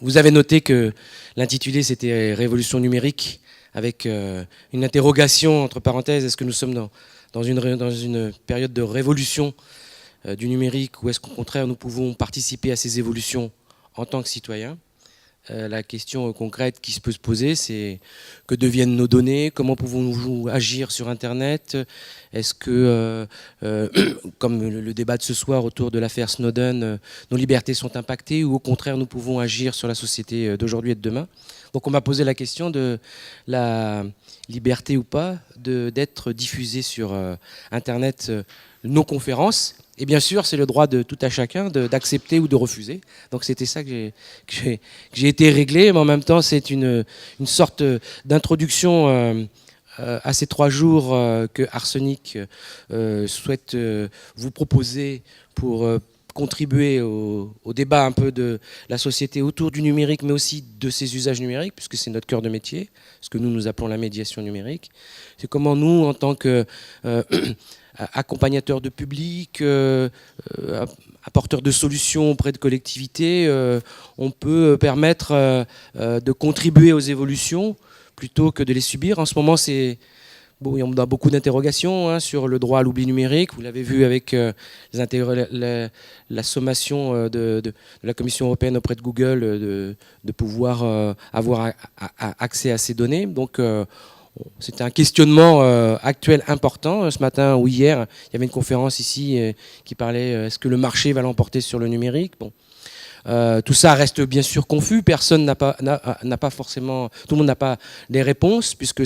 Vous avez noté que l'intitulé c'était Révolution numérique, avec une interrogation entre parenthèses, est-ce que nous sommes dans une période de révolution du numérique, ou est-ce qu'au contraire nous pouvons participer à ces évolutions en tant que citoyens? La question concrète qui peut se poser, c'est que deviennent nos données? Comment pouvons-nous agir sur Internet? Est-ce que, comme le débat de ce soir autour de l'affaire Snowden, nos libertés sont impactées, ou au contraire nous pouvons agir sur la société d'aujourd'hui et de demain? Donc on m'a posé la question de la liberté ou pas d'être diffusé sur Internet nos conférences. Et bien sûr, c'est le droit de tout à chacun d'accepter ou de refuser. Donc c'était ça que j'ai été réglé, mais en même temps c'est une sorte d'introduction à ces 3 jours que Arsenic souhaite vous proposer pour contribuer au débat un peu de la société autour du numérique, mais aussi de ses usages numériques, puisque c'est notre cœur de métier, ce que nous appelons la médiation numérique. C'est comment nous, en tant que accompagnateurs de public, apporteurs de solutions auprès de collectivités, on peut permettre de contribuer aux évolutions plutôt que de les subir. En ce moment, bon, il y a beaucoup d'interrogations sur le droit à l'oubli numérique. Vous l'avez vu avec la sommation de la Commission européenne auprès de Google de pouvoir avoir accès à ces données. Donc, c'était un questionnement actuel important. Ce matin ou hier, il y avait une conférence ici qui parlait est-ce que le marché va l'emporter sur le numérique? Bon. Tout ça reste bien sûr confus. Personne n'a pas forcément, tout le monde n'a pas les réponses, puisque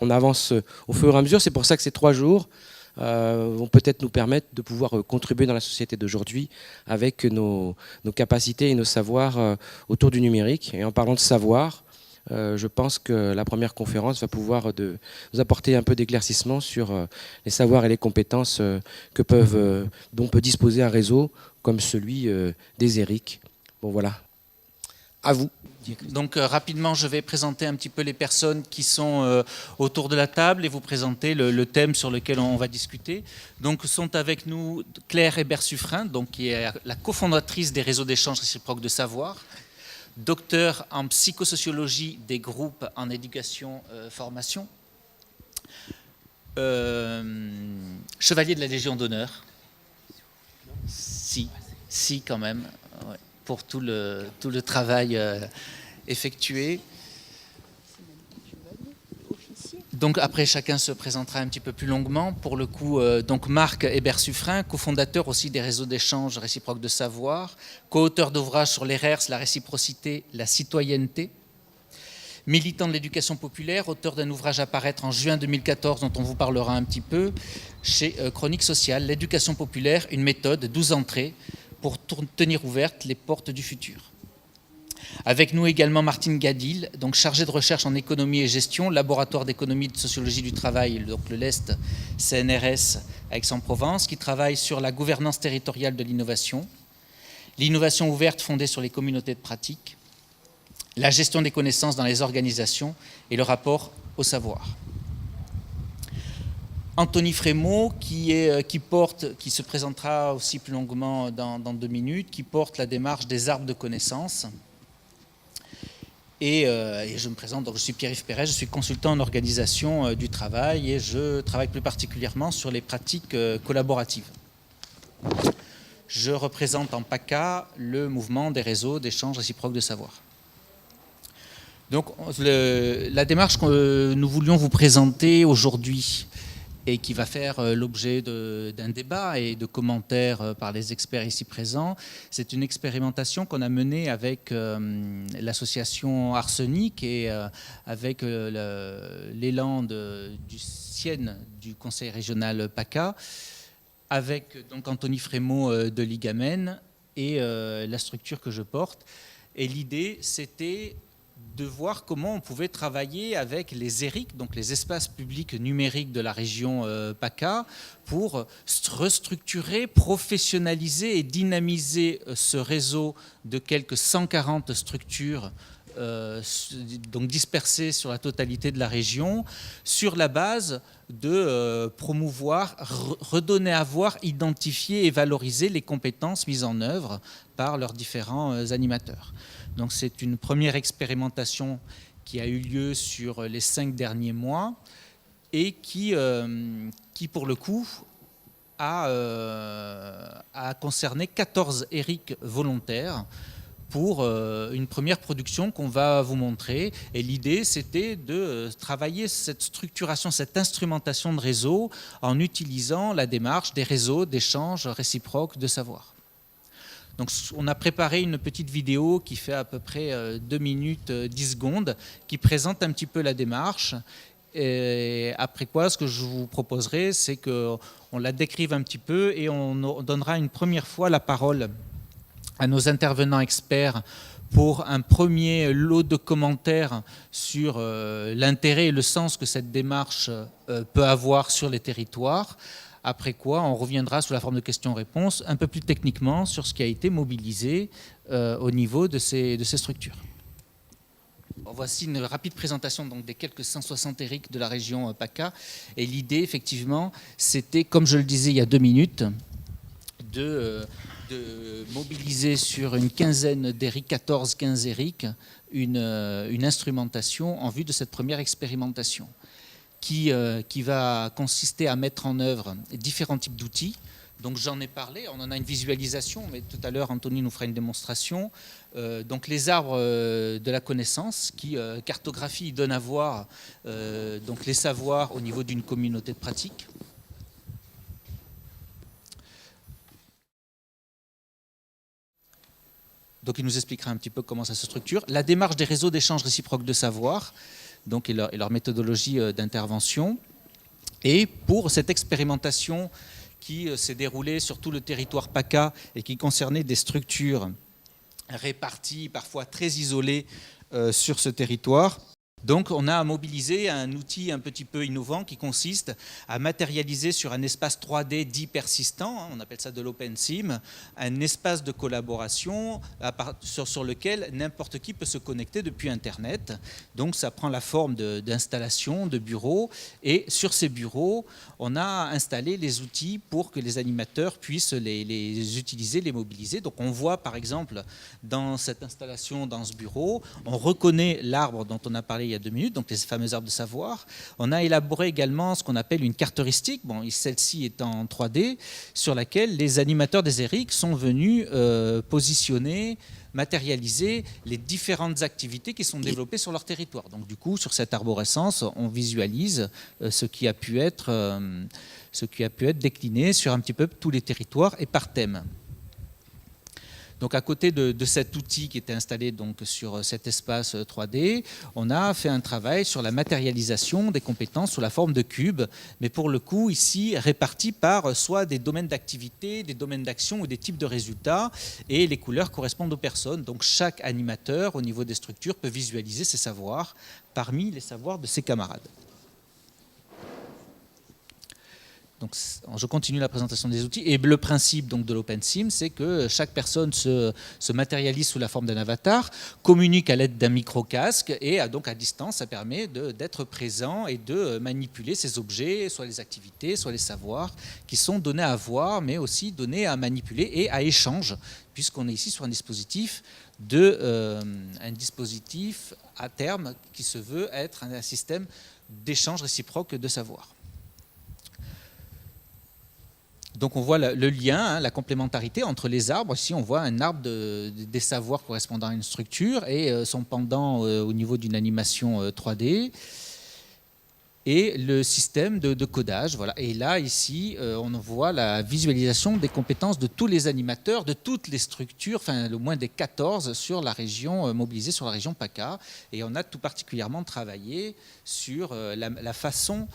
on avance au fur et à mesure. C'est pour ça que ces 3 jours vont peut-être nous permettre de pouvoir contribuer dans la société d'aujourd'hui avec nos capacités et nos savoirs autour du numérique. Et en parlant de savoir, je pense que la première conférence va pouvoir nous apporter un peu d'éclaircissement sur les savoirs et les compétences dont peut disposer un réseau comme celui des ERIC. Bon voilà, à vous. Donc rapidement, je vais présenter un petit peu les personnes qui sont autour de la table et vous présenter le thème sur lequel on va discuter. Donc sont avec nous Claire Hébert-Suffren, qui est la cofondatrice des réseaux d'échange réciproque de savoir, docteur en psychosociologie des groupes en éducation-formation, chevalier de la Légion d'honneur, si quand même, ouais, pour tout le travail effectué. Donc après, chacun se présentera un petit peu plus longuement. Pour le coup, donc Marc Hébert-Suffren, cofondateur aussi des réseaux d'échange réciproque de savoir, co-auteur d'ouvrages sur les RERS, la réciprocité, la citoyenneté, militant de l'éducation populaire, auteur d'un ouvrage à paraître en juin 2014 dont on vous parlera un petit peu, chez Chronique Sociale, l'éducation populaire, une méthode, 12 entrées pour tenir ouvertes les portes du futur. Avec nous également Martine Gadil, donc chargée de recherche en économie et gestion, laboratoire d'économie et de sociologie du travail, donc le LEST CNRS à Aix-en-Provence, qui travaille sur la gouvernance territoriale de l'innovation ouverte fondée sur les communautés de pratique, la gestion des connaissances dans les organisations et le rapport au savoir. Anthony Frémaux, qui se présentera aussi plus longuement dans 2 minutes, qui porte la démarche des arbres de connaissances. Et je me présente, donc je suis Pierre-Yves Perret, je suis consultant en organisation du travail et je travaille plus particulièrement sur les pratiques collaboratives. Je représente en PACA le mouvement des réseaux d'échange réciproque de savoir. Donc la démarche que nous voulions vous présenter aujourd'hui et qui va faire l'objet d'un débat et de commentaires par les experts ici présents. C'est une expérimentation qu'on a menée avec l'association Arsenic et avec l'élan du CIEN, du Conseil régional PACA, avec donc Anthony Frémaux de Ligamen et la structure que je porte. Et l'idée, c'était de voir comment on pouvait travailler avec les ERIC, donc les espaces publics numériques de la région PACA, pour restructurer, professionnaliser et dynamiser ce réseau de quelques 140 structures donc dispersés sur la totalité de la région, sur la base de promouvoir, redonner à voir, identifier et valoriser les compétences mises en œuvre par leurs différents animateurs. Donc c'est une première expérimentation qui a eu lieu sur les 5 derniers mois et qui pour le coup, a concerné 14 ERIC volontaires pour une première production qu'on va vous montrer. Et l'idée, c'était de travailler cette structuration, cette instrumentation de réseau en utilisant la démarche des réseaux d'échange réciproque de savoir. Donc, on a préparé une petite vidéo qui fait à peu près 2 minutes 10 secondes, qui présente un petit peu la démarche. Et après quoi, ce que je vous proposerai, c'est qu'on la décrive un petit peu et on donnera une première fois la parole à nos intervenants experts pour un premier lot de commentaires sur l'intérêt et le sens que cette démarche peut avoir sur les territoires. Après quoi, on reviendra sous la forme de questions-réponses un peu plus techniquement sur ce qui a été mobilisé au niveau de ces structures. Voici une rapide présentation donc, des quelques 160 ERIC de la région PACA. Et l'idée, effectivement, c'était, comme je le disais il y a 2 minutes, de mobiliser sur une quinzaine d'ERIC, 14-15 ERIC, une instrumentation en vue de cette première expérimentation qui va consister à mettre en œuvre différents types d'outils. Donc j'en ai parlé, on en a une visualisation, mais tout à l'heure Anthony nous fera une démonstration. Donc les arbres de la connaissance qui cartographient, donnent à voir donc les savoirs au niveau d'une communauté de pratique. Donc il nous expliquera un petit peu comment ça se structure. La démarche des réseaux d'échange réciproque de savoir, donc et leur méthodologie d'intervention. Et pour cette expérimentation qui s'est déroulée sur tout le territoire PACA et qui concernait des structures réparties, parfois très isolées sur ce territoire. Donc on a mobilisé un outil un petit peu innovant qui consiste à matérialiser sur un espace 3D dit persistant, on appelle ça de l'OpenSIM, un espace de collaboration sur lequel n'importe qui peut se connecter depuis Internet. Donc ça prend la forme d'installations, de bureaux, et sur ces bureaux, on a installé les outils pour que les animateurs puissent les utiliser, les mobiliser. Donc on voit par exemple dans cette installation, dans ce bureau, on reconnaît l'arbre dont on a parlé il y a 2 minutes, donc les fameux arbres de savoir. On a élaboré également ce qu'on appelle une carte heuristique, bon, celle-ci est en 3D, sur laquelle les animateurs des ERIC sont venus positionner, matérialiser les différentes activités qui sont développées sur leur territoire. Donc du coup, sur cette arborescence, on visualise ce qui a pu être décliné sur un petit peu tous les territoires et par thème. Donc à côté de cet outil qui était installé donc sur cet espace 3D, on a fait un travail sur la matérialisation des compétences sous la forme de cubes, mais pour le coup ici répartis par soit des domaines d'activité, des domaines d'action ou des types de résultats, et les couleurs correspondent aux personnes. Donc chaque animateur au niveau des structures peut visualiser ses savoirs parmi les savoirs de ses camarades. Donc, je continue la présentation des outils. Et le principe donc, de l'OpenSIM, c'est que chaque personne se matérialise sous la forme d'un avatar, communique à l'aide d'un micro-casque, et donc à distance, ça permet d'être présent et de manipuler ces objets, soit les activités, soit les savoirs, qui sont donnés à voir, mais aussi donnés à manipuler et à échange, puisqu'on est ici sur un dispositif à terme qui se veut être un système d'échange réciproque de savoir. Donc on voit le lien, la complémentarité entre les arbres. Ici on voit un arbre des savoirs correspondant à une structure et son pendant au niveau d'une animation 3D et le système de codage. Voilà. Et là ici on voit la visualisation des compétences de tous les animateurs, de toutes les structures, enfin au moins des 14 sur la région, mobilisées sur la région PACA. Et on a tout particulièrement travaillé sur la façon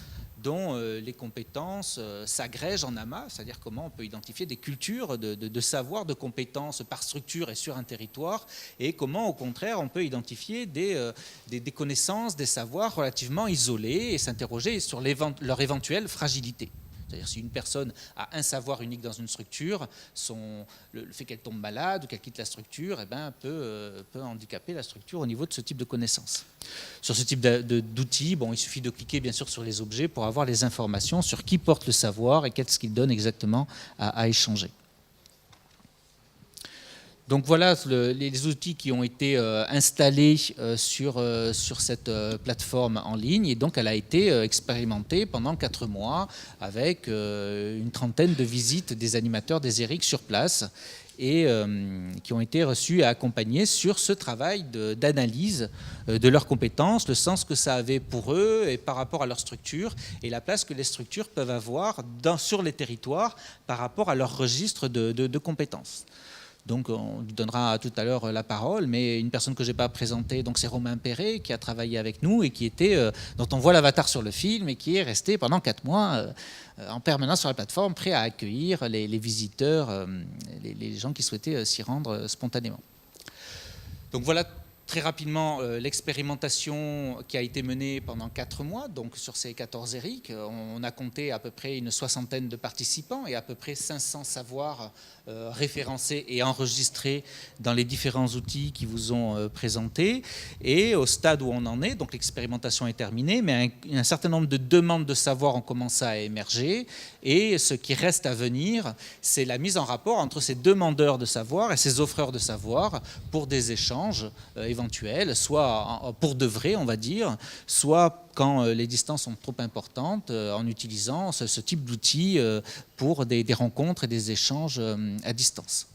dont les compétences s'agrègent en amas, c'est-à-dire comment on peut identifier des cultures de savoir, de compétences par structure et sur un territoire, et comment au contraire on peut identifier des connaissances, des savoirs relativement isolés et s'interroger sur leur éventuelle fragilité. C'est-à-dire si une personne a un savoir unique dans une structure, le fait qu'elle tombe malade ou qu'elle quitte la structure peut handicaper la structure au niveau de ce type de connaissances. Sur ce type d'outils, il suffit de cliquer bien sûr sur les objets pour avoir les informations sur qui porte le savoir et qu'est-ce qu'il donne exactement à échanger. Donc voilà les outils qui ont été installés sur cette plateforme en ligne, et donc elle a été expérimentée pendant 4 mois avec une trentaine de visites des animateurs des ERIC sur place, et qui ont été reçus et accompagnés sur ce travail d'analyse de leurs compétences, le sens que ça avait pour eux et par rapport à leur structure, et la place que les structures peuvent avoir sur les territoires par rapport à leur registre de compétences. Donc on lui donnera tout à l'heure la parole, mais une personne que je n'ai pas présentée, donc c'est Romain Perret, qui a travaillé avec nous et dont on voit l'avatar sur le film, et qui est resté pendant 4 mois en permanence sur la plateforme, prêt à accueillir les visiteurs, les gens qui souhaitaient s'y rendre spontanément. Donc voilà très rapidement l'expérimentation qui a été menée pendant 4 mois, donc sur ces 14 ERIC. On a compté à peu près une 60aine de participants et à peu près 500 savoirs référencés et enregistrés dans les différents outils qui vous ont présentés. Et au stade où on en est, donc l'expérimentation est terminée, mais un certain nombre de demandes de savoir ont commencé à émerger, et ce qui reste à venir, c'est la mise en rapport entre ces demandeurs de savoir et ces offreurs de savoir pour des échanges éventuels, soit pour de vrai, on va dire, soit quand les distances sont trop importantes, en utilisant ce type d'outils pour des rencontres et des échanges à distance.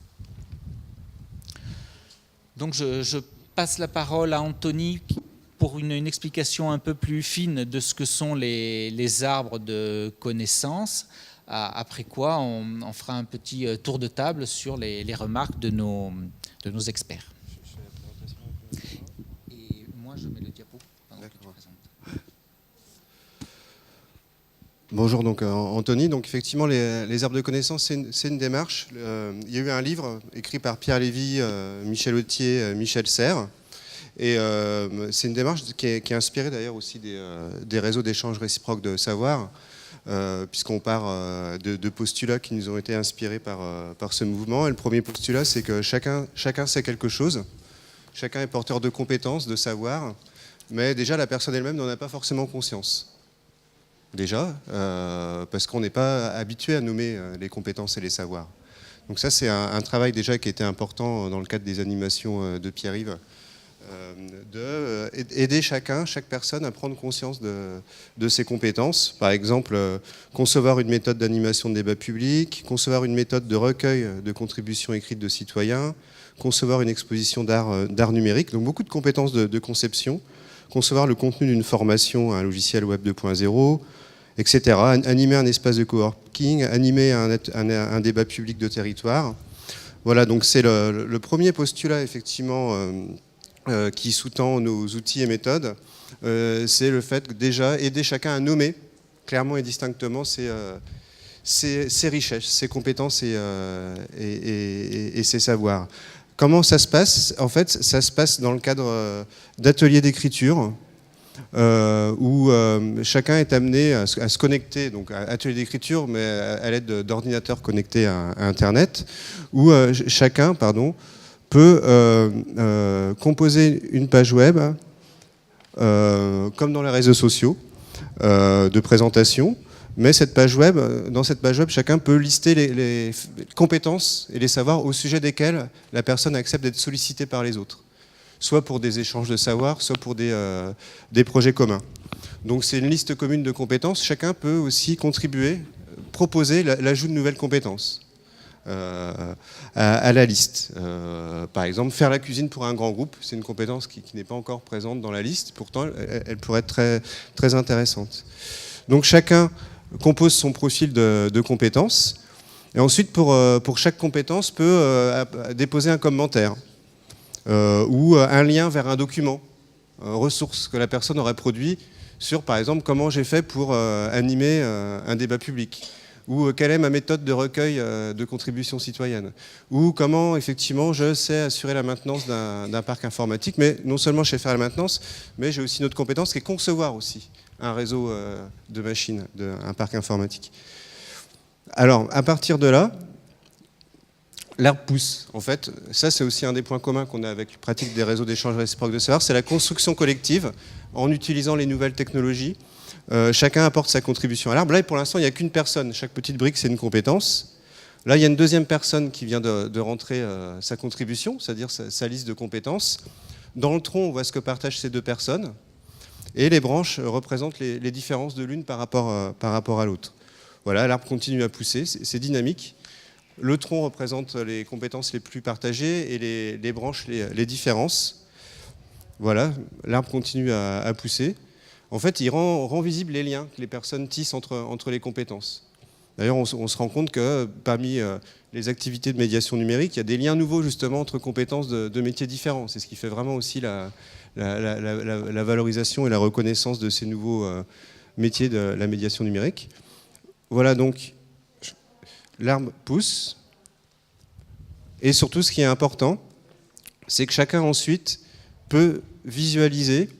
Donc je passe la parole à Anthony pour une explication un peu plus fine de ce que sont les arbres de connaissances, après quoi on fera un petit tour de table sur les remarques de nos experts. Et moi je mets le diapo pendant que tu présentes. Bonjour, donc Anthony. Donc effectivement, les arbres de connaissances, c'est une démarche. Il y a eu un livre écrit par Pierre Lévy, Michel Autier, Michel Serres. Et c'est une démarche qui est inspirée d'ailleurs aussi des réseaux d'échange réciproque de savoir, puisqu'on part de postulats qui nous ont été inspirés par ce mouvement. Et le premier postulat, c'est que chacun sait quelque chose, chacun est porteur de compétences, de savoir, mais déjà la personne elle-même n'en a pas forcément conscience. Déjà, parce qu'on n'est pas habitué à nommer les compétences et les savoirs. Donc ça, c'est un travail déjà qui était important dans le cadre des animations de Pierre-Yves, d'aider chaque personne à prendre conscience de ses compétences. Par exemple, concevoir une méthode d'animation de débat public, concevoir une méthode de recueil de contributions écrites de citoyens, concevoir une exposition d'art numérique, donc beaucoup de compétences de conception, concevoir le contenu d'une formation, un logiciel web 2.0, etc. Animer un espace de coworking, animer un débat public de territoire. Voilà, donc c'est le premier postulat effectivement qui sous-tend nos outils et méthodes. C'est le fait de déjà aider chacun à nommer clairement et distinctement ses richesses, ses compétences et ses savoirs. Comment ça se passe ? En fait, ça se passe dans le cadre d'ateliers d'écriture, où chacun est amené à se connecter, donc à atelier d'écriture, mais à l'aide d'ordinateurs connectés à Internet, où chacun peut composer une page web, comme dans les réseaux sociaux, de présentation. Mais dans cette page web, chacun peut lister les compétences et les savoirs au sujet desquels la personne accepte d'être sollicitée par les autres, soit pour des échanges de savoir, soit pour des projets communs. Donc c'est une liste commune de compétences. Chacun peut aussi contribuer, proposer l'ajout de nouvelles compétences à la liste. Par exemple, faire la cuisine pour un grand groupe, c'est une compétence qui n'est pas encore présente dans la liste, pourtant elle pourrait être très, très intéressante. Donc chacun compose son profil de compétences, et ensuite pour chaque compétence peut déposer un commentaire ou un lien vers un document, ressource que la personne aurait produit sur, par exemple, comment j'ai fait pour animer un débat public, ou quelle est ma méthode de recueil de contributions citoyennes, ou comment effectivement je sais assurer la maintenance d'un parc informatique, mais non seulement je sais faire la maintenance, mais j'ai aussi une autre compétence qui est concevoir aussi un réseau de machines, un parc informatique. Alors, à partir de là, l'arbre pousse. En fait, ça c'est aussi un des points communs qu'on a avec la pratique des réseaux d'échange réciproque de savoir, c'est la construction collective en utilisant les nouvelles technologies. Chacun apporte sa contribution à l'arbre. Là, pour l'instant, il n'y a qu'une personne. Chaque petite brique, c'est une compétence. Là, il y a une deuxième personne qui vient de rentrer sa contribution, c'est-à-dire sa liste de compétences. Dans le tronc, on voit ce que partagent ces deux personnes. Et les branches représentent les différences de l'une par rapport à l'autre. Voilà, l'arbre continue à pousser, c'est dynamique. Le tronc représente les compétences les plus partagées et les branches les différences. Voilà, l'arbre continue à pousser. En fait, il rend visible les liens que les personnes tissent entre les compétences. D'ailleurs, on se rend compte que parmi les activités de médiation numérique, il y a des liens nouveaux justement entre compétences de métiers différents. C'est ce qui fait vraiment aussi la valorisation et la reconnaissance de ces nouveaux métiers de la médiation numérique. Voilà donc, l'arbre pousse. Et surtout, ce qui est important, c'est que chacun ensuite peut visualiser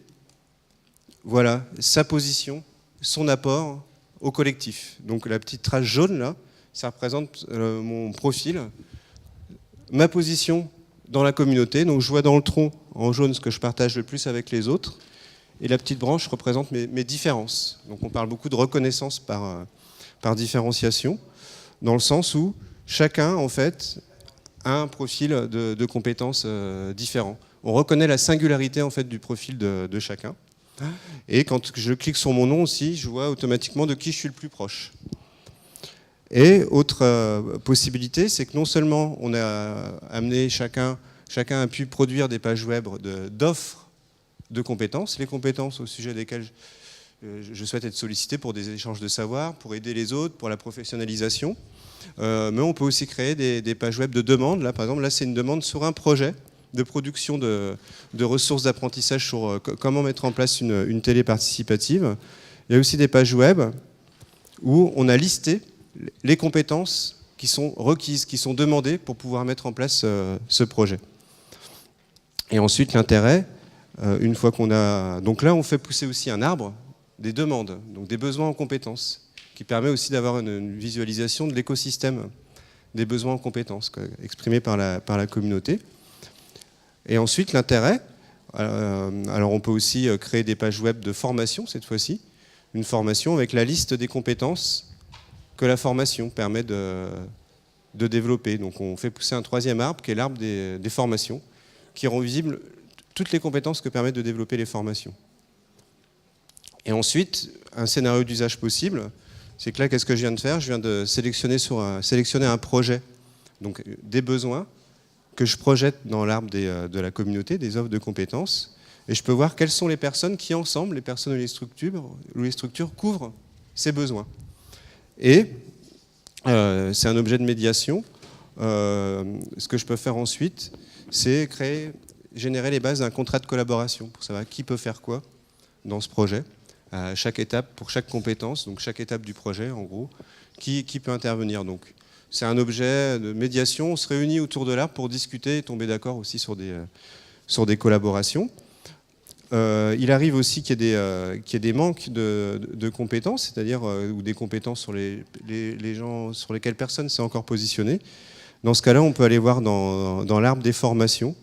voilà, sa position, son apport au collectif. Donc la petite trace jaune là, ça représente mon profil, ma position dans la communauté. Donc je vois dans le tronc en jaune ce que je partage le plus avec les autres. Et la petite branche représente mes différences. Donc on parle beaucoup de reconnaissance par différenciation, dans le sens où chacun en fait a un profil de compétences différent. On reconnaît la singularité en fait du profil de chacun. Et quand je clique sur mon nom aussi, je vois automatiquement de qui je suis le plus proche. Et autre possibilité, c'est que non seulement on a amené chacun a pu produire des pages web d'offres de compétences, les compétences au sujet desquelles je souhaite être sollicité pour des échanges de savoir, pour aider les autres, pour la professionnalisation. Mais on peut aussi créer des pages web de demande. Là, par exemple, là, c'est une demande sur un projet de production de ressources d'apprentissage sur comment mettre en place une télé participative. Il y a aussi des pages web où on a listé les compétences qui sont requises, qui sont demandées pour pouvoir mettre en place ce projet. Et ensuite, l'intérêt, une fois qu'on a... Donc là, on fait pousser aussi un arbre des demandes, donc des besoins en compétences, qui permet aussi d'avoir une visualisation de l'écosystème des besoins en compétences, exprimés par la communauté. Et ensuite, l'intérêt, alors on peut aussi créer des pages web de formation, cette fois-ci, une formation avec la liste des compétences que la formation permet de développer. Donc on fait pousser un troisième arbre, qui est l'arbre des formations, qui rend visible toutes les compétences que permettent de développer les formations. Et ensuite, un scénario d'usage possible, c'est que là, qu'est-ce que je viens de faire? Je viens de sélectionner un projet, donc des besoins, que je projette dans l'arbre de la communauté, des offres de compétences, et je peux voir quelles sont les personnes qui, ensemble, les personnes ou les structures couvrent ces besoins. Et c'est un objet de médiation. Ce que je peux faire ensuite, c'est générer les bases d'un contrat de collaboration pour savoir qui peut faire quoi dans ce projet, à chaque étape, pour chaque compétence, donc chaque étape du projet, en gros, qui peut intervenir. Donc, c'est un objet de médiation. On se réunit autour de l'arbre pour discuter et tomber d'accord aussi sur des collaborations. Il arrive aussi qu'il y ait des manques de compétences, c'est-à-dire ou des compétences sur les gens sur lesquels personne ne s'est encore positionné. Dans ce cas-là, on peut aller voir dans l'arbre des formations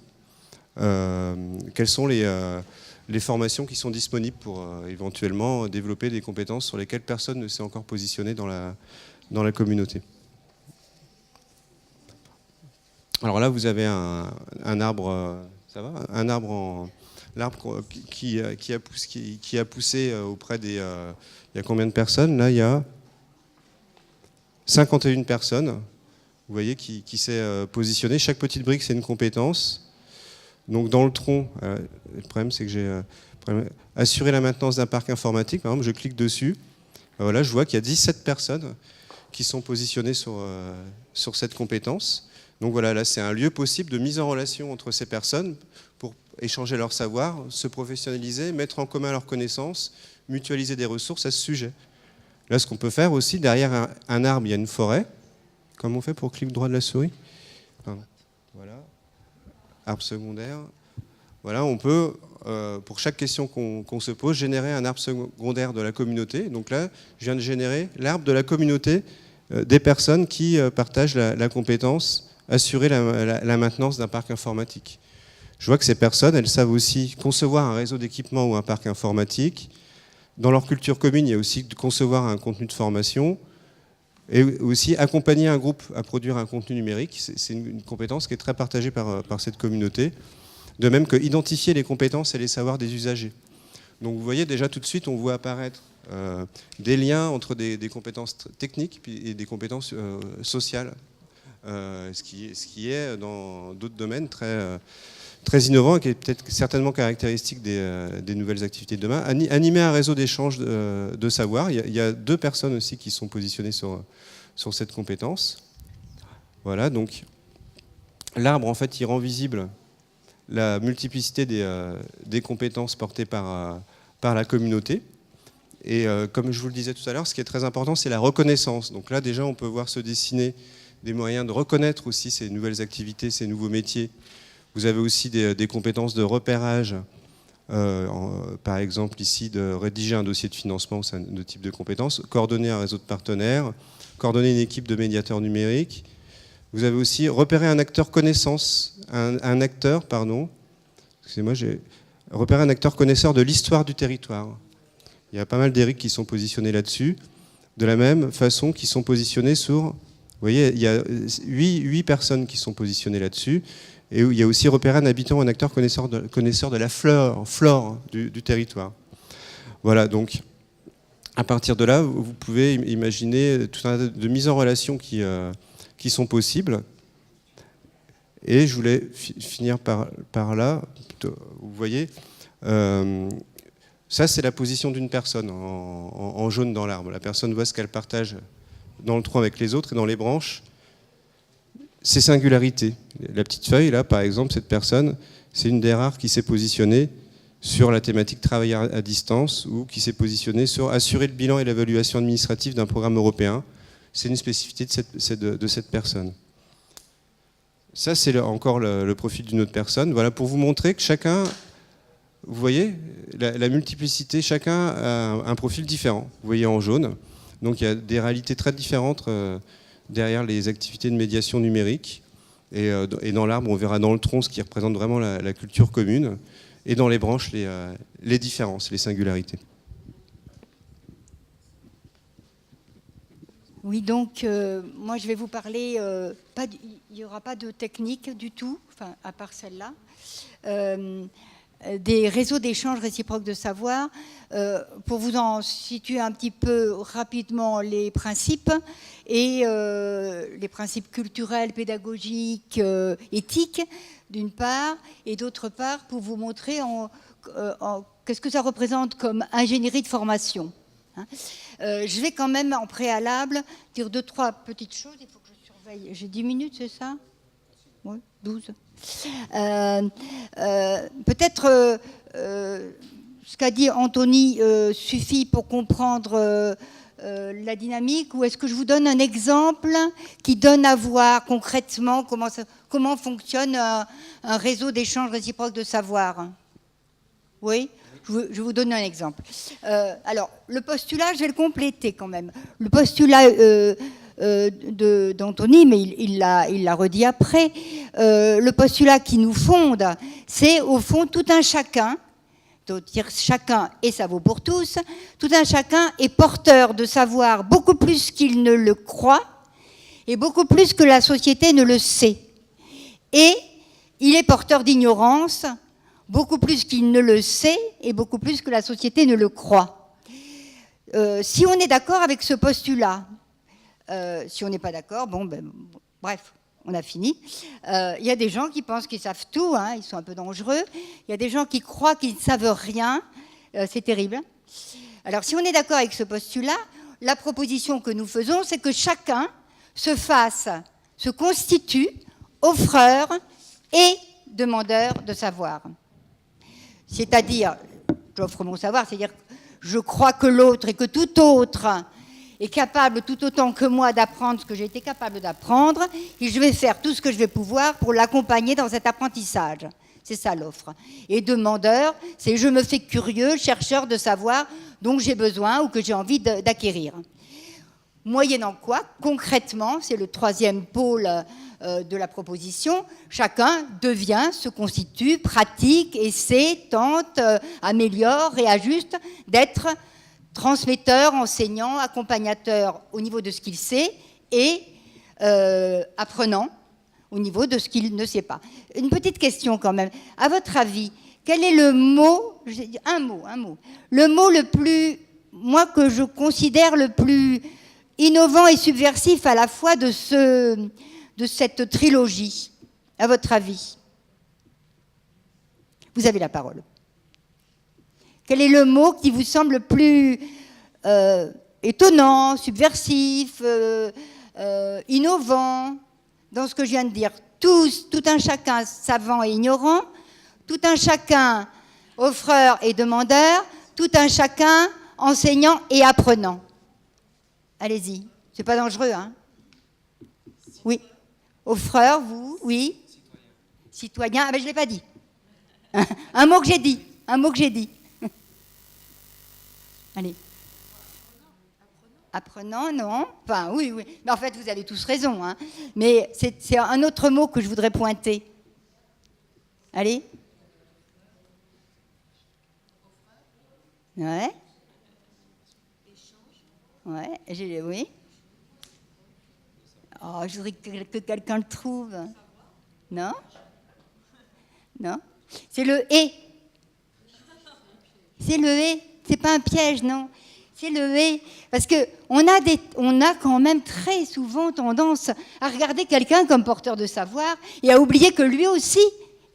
quelles sont les formations qui sont disponibles pour éventuellement développer des compétences sur lesquelles personne ne s'est encore positionné dans la communauté. Alors là, vous avez un arbre, ça va, un arbre l'arbre qui a poussé auprès des... il y a combien de personnes? Là, il y a 51 personnes, vous voyez, qui s'est positionné. Chaque petite brique, c'est une compétence. Donc dans le tronc, le problème, c'est que j'ai assuré la maintenance d'un parc informatique. Par exemple, je clique dessus. Voilà, je vois qu'il y a 17 personnes qui sont positionnées sur cette compétence. Donc voilà, là, c'est un lieu possible de mise en relation entre ces personnes pour échanger leur savoir, se professionnaliser, mettre en commun leurs connaissances, mutualiser des ressources à ce sujet. Là, ce qu'on peut faire aussi, derrière un arbre, il y a une forêt. Comment on fait pour clic droit de la souris? Pardon. Voilà. Arbre secondaire. Voilà, on peut, pour chaque question qu'on se pose, générer un arbre secondaire de la communauté. Donc là, je viens de générer l'arbre de la communauté des personnes qui partagent la compétence assurer la maintenance d'un parc informatique. Je vois que ces personnes, elles savent aussi concevoir un réseau d'équipement ou un parc informatique. Dans leur culture commune, il y a aussi de concevoir un contenu de formation et aussi accompagner un groupe à produire un contenu numérique. C'est une compétence qui est très partagée par cette communauté. De même que identifier les compétences et les savoirs des usagers. Donc vous voyez déjà tout de suite, on voit apparaître des liens entre des compétences techniques et des compétences sociales, ce qui est dans d'autres domaines très innovant et qui est peut-être certainement caractéristique des nouvelles activités de demain. Animer un réseau d'échange de savoir. Il y a 2 personnes aussi qui sont positionnées sur cette compétence. Voilà, donc l'arbre, en fait, il rend visible la multiplicité des compétences portées par la communauté. Et comme je vous le disais tout à l'heure, ce qui est très important, c'est la reconnaissance. Donc là, déjà, on peut voir se dessiner des moyens de reconnaître aussi ces nouvelles activités, ces nouveaux métiers. Vous avez aussi des compétences de repérage, par exemple ici, de rédiger un dossier de financement, c'est un type de compétences, coordonner un réseau de partenaires, coordonner une équipe de médiateurs numériques. Vous avez aussi repérer un acteur connaissance, repérer un acteur connaisseur de l'histoire du territoire. Il y a pas mal d'Éric qui sont positionnés là-dessus, de la même façon qu'ils sont positionnés sur... Vous voyez, il y a 8 personnes qui sont positionnées là-dessus, et il y a aussi repérer un habitant ou un acteur connaisseur de la flore du territoire. Voilà, donc à partir de là, vous pouvez imaginer tout un tas de mises en relation qui sont possibles. Et je voulais finir par là. Vous voyez, ça c'est la position d'une personne en jaune dans l'arbre. La personne voit ce qu'elle partage dans le tronc avec les autres et dans les branches, ses singularités. La petite feuille, là, par exemple, cette personne, c'est une des rares qui s'est positionnée sur la thématique travail à distance ou qui s'est positionnée sur assurer le bilan et l'évaluation administrative d'un programme européen. C'est une spécificité de cette personne. Ça, c'est encore le profil d'une autre personne. Voilà, pour vous montrer que chacun, vous voyez, la multiplicité, chacun a un profil différent. Vous voyez en jaune. Donc il y a des réalités très différentes derrière les activités de médiation numérique. Et dans l'arbre, on verra dans le tronc ce qui représente vraiment la culture commune. Et dans les branches, les différences, les singularités. Oui, donc moi je vais vous parler, il n'y aura pas de technique du tout, enfin, à part celle-là, des réseaux d'échange réciproque de savoir. Pour vous en situer un petit peu rapidement les principes, et les principes culturels, pédagogiques, éthiques, d'une part, et d'autre part, pour vous montrer qu'est-ce que ça représente comme ingénierie de formation. Je vais quand même en préalable dire 2-3 petites choses. Il faut que je surveille. J'ai 10 minutes, c'est ça? Oui, 12. Peut-être ce qu'a dit Anthony suffit pour comprendre la dynamique, ou est-ce que je vous donne un exemple qui donne à voir concrètement comment fonctionne un réseau d'échange réciproque de savoir? Oui? Je vous donne un exemple. Alors, le postulat, je vais le compléter quand même. Le postulat d'Anthony, mais il l'a redit après, le postulat qui nous fonde, c'est au fond tout un chacun, c'est-à-dire chacun, et ça vaut pour tous, tout un chacun est porteur de savoir beaucoup plus qu'il ne le croit, et beaucoup plus que la société ne le sait. Et il est porteur d'ignorance, beaucoup plus qu'il ne le sait et beaucoup plus que la société ne le croit. Si on est d'accord avec ce postulat, si on n'est pas d'accord, bref, on a fini. Il y a des gens qui pensent qu'ils savent tout, hein, ils sont un peu dangereux. Il y a des gens qui croient qu'ils ne savent rien, c'est terrible. Alors si on est d'accord avec ce postulat, la proposition que nous faisons, c'est que chacun se constitue offreur et demandeur de savoir. C'est-à-dire, j'offre mon savoir, c'est-à-dire que je crois que l'autre et que tout autre est capable tout autant que moi d'apprendre ce que j'ai été capable d'apprendre, et je vais faire tout ce que je vais pouvoir pour l'accompagner dans cet apprentissage. C'est ça l'offre. Et demandeur, c'est je me fais curieux, chercheur de savoir dont j'ai besoin ou que j'ai envie d'acquérir. moyennant quoi, concrètement, c'est le troisième pôle de la proposition, chacun devient, se constitue, pratique, essaie, tente, améliore, réajuste, d'être transmetteur, enseignant, accompagnateur au niveau de ce qu'il sait et apprenant au niveau de ce qu'il ne sait pas. Une petite question quand même. À votre avis, quel est le mot, un mot, le mot le plus, moi que je considère le plus innovant et subversif à la fois de cette trilogie, à votre avis? Vous avez la parole. Quel est le mot qui vous semble le plus étonnant, subversif, innovant dans ce que je viens de dire? Tout un chacun savant et ignorant, tout un chacun offreur et demandeur, tout un chacun enseignant et apprenant. Allez-y, c'est pas dangereux, hein? Oui. Offreur, vous, oui. Citoyen, ah ben je l'ai pas dit. Un mot que j'ai dit. Allez. Apprenant, non. Enfin, oui. Mais en fait, vous avez tous raison, hein. Mais c'est un autre mot que je voudrais pointer. Allez. Ouais. Ouais, oui. Oh, je voudrais que quelqu'un le trouve. Non? C'est le « et ». C'est le « et ». C'est pas un piège, non. C'est le « et ». Parce qu'on a quand même très souvent tendance à regarder quelqu'un comme porteur de savoir et à oublier que lui aussi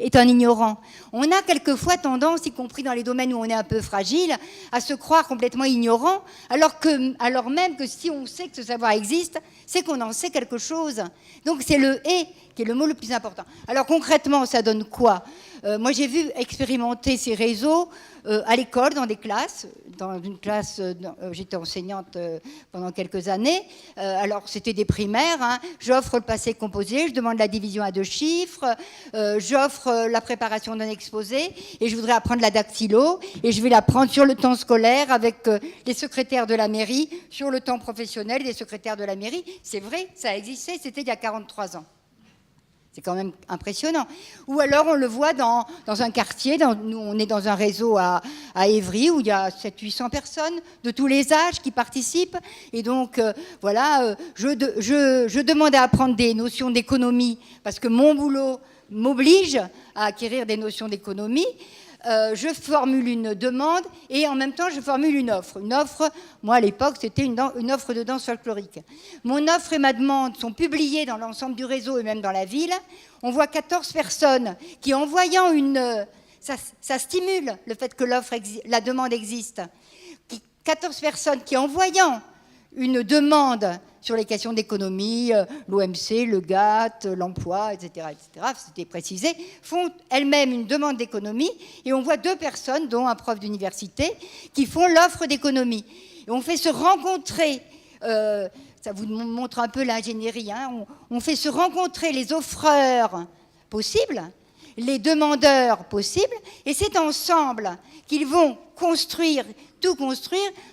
est un ignorant. On a quelquefois tendance, y compris dans les domaines où on est un peu fragile, à se croire complètement ignorant, alors même que si on sait que ce savoir existe, c'est qu'on en sait quelque chose. Donc c'est le « et » qui est le mot le plus important. Alors concrètement, ça donne quoi ? Moi, j'ai vu expérimenter ces réseaux à l'école, dans des classes. Dans une classe, j'étais enseignante pendant quelques années. Alors, c'était des primaires. Hein. J'offre le passé composé, je demande la division à 2 chiffres, j'offre la préparation d'un exposé, et je voudrais apprendre la dactylo, et je vais l'apprendre sur le temps scolaire avec les secrétaires de la mairie, sur le temps professionnel des secrétaires de la mairie. C'est vrai, ça a existé, c'était il y a 43 ans. C'est quand même impressionnant. Ou alors on le voit dans un quartier, nous on est dans un réseau à Évry où il y a 700-800 personnes de tous les âges qui participent. Et donc voilà, je demande à apprendre des notions d'économie parce que mon boulot m'oblige à acquérir des notions d'économie. Je formule une demande et en même temps je formule une offre. Une offre, moi à l'époque c'était une offre de danse folklorique. Mon offre et ma demande sont publiées dans l'ensemble du réseau et même dans la ville. On voit 14 personnes qui, en voyant ça stimule le fait que la demande existe. 14 personnes qui, en voyant une demande sur les questions d'économie, l'OMC, le GATT, l'emploi, etc., c'était précisé, font elles-mêmes une demande d'économie, et on voit 2 personnes, dont un prof d'université, qui font l'offre d'économie. Et on fait se rencontrer, ça vous montre un peu l'ingénierie, hein, on fait se rencontrer les offreurs possibles, les demandeurs possibles, et c'est ensemble qu'ils vont construire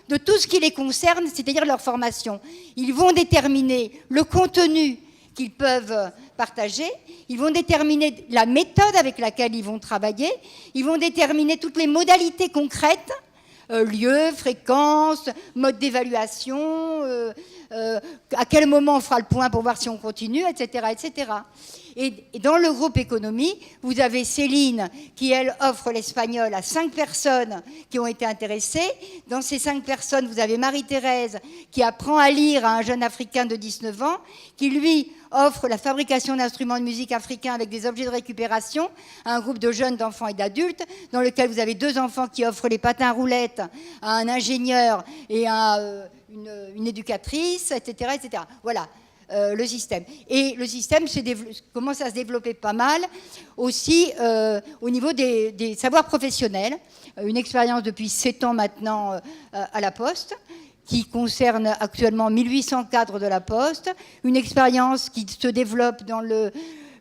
de tout ce qui les concerne, c'est-à-dire leur formation. Ils vont déterminer le contenu qu'ils peuvent partager, ils vont déterminer la méthode avec laquelle ils vont travailler, ils vont déterminer toutes les modalités concrètes, lieu, fréquence, mode d'évaluation, à quel moment on fera le point pour voir si on continue, etc., etc. Et dans le groupe économie, vous avez Céline qui, elle, offre l'espagnol à 5 personnes qui ont été intéressées. Dans ces 5 personnes, vous avez Marie-Thérèse qui apprend à lire à un jeune Africain de 19 ans, qui, lui, offre la fabrication d'instruments de musique africains avec des objets de récupération à un groupe de jeunes, d'enfants et d'adultes, dans lequel vous avez 2 enfants qui offrent les patins à roulettes à un ingénieur et à une éducatrice, etc., etc. Voilà. Le système. Et le système commence à se développer pas mal aussi au niveau des savoirs professionnels. Une expérience depuis 7 ans maintenant à la Poste, qui concerne actuellement 1800 cadres de la Poste. Une expérience qui se développe dans le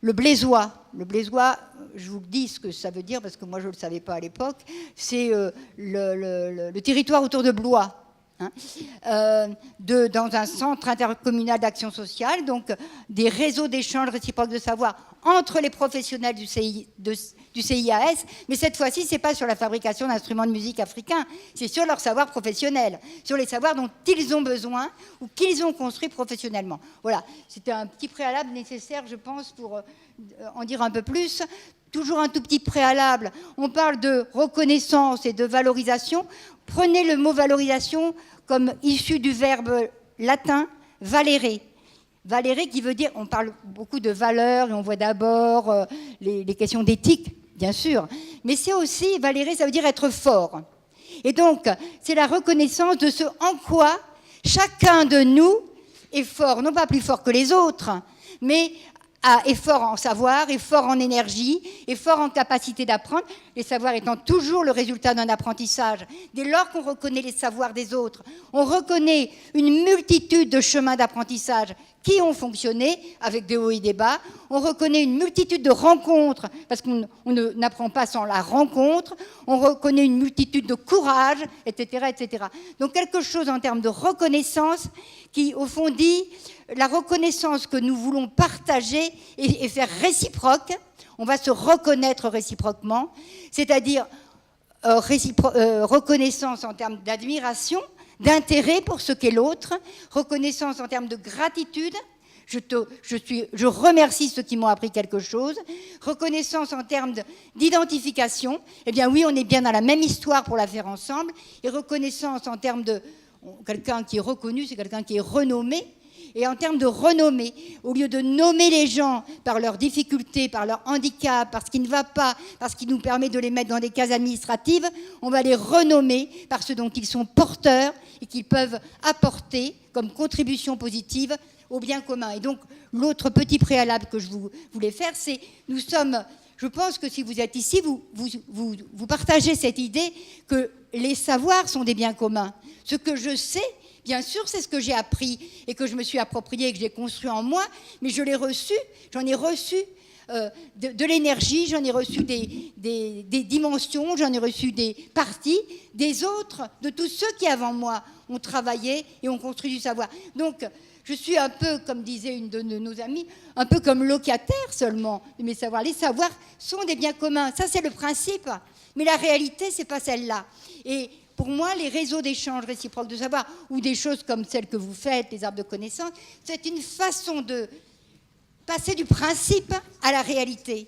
Blésois. Le Blésois, je vous dis ce que ça veut dire, parce que moi je ne le savais pas à l'époque, c'est le territoire autour de Blois. dans un centre intercommunal d'action sociale, donc des réseaux d'échange réciproques de savoir entre les professionnels du CIAS, mais cette fois-ci, ce n'est pas sur la fabrication d'instruments de musique africains, c'est sur leur savoir professionnel, sur les savoirs dont ils ont besoin ou qu'ils ont construits professionnellement. Voilà, c'était un petit préalable nécessaire, je pense, pour en dire un peu plus. Toujours un tout petit préalable, on parle de reconnaissance et de valorisation. Prenez le mot valorisation comme issu du verbe latin valere. Valere qui veut dire, on parle beaucoup de valeurs et on voit d'abord les questions d'éthique, bien sûr, mais c'est aussi, valere, ça veut dire être fort. Et donc, c'est la reconnaissance de ce en quoi chacun de nous est fort, non pas plus fort que les autres, mais est fort en savoir, est fort en énergie, est fort en capacité d'apprendre, les savoirs étant toujours le résultat d'un apprentissage. Dès lors qu'on reconnaît les savoirs des autres, on reconnaît une multitude de chemins d'apprentissage qui ont fonctionné avec des hauts et des bas. On reconnaît une multitude de rencontres, parce qu'on n'apprend pas sans la rencontre. On reconnaît une multitude de courage, etc., etc. Donc quelque chose en termes de reconnaissance qui, au fond, dit la reconnaissance que nous voulons partager et faire réciproque. On va se reconnaître réciproquement, c'est-à-dire reconnaissance en termes d'admiration, d'intérêt pour ce qu'est l'autre, reconnaissance en termes de gratitude, je remercie ceux qui m'ont appris quelque chose, reconnaissance en termes d'identification, eh bien oui, on est bien dans la même histoire pour la faire ensemble, et reconnaissance en termes de quelqu'un qui est reconnu, c'est quelqu'un qui est renommé. Et en termes de renommée, au lieu de nommer les gens par leurs difficultés, par leur handicap, par ce qui ne va pas, par ce qui nous permet de les mettre dans des cases administratives, on va les renommer par ce dont ils sont porteurs et qu'ils peuvent apporter comme contribution positive au bien commun. Et donc, l'autre petit préalable que je voulais faire, c'est nous sommes... Je pense que si vous êtes ici, vous partagez cette idée que les savoirs sont des biens communs. Ce que je sais, bien sûr, c'est ce que j'ai appris et que je me suis approprié et que j'ai construit en moi, mais je l'ai reçu, j'en ai reçu de l'énergie, j'en ai reçu des dimensions, j'en ai reçu des parties des autres, de tous ceux qui avant moi ont travaillé et ont construit du savoir. Donc, je suis un peu, comme disait une de nos amies, un peu comme locataire seulement de mes savoirs. Les savoirs sont des biens communs, ça c'est le principe, mais la réalité, c'est pas celle-là. Et pour moi, les réseaux d'échange réciproques de savoir, ou des choses comme celles que vous faites, les arbres de connaissances, c'est une façon de passer du principe à la réalité.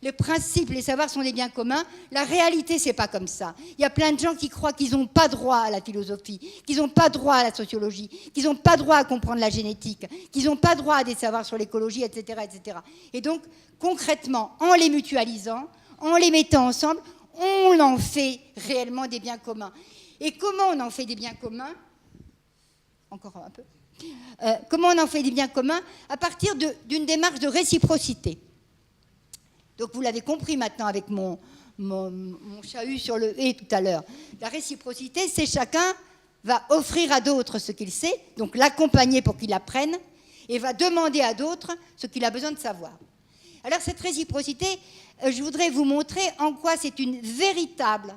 Le principe, les savoirs sont des biens communs. La réalité, c'est pas comme ça. Il y a plein de gens qui croient qu'ils n'ont pas droit à la philosophie, qu'ils n'ont pas droit à la sociologie, qu'ils n'ont pas droit à comprendre la génétique, qu'ils n'ont pas droit à des savoirs sur l'écologie, etc., etc. Et donc, concrètement, en les mutualisant, en les mettant ensemble, on en fait réellement des biens communs. Et comment on en fait des biens communs ? Encore un peu. Comment on en fait des biens communs ? À partir d'une démarche de réciprocité. Donc vous l'avez compris maintenant avec mon chahut sur le « et » tout à l'heure. La réciprocité, c'est chacun va offrir à d'autres ce qu'il sait, donc l'accompagner pour qu'il apprenne, et va demander à d'autres ce qu'il a besoin de savoir. Alors cette réciprocité, je voudrais vous montrer en quoi c'est une véritable,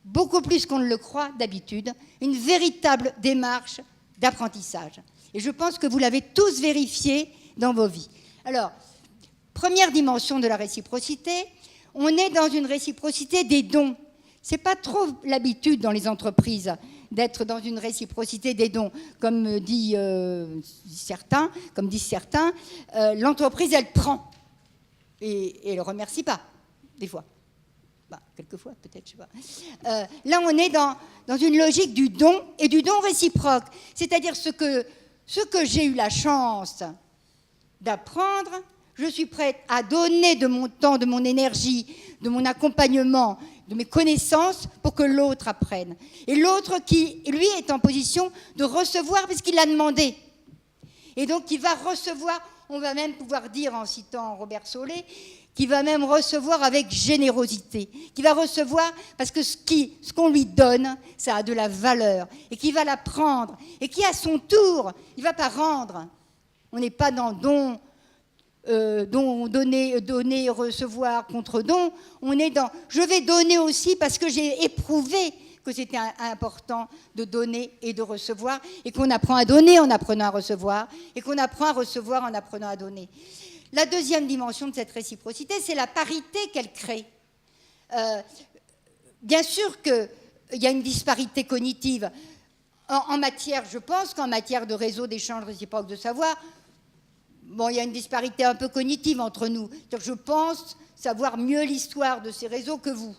beaucoup plus qu'on ne le croit d'habitude, une véritable démarche d'apprentissage. Et je pense que vous l'avez tous vérifié dans vos vies. Alors, première dimension de la réciprocité, on est dans une réciprocité des dons. Ce n'est pas trop l'habitude dans les entreprises d'être dans une réciprocité des dons. Comme disent certains, l'entreprise, elle prend. Et elle ne remercie pas, des fois. Bah, quelquefois, peut-être, je ne sais pas. Là, on est dans une logique du don et du don réciproque. C'est-à-dire ce que j'ai eu la chance d'apprendre, je suis prête à donner de mon temps, de mon énergie, de mon accompagnement, de mes connaissances pour que l'autre apprenne. Et l'autre qui, lui, est en position de recevoir parce qu'il l'a demandé. Et donc, il va recevoir, on va même pouvoir dire, en citant Robert Solé, qu'il va même recevoir avec générosité, qu'il va recevoir parce que ce qu'on lui donne, ça a de la valeur, et qu'il va la prendre, et qui, à son tour, il ne va pas rendre. On n'est pas dans don, donner, recevoir contre don. On est dans je vais donner aussi parce que j'ai éprouvé que c'était important de donner et de recevoir, et qu'on apprend à donner en apprenant à recevoir, et qu'on apprend à recevoir en apprenant à donner. La deuxième dimension de cette réciprocité, c'est la parité qu'elle crée. Bien sûr qu'il y a une disparité cognitive en matière, je pense qu'en matière de réseau d'échange réciproque de savoir, bon, il y a une disparité un peu cognitive entre nous. Je pense savoir mieux l'histoire de ces réseaux que vous.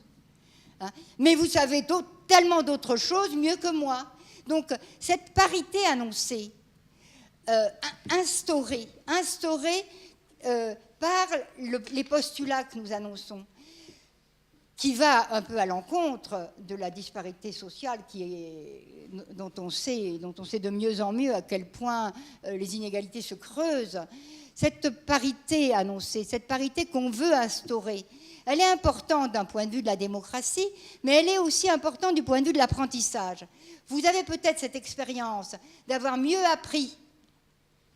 Hein. Mais vous savez tellement d'autres choses mieux que moi. Donc, cette parité annoncée, instaurée par les postulats que nous annonçons, qui va un peu à l'encontre de la disparité sociale dont on sait de mieux en mieux à quel point les inégalités se creusent. Cette parité annoncée, cette parité qu'on veut instaurer, elle est importante d'un point de vue de la démocratie, mais elle est aussi importante du point de vue de l'apprentissage. Vous avez peut-être cette expérience d'avoir mieux appris,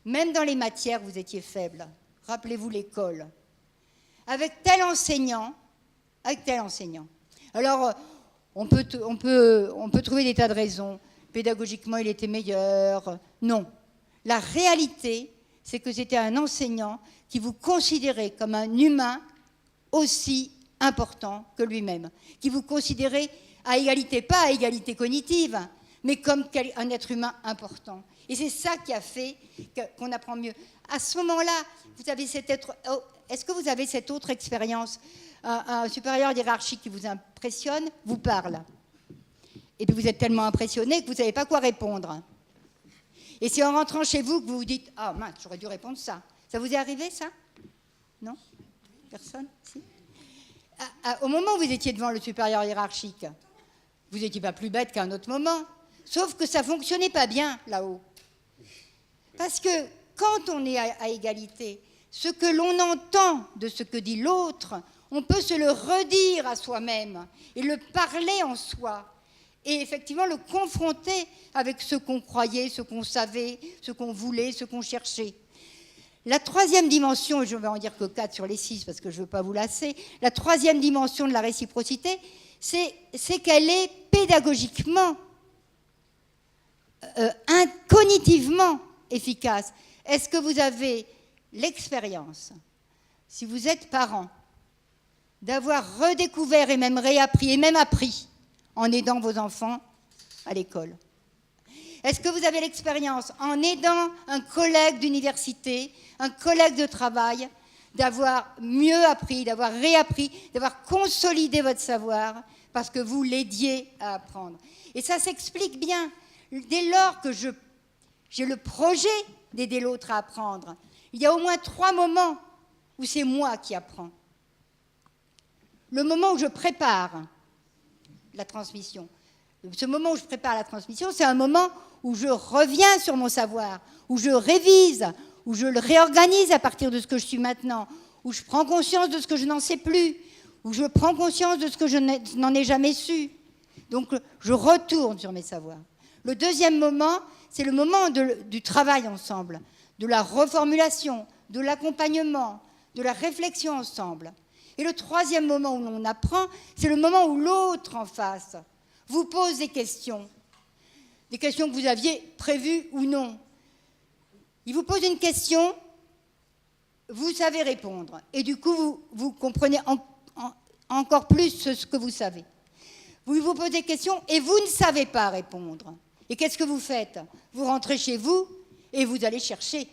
même dans les matières où vous étiez faible. Rappelez-vous l'école. Avec tel enseignant. Alors, on peut trouver des tas de raisons. Pédagogiquement, il était meilleur. Non. La réalité, c'est que c'était un enseignant qui vous considérait comme un humain aussi important que lui-même, qui vous considérait à égalité, pas à égalité cognitive, mais comme un être humain important. Et c'est ça qui a fait qu'on apprend mieux. À ce moment-là, est-ce que vous avez cette autre expérience ? Un supérieur hiérarchique qui vous impressionne, vous parle. Et puis vous êtes tellement impressionné que vous ne savez pas quoi répondre. Et c'est en rentrant chez vous que vous vous dites « Ah mince, j'aurais dû répondre ça ». Ça vous est arrivé, ça ? Non ? Personne ? Si ? Au moment où vous étiez devant le supérieur hiérarchique, vous n'étiez pas plus bête qu'à un autre moment. Sauf que ça ne fonctionnait pas bien, là-haut. Parce que quand on est à égalité, ce que l'on entend de ce que dit l'autre, on peut se le redire à soi-même et le parler en soi. Et effectivement le confronter avec ce qu'on croyait, ce qu'on savait, ce qu'on voulait, ce qu'on cherchait. La troisième dimension, et je ne vais en dire que 4 sur les 6 parce que je ne veux pas vous lasser, la troisième dimension de la réciprocité, c'est qu'elle est pédagogiquement, cognitivement efficace. Est-ce que vous avez l'expérience, si vous êtes parent, d'avoir redécouvert et même réappris et même appris en aidant vos enfants à l'école? Est-ce que vous avez l'expérience, en aidant un collègue d'université, un collègue de travail, d'avoir mieux appris, d'avoir réappris, d'avoir consolidé votre savoir parce que vous l'aidiez à apprendre? Et ça s'explique bien. Dès lors que j'ai le projet d'aider l'autre à apprendre, il y a au moins 3 moments où c'est moi qui apprends. Le moment où je prépare la transmission. Ce moment où je prépare la transmission, c'est un moment où je reviens sur mon savoir, où je révise, où je le réorganise à partir de ce que je suis maintenant, où je prends conscience de ce que je n'en sais plus, où je prends conscience de ce que je n'en ai jamais su. Donc, je retourne sur mes savoirs. Le deuxième moment, c'est le moment du travail ensemble, de la reformulation, de l'accompagnement, de la réflexion ensemble. Et le troisième moment où l'on apprend, c'est le moment où l'autre en face vous pose des questions que vous aviez prévues ou non. Il vous pose une question, vous savez répondre. Et du coup, vous comprenez encore plus ce que vous savez. Vous posez des questions et vous ne savez pas répondre. Et qu'est-ce que vous faites? Vous rentrez chez vous et vous allez chercher.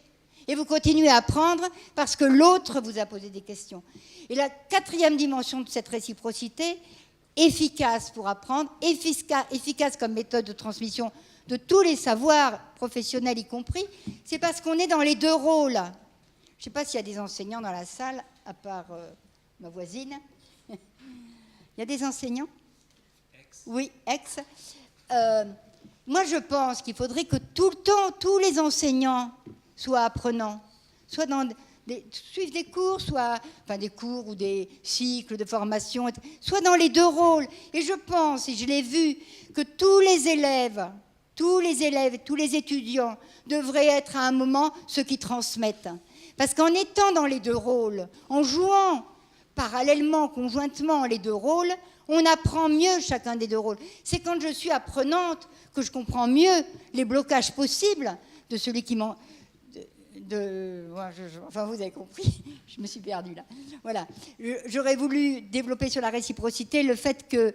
Et vous continuez à apprendre parce que l'autre vous a posé des questions. Et la quatrième dimension de cette réciprocité, efficace pour apprendre, efficace comme méthode de transmission de tous les savoirs, professionnels y compris, c'est parce qu'on est dans les deux rôles. Je ne sais pas s'il y a des enseignants dans la salle, à part ma voisine. Il y a des enseignants? Oui, ex. Moi, je pense qu'il faudrait que tout le temps, tous les enseignants soient apprenants, suivent des cours, des cours ou des cycles de formation, soit dans les deux rôles. Et je pense, et je l'ai vu, que tous les élèves, tous les étudiants devraient être à un moment ceux qui transmettent. Parce qu'en étant dans les deux rôles, en jouant parallèlement, conjointement les deux rôles, On apprend mieux chacun des deux rôles. C'est quand je suis apprenante que je comprends mieux les blocages possibles de celui qui m'en... Enfin, vous avez compris, je me suis perdue là. Voilà. J'aurais voulu développer sur la réciprocité le fait que,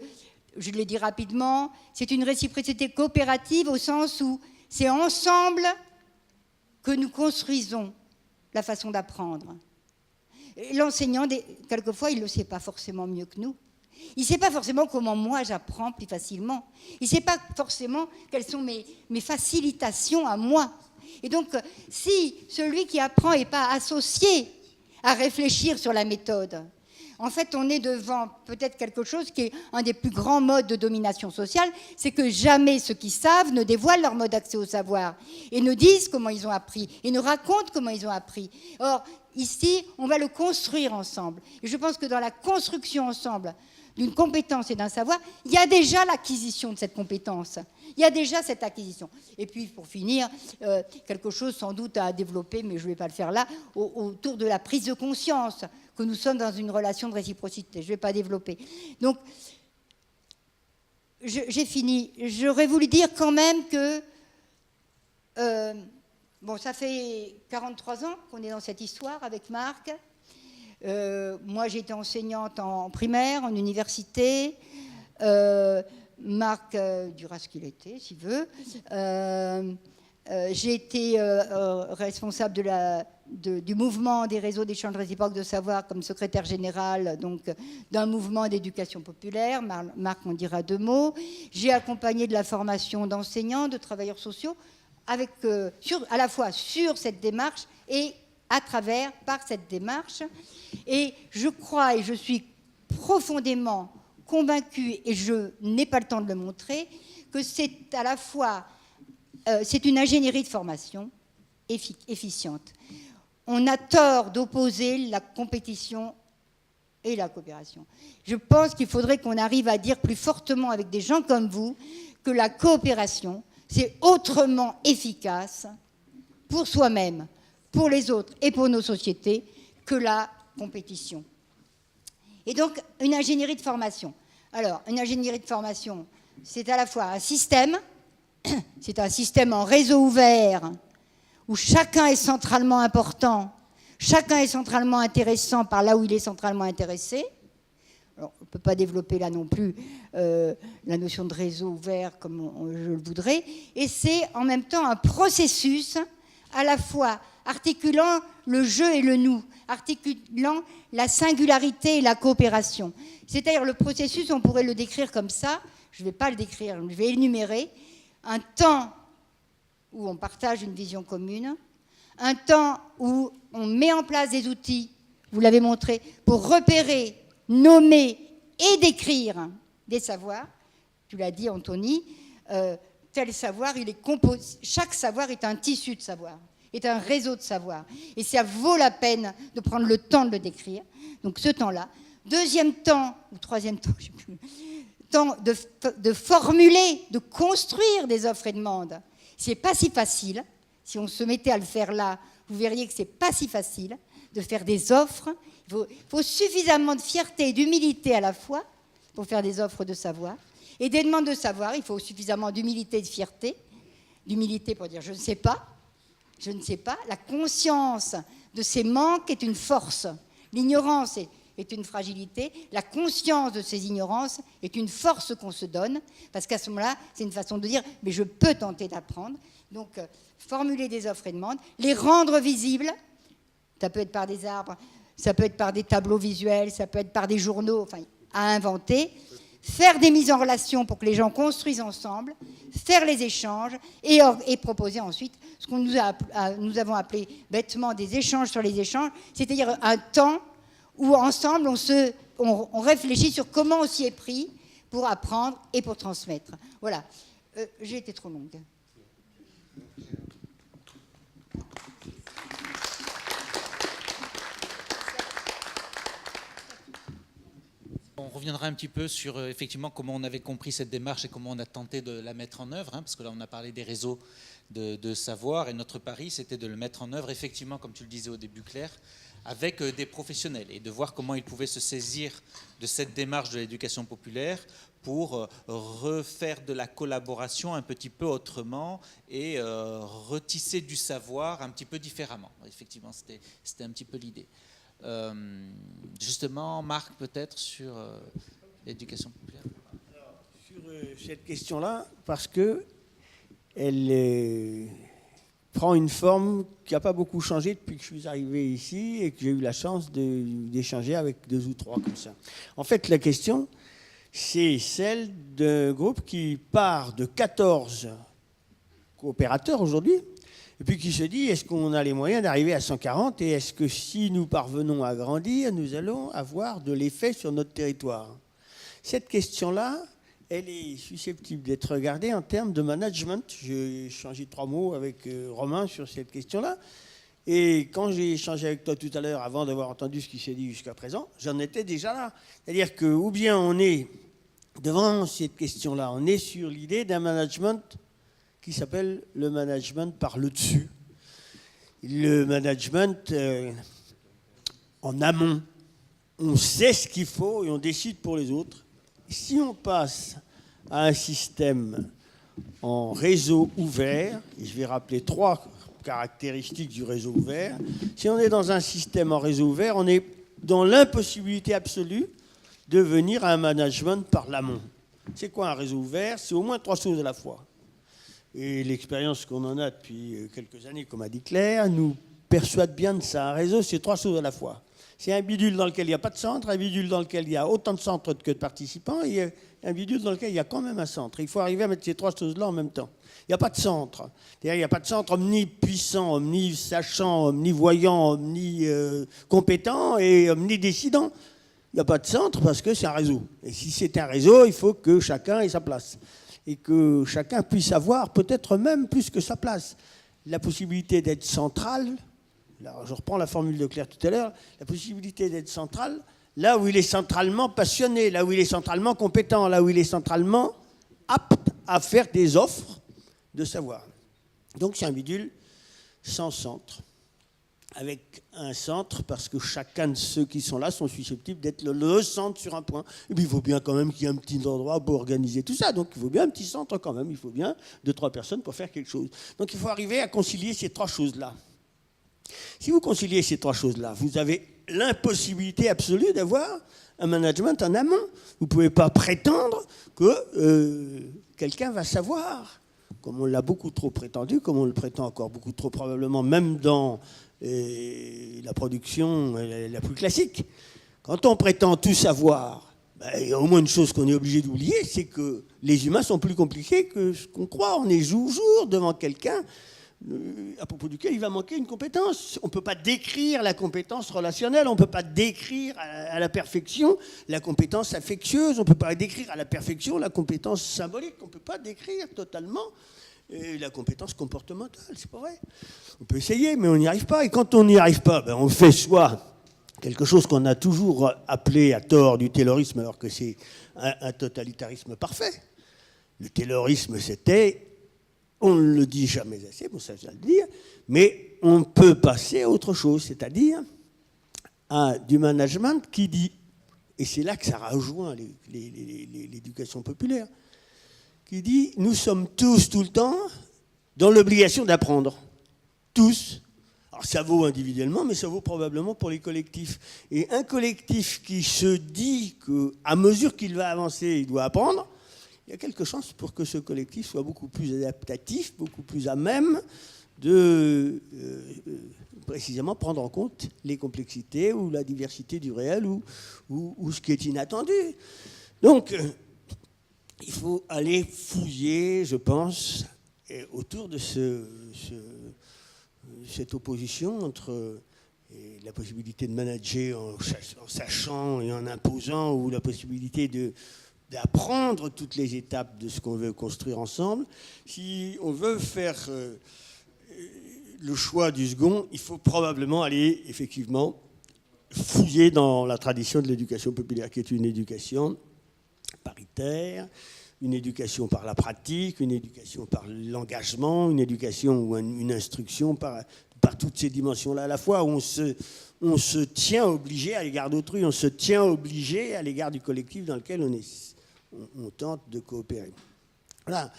je l'ai dit rapidement, c'est une réciprocité coopérative au sens où c'est ensemble que nous construisons la façon d'apprendre. L'enseignant, quelquefois, il ne le sait pas forcément mieux que nous. Il ne sait pas forcément comment moi j'apprends plus facilement. Il ne sait pas forcément quelles sont mes facilitations à moi. Et donc, si celui qui apprend n'est pas associé à réfléchir sur la méthode, en fait, on est devant peut-être quelque chose qui est un des plus grands modes de domination sociale, c'est que jamais ceux qui savent ne dévoilent leur mode d'accès au savoir et ne disent comment ils ont appris et ne racontent comment ils ont appris. Or, ici, on va le construire ensemble. Et je pense que dans la construction ensemble d'une compétence et d'un savoir, il y a déjà l'acquisition de cette compétence. Il y a déjà cette acquisition. Et puis, pour finir, quelque chose sans doute à développer, mais je ne vais pas le faire là, autour de la prise de conscience que nous sommes dans une relation de réciprocité. Je ne vais pas développer. Donc, j'ai fini. J'aurais voulu dire quand même que... bon, ça fait 43 ans qu'on est dans cette histoire avec Marc. Moi, j'ai été enseignante en primaire, en université. Marc dira ce qu'il était, s'il veut. J'ai été responsable du mouvement des réseaux d'échange réciproque de savoir comme secrétaire général d'un mouvement d'éducation populaire. Marc en dira deux mots. J'ai accompagné de la formation d'enseignants, de travailleurs sociaux, à la fois sur cette démarche et par cette démarche. Et je crois et je suis profondément convaincue, et je n'ai pas le temps de le montrer, que c'est à la fois c'est une ingénierie de formation efficiente. On a tort d'opposer la compétition et la coopération. Je pense qu'il faudrait qu'on arrive à dire plus fortement avec des gens comme vous que la coopération, c'est autrement efficace pour soi-même, pour les autres et pour nos sociétés que la compétition. Et donc, une ingénierie de formation. Alors, une ingénierie de formation, c'est à la fois un système, c'est un système en réseau ouvert, où chacun est centralement important, chacun est centralement intéressant par là où il est centralement intéressé. Alors, on ne peut pas développer là non plus la notion de réseau ouvert comme je le voudrais. Et c'est en même temps un processus à la fois articulant le je et le nous, articulant la singularité et la coopération. C'est-à-dire le processus, on pourrait le décrire comme ça, je ne vais pas le décrire, je vais énumérer, un temps où on partage une vision commune, un temps où on met en place des outils, vous l'avez montré, pour repérer, nommer et décrire des savoirs. Tu l'as dit, Anthony, tel savoir, chaque savoir est un tissu de savoir, est un réseau de savoir. Et ça vaut la peine de prendre le temps de le décrire. Donc ce temps-là. Deuxième temps, ou troisième temps, je ne sais plus, temps de formuler, de construire des offres et demandes. C'est pas si facile. Si on se mettait à le faire là, vous verriez que c'est pas si facile de faire des offres. Il faut suffisamment de fierté et d'humilité à la fois pour faire des offres de savoir. Et des demandes de savoir, il faut suffisamment d'humilité et de fierté. D'humilité pour dire je ne sais pas. Je ne sais pas. La conscience de ces manques est une force. L'ignorance est une fragilité. La conscience de ces ignorances est une force qu'on se donne, parce qu'à ce moment-là, c'est une façon de dire mais je peux tenter d'apprendre. Donc, formuler des offres et demandes, les rendre visibles, ça peut être par des arbres, ça peut être par des tableaux visuels, ça peut être par des journaux, enfin, à inventer, faire des mises en relation pour que les gens construisent ensemble, faire les échanges et proposer ensuite ce qu'on nous avons appelé bêtement des échanges sur les échanges, c'est-à-dire un temps où ensemble on réfléchit sur comment on s'y est pris pour apprendre et pour transmettre. Voilà. J'ai été trop longue. On reviendra un petit peu sur effectivement comment on avait compris cette démarche et comment on a tenté de la mettre en œuvre, parce que là on a parlé des réseaux de savoir et notre pari c'était de le mettre en œuvre effectivement, comme tu le disais au début Claire, avec des professionnels et de voir comment ils pouvaient se saisir de cette démarche de l'éducation populaire pour refaire de la collaboration un petit peu autrement et retisser du savoir un petit peu différemment. Effectivement, c'était un petit peu l'idée. Justement, Marc, peut-être sur l'éducation populaire. Alors, sur cette question-là, parce que elle prend une forme qui n'a pas beaucoup changé depuis que je suis arrivé ici et que j'ai eu la chance d'échanger avec 2 ou 3 comme ça. En fait, la question, c'est celle d'un groupe qui part de 14 coopérateurs aujourd'hui, et puis qui se dit, est-ce qu'on a les moyens d'arriver à 140, et est-ce que si nous parvenons à grandir, nous allons avoir de l'effet sur notre territoire? Cette question-là, elle est susceptible d'être regardée en termes de management. J'ai échangé 3 mots avec Romain sur cette question-là. Et quand j'ai échangé avec toi tout à l'heure, avant d'avoir entendu ce qui s'est dit jusqu'à présent, j'en étais déjà là. C'est-à-dire que, ou bien on est devant cette question-là, on est sur l'idée d'un management qui s'appelle le management par le dessus. Le management en amont. On sait ce qu'il faut et on décide pour les autres. Si on passe à un système en réseau ouvert, et je vais rappeler 3 caractéristiques du réseau ouvert, si on est dans un système en réseau ouvert, on est dans l'impossibilité absolue de venir à un management par l'amont. C'est quoi un réseau ouvert? C'est au moins 3 choses à la fois. Et l'expérience qu'on en a depuis quelques années, comme a dit Claire, nous persuade bien de ça. Un réseau, c'est 3 choses à la fois. C'est un bidule dans lequel il n'y a pas de centre, un bidule dans lequel il y a autant de centres que de participants, et un bidule dans lequel il y a quand même un centre. Il faut arriver à mettre ces 3 choses-là en même temps. Il n'y a pas de centre. C'est-à-dire, il n'y a pas de centre omnipuissant, omnisachant, omnivoyant, omnicompétent et omnidécidant. Il n'y a pas de centre parce que c'est un réseau. Et si c'est un réseau, il faut que chacun ait sa place. Et que chacun puisse avoir peut-être même plus que sa place. La possibilité d'être central. Alors, je reprends la formule de Claire tout à l'heure, la possibilité d'être central, là où il est centralement passionné, là où il est centralement compétent, là où il est centralement apte à faire des offres de savoir. Donc c'est un bidule sans centre, avec un centre, parce que chacun de ceux qui sont là sont susceptibles d'être le centre sur un point. Et puis il faut bien quand même qu'il y ait un petit endroit pour organiser tout ça, donc il faut bien un petit centre quand même, il faut bien 2-3 personnes pour faire quelque chose. Donc il faut arriver à concilier ces 3 choses-là. Si vous conciliez ces 3 choses-là, vous avez l'impossibilité absolue d'avoir un management en amont. Vous ne pouvez pas prétendre que quelqu'un va savoir, comme on l'a beaucoup trop prétendu, comme on le prétend encore beaucoup trop probablement, même dans la production la plus classique. Quand on prétend tout savoir, il y a au moins une chose qu'on est obligé d'oublier, c'est que les humains sont plus compliqués que ce qu'on croit. On est jour devant quelqu'un à propos duquel il va manquer une compétence. On ne peut pas décrire la compétence relationnelle, on ne peut pas décrire à la perfection la compétence affectueuse, on ne peut pas décrire à la perfection la compétence symbolique, on ne peut pas décrire totalement la compétence comportementale, c'est pas vrai. On peut essayer, mais on n'y arrive pas. Et quand on n'y arrive pas, on fait soit quelque chose qu'on a toujours appelé à tort du taylorisme, alors que c'est un totalitarisme parfait. Le taylorisme, c'était... On ne le dit jamais assez, bon ça je vais le dire, mais on peut passer à autre chose, c'est-à-dire à du management qui dit, et c'est là que ça rejoint l'éducation populaire, qui dit nous sommes tous tout le temps dans l'obligation d'apprendre. Tous. Alors ça vaut individuellement, mais ça vaut probablement pour les collectifs. Et un collectif qui se dit qu'à mesure qu'il va avancer, il doit apprendre, il y a quelques chances pour que ce collectif soit beaucoup plus adaptatif, beaucoup plus à même de précisément prendre en compte les complexités ou la diversité du réel ou ce qui est inattendu. Donc, il faut aller fouiller, je pense, autour de cette opposition entre la possibilité de manager en sachant et en imposant, ou la possibilité d'apprendre toutes les étapes de ce qu'on veut construire ensemble. Si on veut faire le choix du second, il faut probablement aller effectivement fouiller dans la tradition de l'éducation populaire, qui est une éducation paritaire, une éducation par la pratique, une éducation par l'engagement, une éducation ou une instruction par toutes ces dimensions-là à la fois, où on se tient obligé à l'égard d'autrui, on se tient obligé à l'égard du collectif dans lequel on tente de coopérer. Voilà.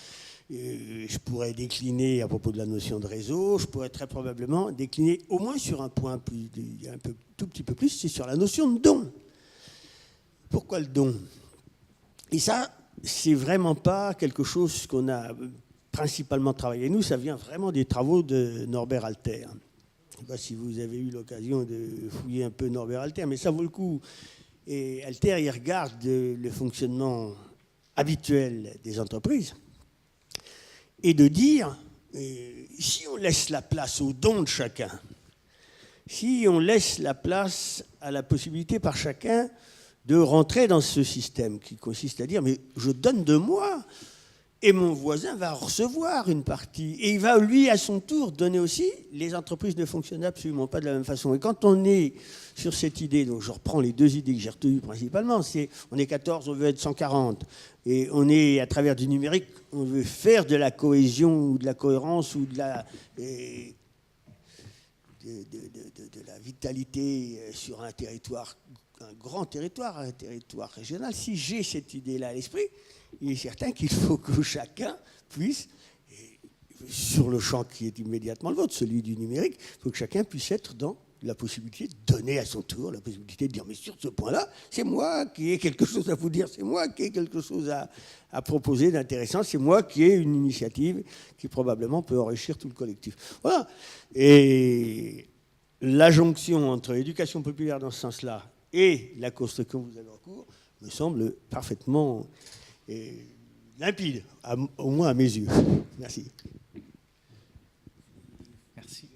Je pourrais décliner à propos de la notion de réseau, je pourrais très probablement décliner au moins sur un point tout petit peu plus, c'est sur la notion de don. Pourquoi le don? Et ça, c'est vraiment pas quelque chose qu'on a principalement travaillé. Nous, ça vient vraiment des travaux de Norbert Alter. Je ne sais pas si vous avez eu l'occasion de fouiller un peu Norbert Alter, mais ça vaut le coup. Et Alter, il regarde le fonctionnement habituel des entreprises et de dire, si on laisse la place au don de chacun, si on laisse la place à la possibilité par chacun de rentrer dans ce système qui consiste à dire, mais je donne de moi, et mon voisin va recevoir une partie. Et il va, lui, à son tour, donner aussi. Les entreprises ne fonctionnent absolument pas de la même façon. Et quand on est sur cette idée, donc je reprends les deux idées que j'ai retenues principalement, c'est on est 14, on veut être 140. Et on est, à travers du numérique, on veut faire de la cohésion ou de la cohérence ou de la vitalité sur un territoire, un grand territoire, un territoire régional. Si j'ai cette idée-là à l'esprit, il est certain qu'il faut que chacun puisse, sur le champ qui est immédiatement le vôtre, celui du numérique, il faut que chacun puisse être dans la possibilité de donner à son tour, la possibilité de dire, mais sur ce point-là, c'est moi qui ai quelque chose à vous dire, c'est moi qui ai quelque chose à proposer d'intéressant, c'est moi qui ai une initiative qui probablement peut enrichir tout le collectif. Voilà. Et la jonction entre l'éducation populaire dans ce sens-là et la construction que vous avez en cours me semble parfaitement limpide, au moins à mes yeux. Merci. Merci.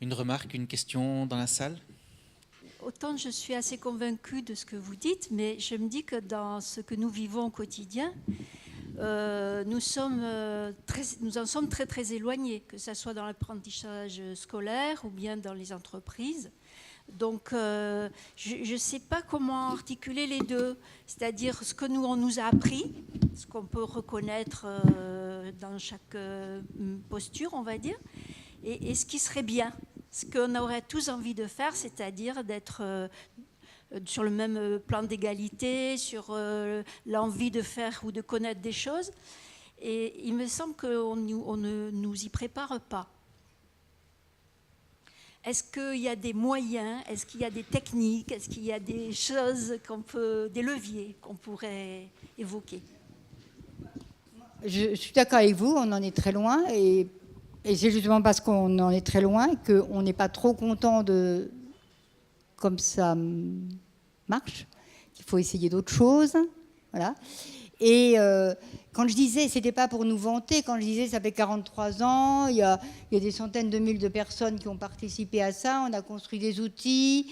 Une remarque, une question dans la salle? Autant je suis assez convaincue de ce que vous dites, mais je me dis que dans ce que nous vivons au quotidien, nous en sommes très très éloignés, que ce soit dans l'apprentissage scolaire ou bien dans les entreprises. Donc, je ne sais pas comment articuler les deux, c'est-à-dire ce que on nous a appris, ce qu'on peut reconnaître dans chaque posture, on va dire, et ce qui serait bien, ce qu'on aurait tous envie de faire, c'est-à-dire d'être sur le même plan d'égalité, sur l'envie de faire ou de connaître des choses. Et il me semble qu'on ne nous y prépare pas. Est-ce qu'il y a des moyens, est-ce qu'il y a des techniques, est-ce qu'il y a des choses des leviers qu'on pourrait évoquer? Je suis d'accord avec vous, on en est très loin, et c'est justement parce qu'on en est très loin qu'on n'est pas trop content de comme ça marche, qu'il faut essayer d'autres choses. Voilà. Et quand je disais, c'était pas pour nous vanter, quand je disais ça fait 43 ans, il y a des centaines de milliers de personnes qui ont participé à ça, on a construit des outils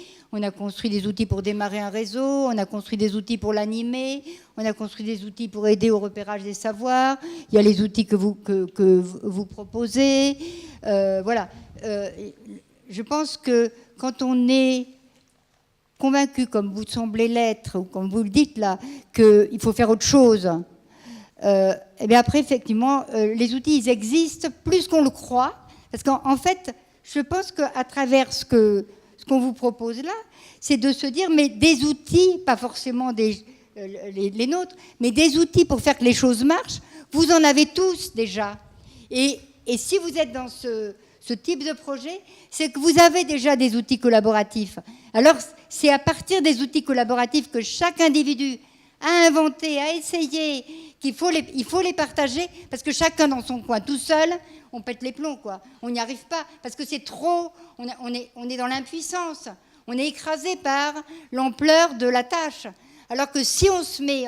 pour démarrer un réseau, on a construit des outils pour l'animer, on a construit des outils pour aider au repérage des savoirs, il y a les outils que vous proposez. Voilà. Je pense que quand on est convaincu, comme vous semblez l'être, ou comme vous le dites là, qu'il faut faire autre chose, et bien après, effectivement, les outils, ils existent plus qu'on le croit, parce qu'en fait, je pense qu'à travers ce qu'on vous propose là, c'est de se dire, mais des outils, pas forcément les nôtres, mais des outils pour faire que les choses marchent, vous en avez tous déjà. Et si vous êtes dans ce type de projet, c'est que vous avez déjà des outils collaboratifs. Alors, c'est à partir des outils collaboratifs que chaque individu a inventé, a essayé, qu'il faut les partager, parce que chacun dans son coin, tout seul, on pète les plombs, quoi. On n'y arrive pas, parce que c'est trop, on est dans l'impuissance, on est écrasé par l'ampleur de la tâche. Alors que si on se met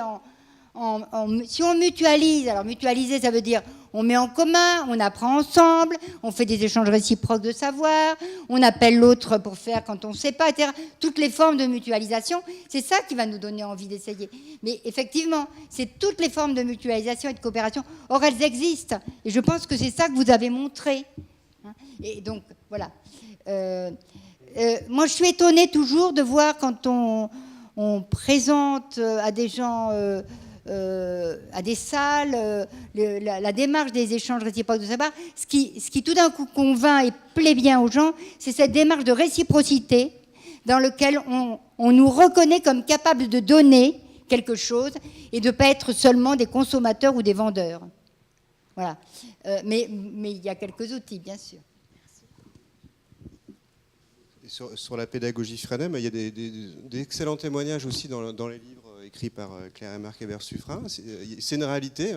si on mutualise, alors mutualiser, ça veut dire on met en commun, on apprend ensemble, on fait des échanges réciproques de savoir, on appelle l'autre pour faire quand on ne sait pas, etc. Toutes les formes de mutualisation, c'est ça qui va nous donner envie d'essayer. Mais effectivement, c'est toutes les formes de mutualisation et de coopération. Or, elles existent. Et je pense que c'est ça que vous avez montré. Et donc, voilà. Moi, je suis étonnée toujours de voir quand on présente à des gens à des salles, la démarche des échanges réciproques de savoir. Ce qui tout d'un coup convainc et plaît bien aux gens, c'est cette démarche de réciprocité dans laquelle on nous reconnaît comme capables de donner quelque chose et de ne pas être seulement des consommateurs ou des vendeurs. Voilà. Mais il y a quelques outils, bien sûr. Sur la pédagogie Freinet, il y a des excellents témoignages aussi dans les livres écrits par Claire et Marc Hébert-Suffren. C'est une réalité.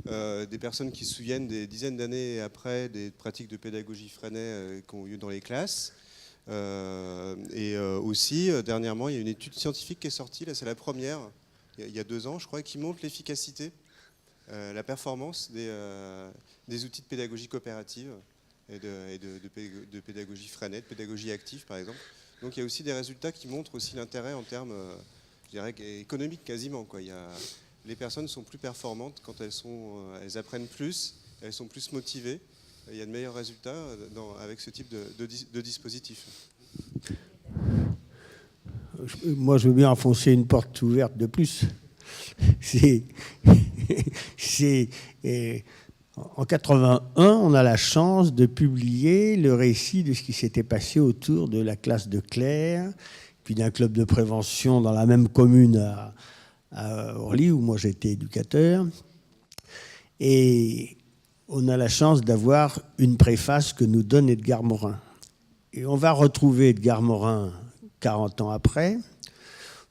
Des personnes qui se souviennent des dizaines d'années après des pratiques de pédagogie Freinet qui ont eu lieu dans les classes. Et aussi, dernièrement, il y a une étude scientifique qui est sortie, là c'est la première, il y a 2 ans je crois, qui montre l'efficacité, la performance des outils de pédagogie coopérative et de pédagogie Freinet, de pédagogie active par exemple. Donc il y a aussi des résultats qui montrent aussi l'intérêt en termes, je dirais, économiques quasiment, quoi. Les personnes sont plus performantes quand elles apprennent plus, elles sont plus motivées. Il y a de meilleurs résultats avec ce type de dispositif. Moi, je veux bien enfoncer une porte ouverte de plus. En 81, on a la chance de publier le récit de ce qui s'était passé autour de la classe de Claire, puis d'un club de prévention dans la même commune à Orly, où moi j'étais éducateur. Et on a la chance d'avoir une préface que nous donne Edgar Morin. Et on va retrouver Edgar Morin 40 ans après.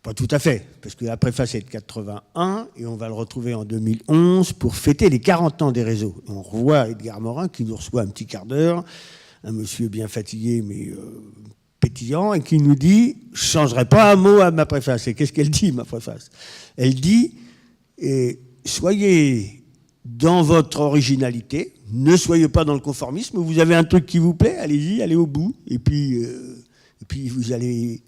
Pas tout à fait, parce que la préface est de 81 et on va le retrouver en 2011 pour fêter les 40 ans des réseaux. On revoit Edgar Morin qui nous reçoit un petit quart d'heure, un monsieur bien fatigué mais pétillant, et qui nous dit « Je ne changerai pas un mot à ma préface ». Et qu'est-ce qu'elle dit, ma préface? Elle dit « Soyez dans votre originalité, ne soyez pas dans le conformisme, vous avez un truc qui vous plaît, allez-y, allez au bout. Et puis vous allez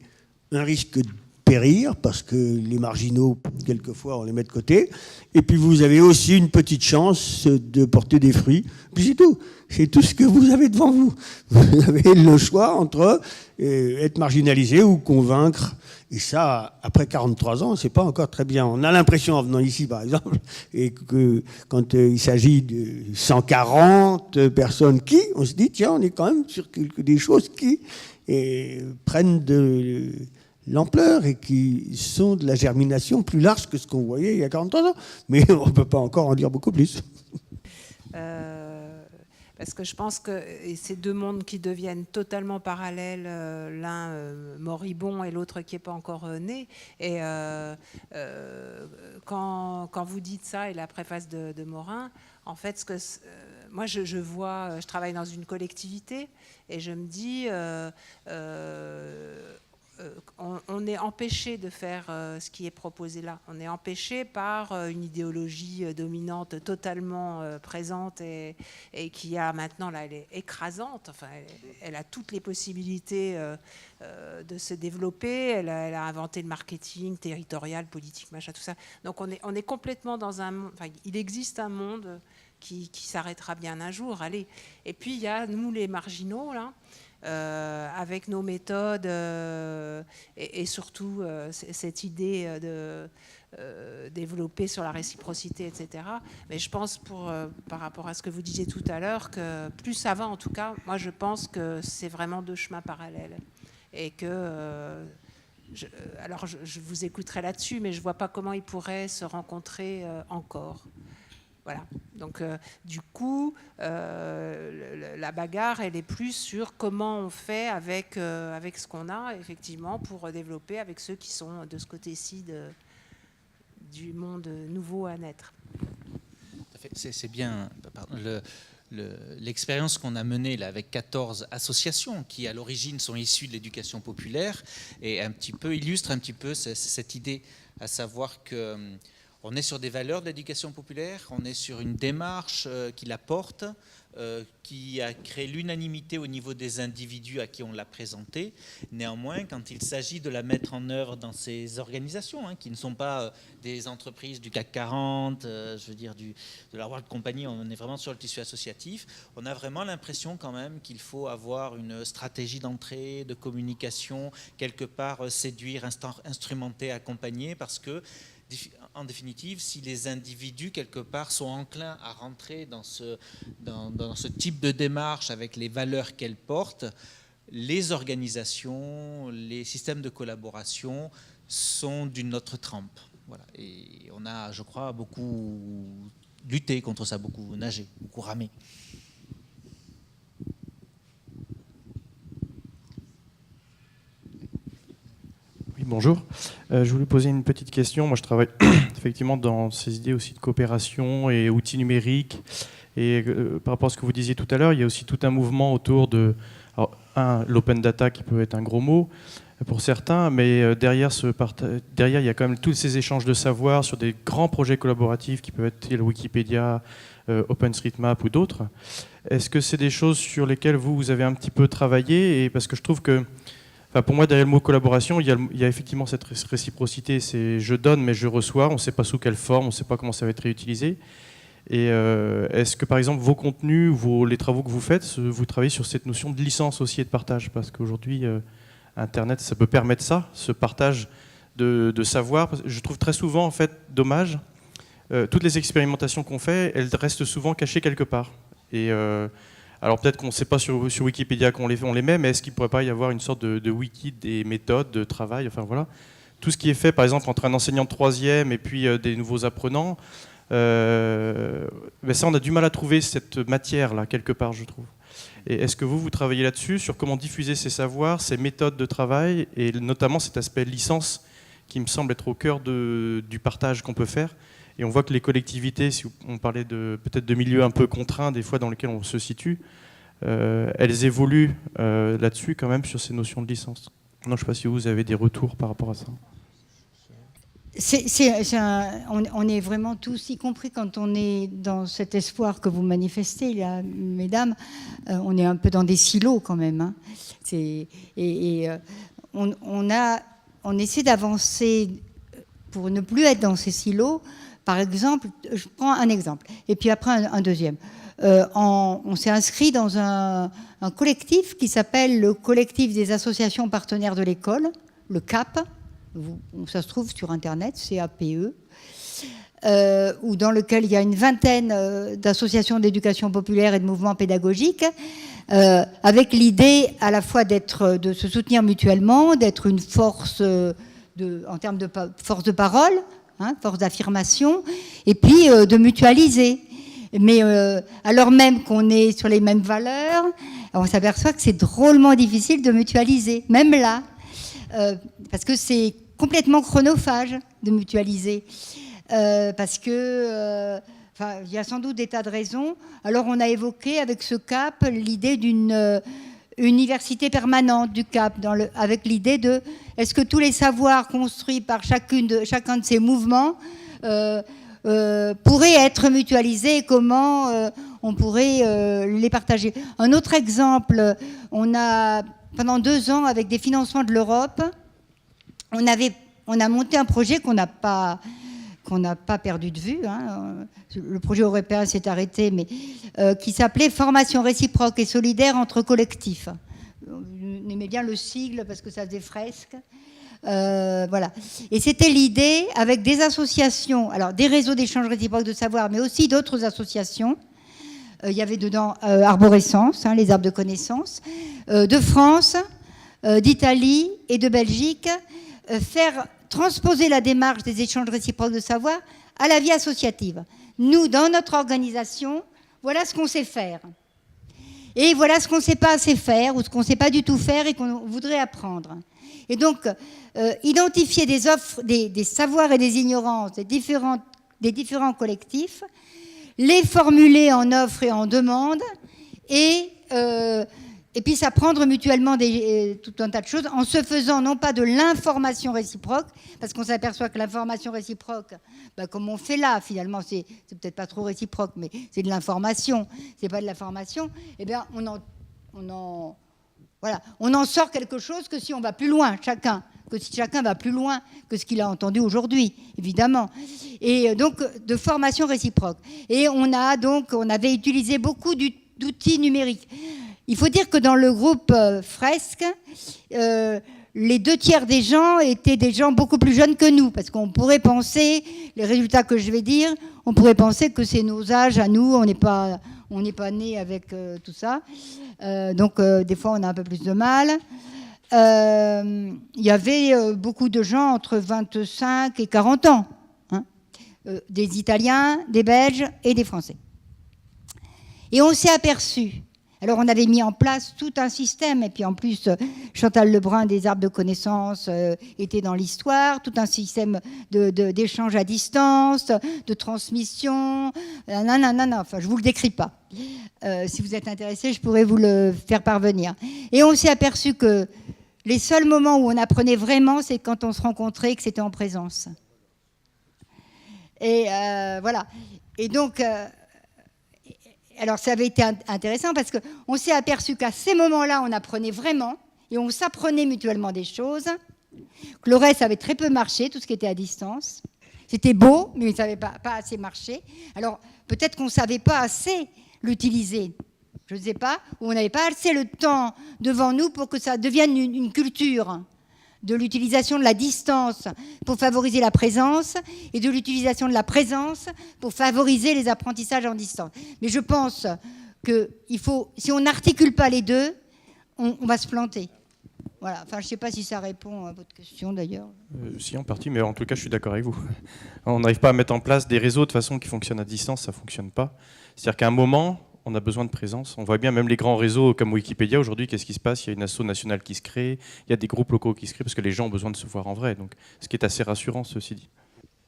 un risque de périr, parce que les marginaux, quelquefois, on les met de côté. Et puis vous avez aussi une petite chance de porter des fruits. Puis c'est tout. C'est tout ce que vous avez devant vous. Vous avez le choix entre être marginalisé ou convaincre. Et ça, après 43 ans, c'est pas encore très bien. On a l'impression, en venant ici, par exemple, et que quand il s'agit de 140 personnes on se dit, tiens, on est quand même sur des choses qui prennent de l'ampleur et qui sont de la germination plus large que ce qu'on voyait il y a 43 ans. Mais on ne peut pas encore en dire beaucoup plus. Parce que je pense que ces 2 mondes qui deviennent totalement parallèles, l'un moribond et l'autre qui n'est pas encore né. Et quand vous dites ça, et la préface de Morin, en fait, moi je vois, je travaille dans une collectivité et je me dis... on est empêché de faire ce qui est proposé là. On est empêché par une idéologie dominante totalement présente et qui a maintenant, là, elle est écrasante. Enfin, elle a toutes les possibilités de se développer. Elle a inventé le marketing territorial, politique, machin, tout ça. Donc on est complètement dans un monde... Enfin, il existe un monde qui s'arrêtera bien un jour. Allez. Et puis il y a nous les marginaux là. Avec nos méthodes et surtout cette idée de développer sur la réciprocité, etc. Mais je pense, par rapport à ce que vous disiez tout à l'heure, que plus ça va, en tout cas, moi je pense que c'est vraiment 2 chemins parallèles. Et que... alors je vous écouterai là-dessus, mais je ne vois pas comment ils pourraient se rencontrer encore. Voilà. Donc, du coup, la bagarre, elle est plus sur comment on fait avec ce qu'on a, effectivement, pour développer avec ceux qui sont de ce côté-ci du monde nouveau à naître. C'est bien. L'expérience qu'on a menée là, avec 14 associations qui, à l'origine, sont issues de l'éducation populaire et illustre un petit peu cette idée, à savoir que... On est sur des valeurs de l'éducation populaire, on est sur une démarche qui la porte, qui a créé l'unanimité au niveau des individus à qui on l'a présentée. Néanmoins, quand il s'agit de la mettre en œuvre dans ces organisations, qui ne sont pas des entreprises du CAC 40, je veux dire de la World Company, on est vraiment sur le tissu associatif, on a vraiment l'impression quand même qu'il faut avoir une stratégie d'entrée, de communication, quelque part séduire, instrumenter, accompagner, parce que en définitive, si les individus, quelque part, sont enclins à rentrer dans ce type de démarche avec les valeurs qu'elles portent, les organisations, les systèmes de collaboration sont d'une autre trempe. Voilà. Et on a, je crois, beaucoup lutté contre ça, beaucoup nagé, beaucoup ramé. Bonjour, je voulais poser une petite question. Moi, je travaille effectivement dans ces idées aussi de coopération et outils numériques. Et par rapport à ce que vous disiez tout à l'heure, il y a aussi tout un mouvement autour de l'open data qui peut être un gros mot pour certains, mais derrière, il y a quand même tous ces échanges de savoir sur des grands projets collaboratifs qui peuvent être le Wikipédia, OpenStreetMap ou d'autres. Est-ce que c'est des choses sur lesquelles vous avez un petit peu travaillé? Et parce que je trouve que pour moi, derrière le mot collaboration, il y a effectivement cette réciprocité. C'est je donne, mais je reçois. On ne sait pas sous quelle forme, on ne sait pas comment ça va être réutilisé. Et est-ce que, par exemple, vos contenus, les travaux que vous faites, vous travaillez sur cette notion de licence aussi et de partage? Parce qu'aujourd'hui, Internet, ça peut permettre ça, ce partage de savoir. Je trouve très souvent, en fait, dommage, toutes les expérimentations qu'on fait, elles restent souvent cachées quelque part. Et alors peut-être qu'on ne sait pas sur Wikipédia qu'on les met, mais est-ce qu'il ne pourrait pas y avoir une sorte de wiki des méthodes de travail, enfin voilà. Tout ce qui est fait, par exemple, entre un enseignant de 3e et puis des nouveaux apprenants, mais ça, on a du mal à trouver cette matière-là, quelque part, je trouve. Et est-ce que vous travaillez là-dessus, sur comment diffuser ces savoirs, ces méthodes de travail, et notamment cet aspect licence qui me semble être au cœur du partage qu'on peut faire? Et on voit que les collectivités, si on parlait peut-être de milieux un peu contraints, des fois dans lesquels on se situe, elles évoluent là-dessus quand même sur ces notions de licence. Non, je ne sais pas si vous avez des retours par rapport à ça. On est vraiment tous, y compris quand on est dans cet espoir que vous manifestez, là, mesdames, on est un peu dans des silos quand même. Hein. On essaie d'avancer pour ne plus être dans ces silos. Par exemple, je prends un exemple, et puis après un deuxième. On s'est inscrit dans un collectif qui s'appelle le collectif des associations partenaires de l'école, le CAP. Ça se trouve sur Internet, CAPE, dans lequel il y a une vingtaine d'associations d'éducation populaire et de mouvements pédagogiques, avec l'idée à la fois de se soutenir mutuellement, d'être une force en termes de force de parole, force d'affirmation, et puis de mutualiser. Mais alors même qu'on est sur les mêmes valeurs, on s'aperçoit que c'est drôlement difficile de mutualiser, même là, parce que c'est complètement chronophage de mutualiser, parce que il y a sans doute des tas de raisons. Alors on a évoqué avec ce CAP l'idée d'une université permanente du CAP, avec l'idée de est-ce que tous les savoirs construits par chacun de ces mouvements pourraient être mutualisés et comment on pourrait les partager. Un autre exemple, on a pendant 2 ans, avec des financements de l'Europe, on a monté un projet qu'on n'a pas perdu de vue. Hein. Le projet européen s'est arrêté, mais qui s'appelait Formation réciproque et solidaire entre collectifs. On aimait bien le sigle parce que ça faisait fresque. Voilà. Et c'était l'idée avec des associations, alors des réseaux d'échange réciproque de savoir, mais aussi d'autres associations. Il y avait dedans Arborescence, les arbres de connaissances, de France, d'Italie et de Belgique, faire transposer la démarche des échanges réciproques de savoir à la vie associative. Nous, dans notre organisation, voilà ce qu'on sait faire. Et voilà ce qu'on ne sait pas assez faire ou ce qu'on ne sait pas du tout faire et qu'on voudrait apprendre. Et donc, identifier des offres, des savoirs et des ignorances des différents collectifs, les formuler en offres et en demandes, et puis s'apprendre mutuellement tout un tas de choses en se faisant non pas de l'information réciproque, parce qu'on s'aperçoit que l'information réciproque, comme on fait là, finalement, c'est peut-être pas trop réciproque, mais c'est de l'information, c'est pas de la formation, eh bien on en sort quelque chose que si on va plus loin, si chacun va plus loin que ce qu'il a entendu aujourd'hui, évidemment. Et donc, de formation réciproque. Et on avait utilisé beaucoup d'outils numériques. Il faut dire que dans le groupe Fresque, les 2/3 des gens étaient des gens beaucoup plus jeunes que nous, parce qu'on pourrait penser, les résultats que je vais dire, on pourrait penser que c'est nos âges à nous, on n'est pas nés avec tout ça. Donc des fois on a un peu plus de mal. Il y avait beaucoup de gens entre 25 et 40 ans, hein, des Italiens, des Belges et des Français. Et on s'est aperçu, alors on avait mis en place tout un système, et puis en plus Chantal Lebrun des arbres de connaissances était dans l'histoire, tout un système d'échange à distance, de transmission, enfin je ne vous le décris pas. Si vous êtes intéressé, je pourrais vous le faire parvenir. Et on s'est aperçu que les seuls moments où on apprenait vraiment, c'est quand on se rencontrait et que c'était en présence. Et voilà. Et donc... alors ça avait été intéressant parce qu'on s'est aperçu qu'à ces moments-là, on apprenait vraiment et on s'apprenait mutuellement des choses. Que le reste avait très peu marché, tout ce qui était à distance. C'était beau, mais ça n'avait pas assez marché. Alors peut-être qu'on ne savait pas assez l'utiliser, je ne sais pas, ou on n'avait pas assez le temps devant nous pour que ça devienne une culture de l'utilisation de la distance pour favoriser la présence et de l'utilisation de la présence pour favoriser les apprentissages en distance. Mais je pense qu'il faut, si on n'articule pas les deux, on va se planter. Voilà. Enfin, je ne sais pas si ça répond à votre question d'ailleurs. Si, en partie, mais en tout cas, je suis d'accord avec vous. On n'arrive pas à mettre en place des réseaux de façon qui fonctionnent à distance, ça ne fonctionne pas. C'est-à-dire qu'à un moment, on a besoin de présence. On voit bien même les grands réseaux comme Wikipédia, aujourd'hui, qu'est-ce qui se passe? Il y a une asso nationale qui se crée, il y a des groupes locaux qui se créent, parce que les gens ont besoin de se voir en vrai. Donc, ce qui est assez rassurant, ceci dit.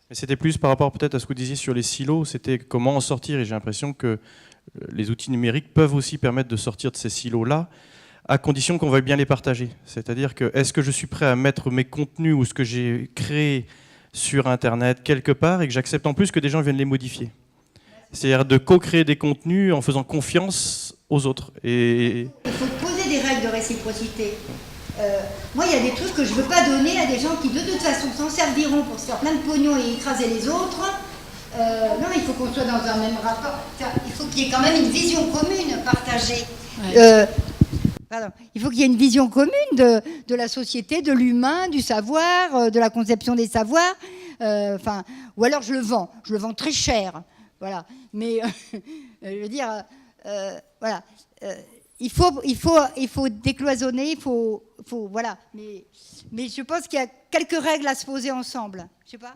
Mais c'était plus par rapport peut-être à ce que vous disiez sur les silos, c'était comment en sortir, et j'ai l'impression que les outils numériques peuvent aussi permettre de sortir de ces silos-là, à condition qu'on veuille bien les partager. C'est-à-dire que, est-ce que je suis prêt à mettre mes contenus ou ce que j'ai créé sur Internet quelque part, et que j'accepte en plus que des gens viennent les modifier? C'est-à-dire de co-créer des contenus en faisant confiance aux autres. Et... il faut poser des règles de réciprocité. Moi, il y a des trucs que je ne veux pas donner à des gens qui, de toute façon, s'en serviront pour se faire plein de pognon et écraser les autres. Non, il faut qu'on soit dans un même rapport. Il faut qu'il y ait quand même une vision commune partagée. Ouais. Il faut qu'il y ait une vision commune de la société, de l'humain, du savoir, de la conception des savoirs. Ou alors je le vends très cher. Voilà. Mais je veux dire, voilà. Il faut décloisonner, voilà. Mais je pense qu'il y a quelques règles à se poser ensemble. Je sais pas.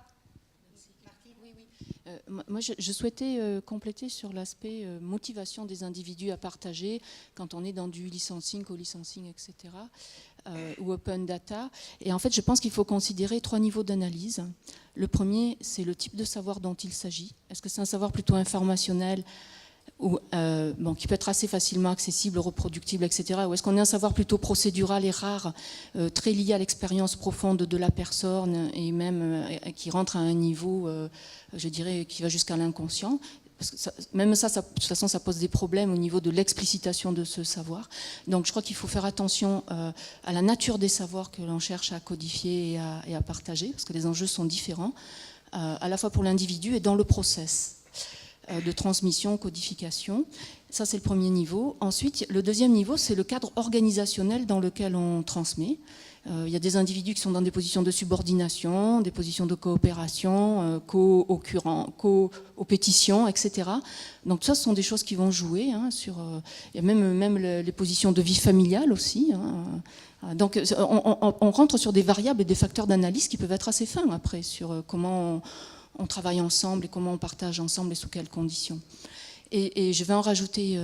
Moi, je souhaitais compléter sur l'aspect motivation des individus à partager quand on est dans du licensing, co-licensing, etc., ou open data. Et en fait, je pense qu'il faut considérer 3 niveaux d'analyse. Le premier, c'est le type de savoir dont il s'agit. Est-ce que c'est un savoir plutôt informationnel ou, qui peut être assez facilement accessible, reproductible, etc. Ou est-ce qu'on est un savoir plutôt procédural et rare, très lié à l'expérience profonde de la personne et même qui rentre à un niveau, je dirais, qui va jusqu'à l'inconscient? Parce que même ça, de toute façon, ça pose des problèmes au niveau de l'explicitation de ce savoir. Donc je crois qu'il faut faire attention à la nature des savoirs que l'on cherche à codifier et à partager, parce que les enjeux sont différents, à la fois pour l'individu et dans le process de transmission, codification. Ça, c'est le premier niveau. Ensuite, le deuxième niveau, c'est le cadre organisationnel dans lequel on transmet. Il y a des individus qui sont dans des positions de subordination, des positions de coopération, co-pétition, etc. Donc ça, ce sont des choses qui vont jouer. Il y a même les positions de vie familiale aussi. Donc on rentre sur des variables et des facteurs d'analyse qui peuvent être assez fins après, sur comment on travaille ensemble et comment on partage ensemble et sous quelles conditions. Et je vais en rajouter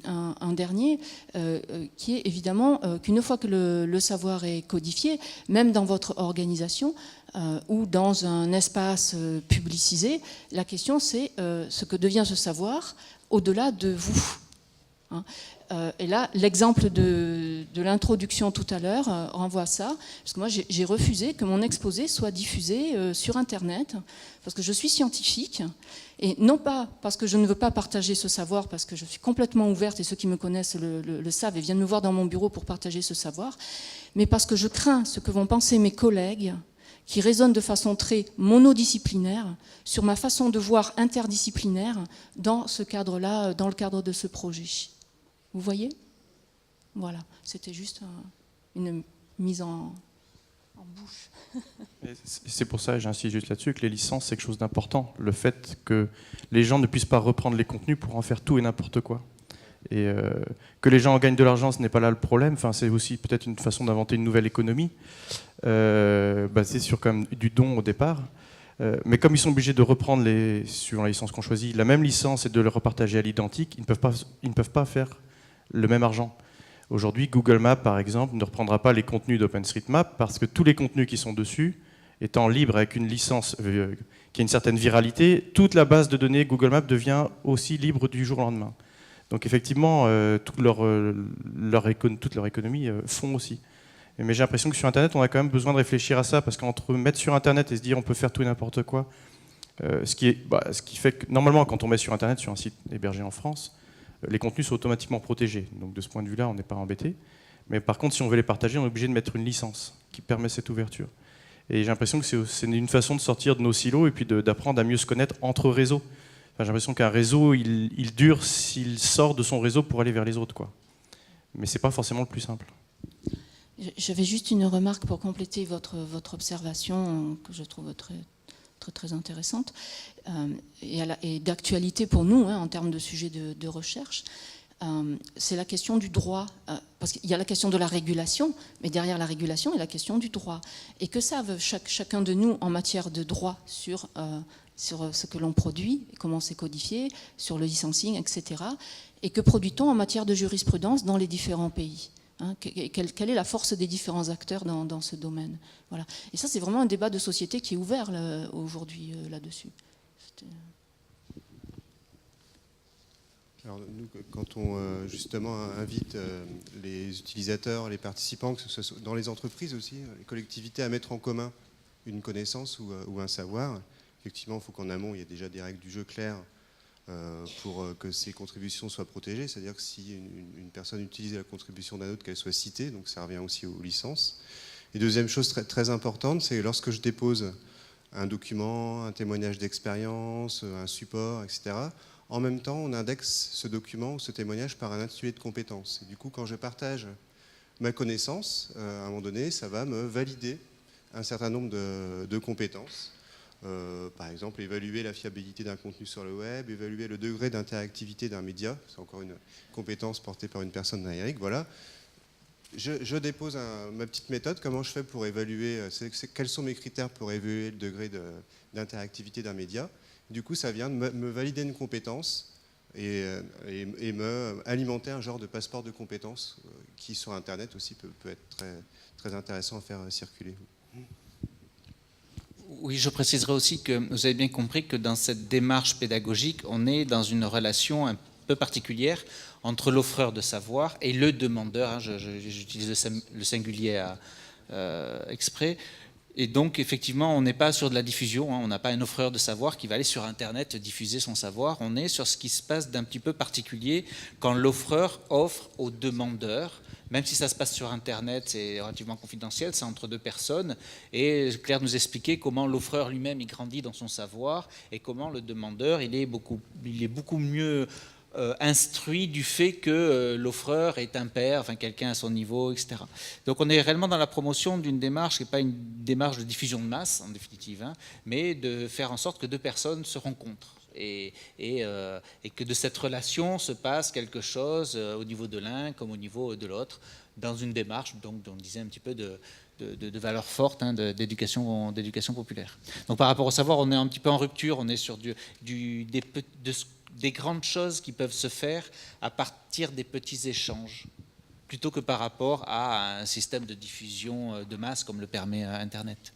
un dernier, qui est évidemment qu'une fois que le savoir est codifié, même dans votre organisation ou dans un espace publicisé, la question c'est ce que devient ce savoir au-delà de vous. Et là, l'exemple de l'introduction tout à l'heure renvoie à ça, parce que moi j'ai refusé que mon exposé soit diffusé sur Internet, parce que je suis scientifique, et non pas parce que je ne veux pas partager ce savoir, parce que je suis complètement ouverte, et ceux qui me connaissent le savent, et viennent me voir dans mon bureau pour partager ce savoir, mais parce que je crains ce que vont penser mes collègues, qui raisonnent de façon très monodisciplinaire sur ma façon de voir interdisciplinaire dans ce cadre-là, dans le cadre de ce projet. Vous voyez? Voilà, c'était juste une mise en C'est pour ça, et j'insiste juste là-dessus, que les licences, c'est quelque chose d'important. Le fait que les gens ne puissent pas reprendre les contenus pour en faire tout et n'importe quoi. Et que les gens en gagnent de l'argent, ce n'est pas là le problème. Enfin, c'est aussi peut-être une façon d'inventer une nouvelle économie, basée sur comme du don au départ. Mais comme ils sont obligés de reprendre, suivant la licence qu'on choisit, la même licence et de le repartager à l'identique, ils ne peuvent pas faire le même argent. Aujourd'hui, Google Maps, par exemple, ne reprendra pas les contenus d'OpenStreetMap parce que tous les contenus qui sont dessus, étant libres avec une licence qui a une certaine viralité, toute la base de données Google Maps devient aussi libre du jour au lendemain. Donc effectivement, toute leur économie fond aussi. Mais j'ai l'impression que sur Internet, on a quand même besoin de réfléchir à ça, parce qu'entre mettre sur Internet et se dire on peut faire tout et n'importe quoi, ce qui fait que normalement, quand on met sur Internet, sur un site hébergé en France, les contenus sont automatiquement protégés. Donc de ce point de vue-là, on n'est pas embêté. Mais par contre, si on veut les partager, on est obligé de mettre une licence qui permet cette ouverture. Et j'ai l'impression que c'est une façon de sortir de nos silos et puis d'apprendre à mieux se connaître entre réseaux. Enfin, j'ai l'impression qu'un réseau, il dure s'il sort de son réseau pour aller vers les autres, quoi. Mais c'est pas forcément le plus simple. J'avais juste une remarque pour compléter votre observation que je trouve très, très, très intéressante et d'actualité pour nous en termes de sujet de recherche. C'est la question du droit, parce qu'il y a la question de la régulation, mais derrière la régulation, il y a la question du droit. Et que savent chacun de nous en matière de droit sur ce que l'on produit, comment c'est codifié, sur le licensing, etc. Et que produit-on en matière de jurisprudence dans les différents pays ? Quelle est la force des différents acteurs dans ce domaine? Voilà. Et ça, c'est vraiment un débat de société qui est ouvert aujourd'hui là-dessus. Alors nous, quand on justement invite les utilisateurs, les participants, que ce soit dans les entreprises aussi, les collectivités, à mettre en commun une connaissance ou un savoir, effectivement, il faut qu'en amont, il y ait déjà des règles du jeu claires pour que ces contributions soient protégées, c'est-à-dire que si une personne utilise la contribution d'un autre, qu'elle soit citée, donc ça revient aussi aux licences. Et deuxième chose très, très importante, c'est lorsque je dépose un document, un témoignage d'expérience, un support, etc., en même temps, on indexe ce document ou ce témoignage par un intitulé de compétence. Et du coup, quand je partage ma connaissance, à un moment donné, ça va me valider un certain nombre de compétences. Par exemple, évaluer la fiabilité d'un contenu sur le web, évaluer le degré d'interactivité d'un média, c'est encore une compétence portée par une personne numérique. Voilà. Je dépose ma petite méthode, comment je fais pour évaluer, quels sont mes critères pour évaluer le degré d'interactivité d'un média. Du coup, ça vient de me valider une compétence et me alimenter un genre de passeport de compétences qui, sur Internet aussi, peut être très, très intéressant à faire circuler. Oui, je préciserai aussi que vous avez bien compris que dans cette démarche pédagogique, on est dans une relation un peu particulière entre l'offreur de savoir et le demandeur. J'utilise le singulier exprès. Et donc, effectivement, on n'est pas sur de la diffusion, on n'a pas un offreur de savoir qui va aller sur Internet diffuser son savoir. On est sur ce qui se passe d'un petit peu particulier quand l'offreur offre au demandeur. Même si ça se passe sur Internet, c'est relativement confidentiel, c'est entre deux personnes. Et Claire nous expliquait comment l'offreur lui-même, il grandit dans son savoir et comment le demandeur, il est beaucoup mieux instruit du fait que l'offreur est un père, enfin quelqu'un à son niveau, etc. Donc on est réellement dans la promotion d'une démarche qui n'est pas une démarche de diffusion de masse, en définitive, mais de faire en sorte que deux personnes se rencontrent. Et que de cette relation se passe quelque chose au niveau de l'un comme au niveau de l'autre, dans une démarche, donc, dont on disait un petit peu de valeurs fortes, d'éducation populaire. Donc par rapport au savoir, on est un petit peu en rupture, on est sur des grandes choses qui peuvent se faire à partir des petits échanges, plutôt que par rapport à un système de diffusion de masse comme le permet Internet.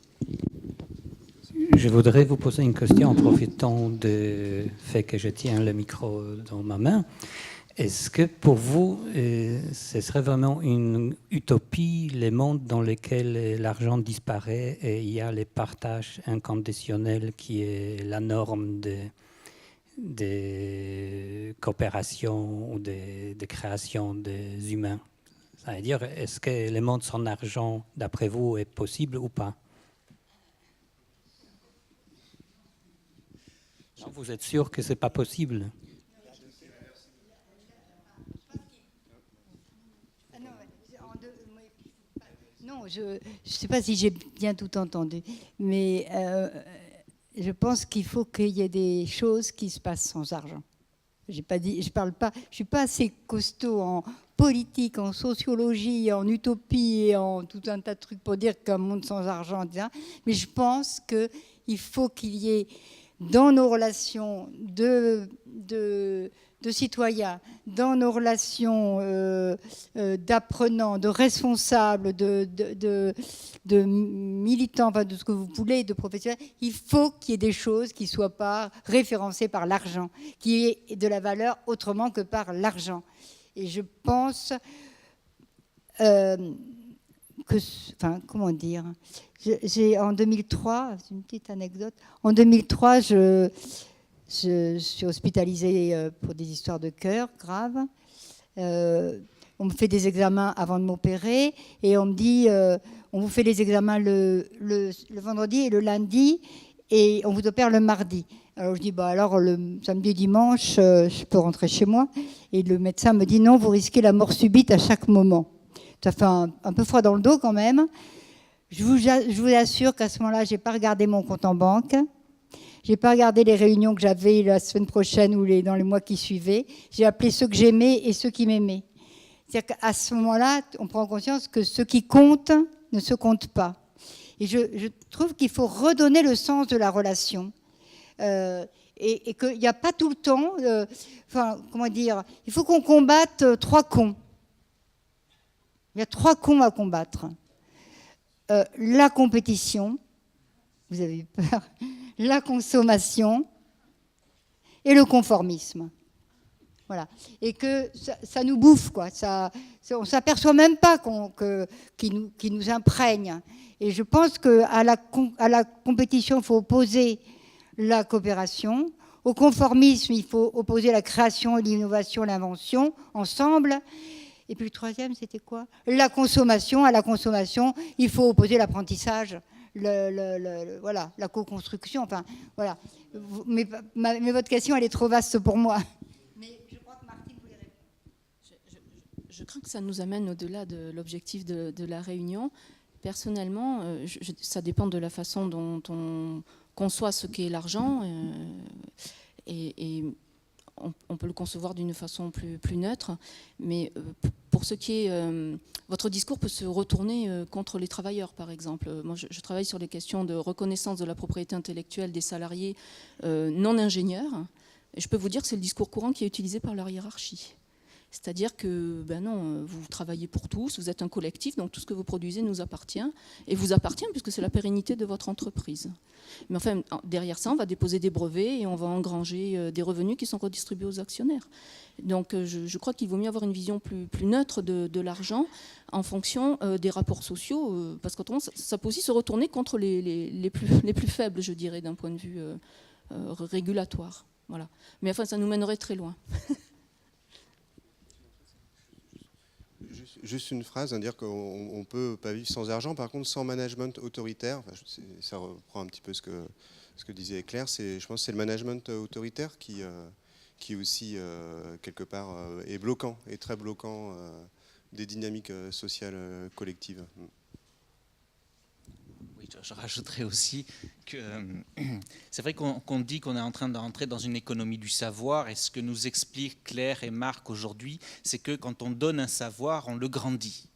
Je voudrais vous poser une question en profitant du fait que je tiens le micro dans ma main. Est-ce que pour vous, ce serait vraiment une utopie, les mondes dans lesquels l'argent disparaît et il y a les partages inconditionnels qui est la norme des coopérations ou de création des humains? Ça veut dire, est-ce que les mondes sans argent, d'après vous, est possible ou pas? Vous êtes sûr que ce n'est pas possible? Non, je ne sais pas si j'ai bien tout entendu, mais je pense qu'il faut qu'il y ait des choses qui se passent sans argent. J'ai pas dit, je suis pas assez costaud en politique, en sociologie, en utopie et en tout un tas de trucs pour dire qu'un monde sans argent, etc. Mais je pense qu'il faut qu'il y ait dans nos relations de citoyens, dans nos relations d'apprenants, de responsables, de militants, enfin de ce que vous voulez, de professionnels, il faut qu'il y ait des choses qui ne soient pas référencées par l'argent, qui aient de la valeur autrement que par l'argent. Et je pense comment dire, j'ai en 2003, c'est une petite anecdote, en 2003, je suis hospitalisée pour des histoires de cœur graves. On me fait des examens avant de m'opérer et on me dit on vous fait les examens le vendredi et le lundi et on vous opère le mardi. Alors je dis alors le samedi et dimanche je peux rentrer chez moi. Et le médecin me dit non, vous risquez la mort subite à chaque moment. Ça fait un peu froid dans le dos quand même. Je vous assure qu'à ce moment-là, j'ai pas regardé mon compte en banque. J'ai pas regardé les réunions que j'avais la semaine prochaine ou dans les mois qui suivaient. J'ai appelé ceux que j'aimais et ceux qui m'aimaient. C'est-à-dire qu'à ce moment-là, on prend conscience que ce qui compte ne se compte pas. Et je trouve qu'il faut redonner le sens de la relation. Et qu'il n'y a pas tout le temps... comment dire, il faut qu'on combatte 3 cons. Il y a 3 cons à combattre. La compétition, vous avez eu peur, la consommation et le conformisme. Voilà. Et que ça nous bouffe, quoi. On ne s'aperçoit même pas qu'il nous imprègne. Et je pense qu'à la compétition, il faut opposer la coopération. Au conformisme, il faut opposer la création, l'innovation, l'invention, ensemble. Et puis le 3e, c'était quoi? La consommation. À la consommation, il faut opposer l'apprentissage, voilà, la co-construction. Enfin, voilà. Mais votre question, elle est trop vaste pour moi. Mais je crois que Martine voulait répondre. Je crains que ça nous amène au-delà de l'objectif de la réunion. Personnellement, ça dépend de la façon dont on conçoit ce qu'est l'argent. Et on peut le concevoir d'une façon plus neutre, mais pour ce qui est... votre discours peut se retourner contre les travailleurs, par exemple. Moi, je travaille sur les questions de reconnaissance de la propriété intellectuelle des salariés non ingénieurs, et je peux vous dire que c'est le discours courant qui est utilisé par leur hiérarchie. C'est-à-dire que, non, vous travaillez pour tous, vous êtes un collectif, donc tout ce que vous produisez nous appartient, et vous appartient puisque c'est la pérennité de votre entreprise. Mais enfin, derrière ça, on va déposer des brevets et on va engranger des revenus qui sont redistribués aux actionnaires. Donc je crois qu'il vaut mieux avoir une vision plus neutre de l'argent en fonction des rapports sociaux, parce qu'autrement, ça peut aussi se retourner contre les plus faibles, je dirais, d'un point de vue régulatoire. Voilà. Mais enfin, ça nous mènerait très loin. Juste une phrase, dire qu'on ne peut pas vivre sans argent. Par contre, sans management autoritaire, ça reprend un petit peu ce que disait Claire, je pense que c'est le management autoritaire qui aussi, quelque part, est bloquant, est très bloquant des dynamiques sociales collectives. Oui, je rajouterais aussi que c'est vrai qu'on dit qu'on est en train d'entrer dans une économie du savoir, et ce que nous expliquent Claire et Marc aujourd'hui, c'est que quand on donne un savoir, on le grandit.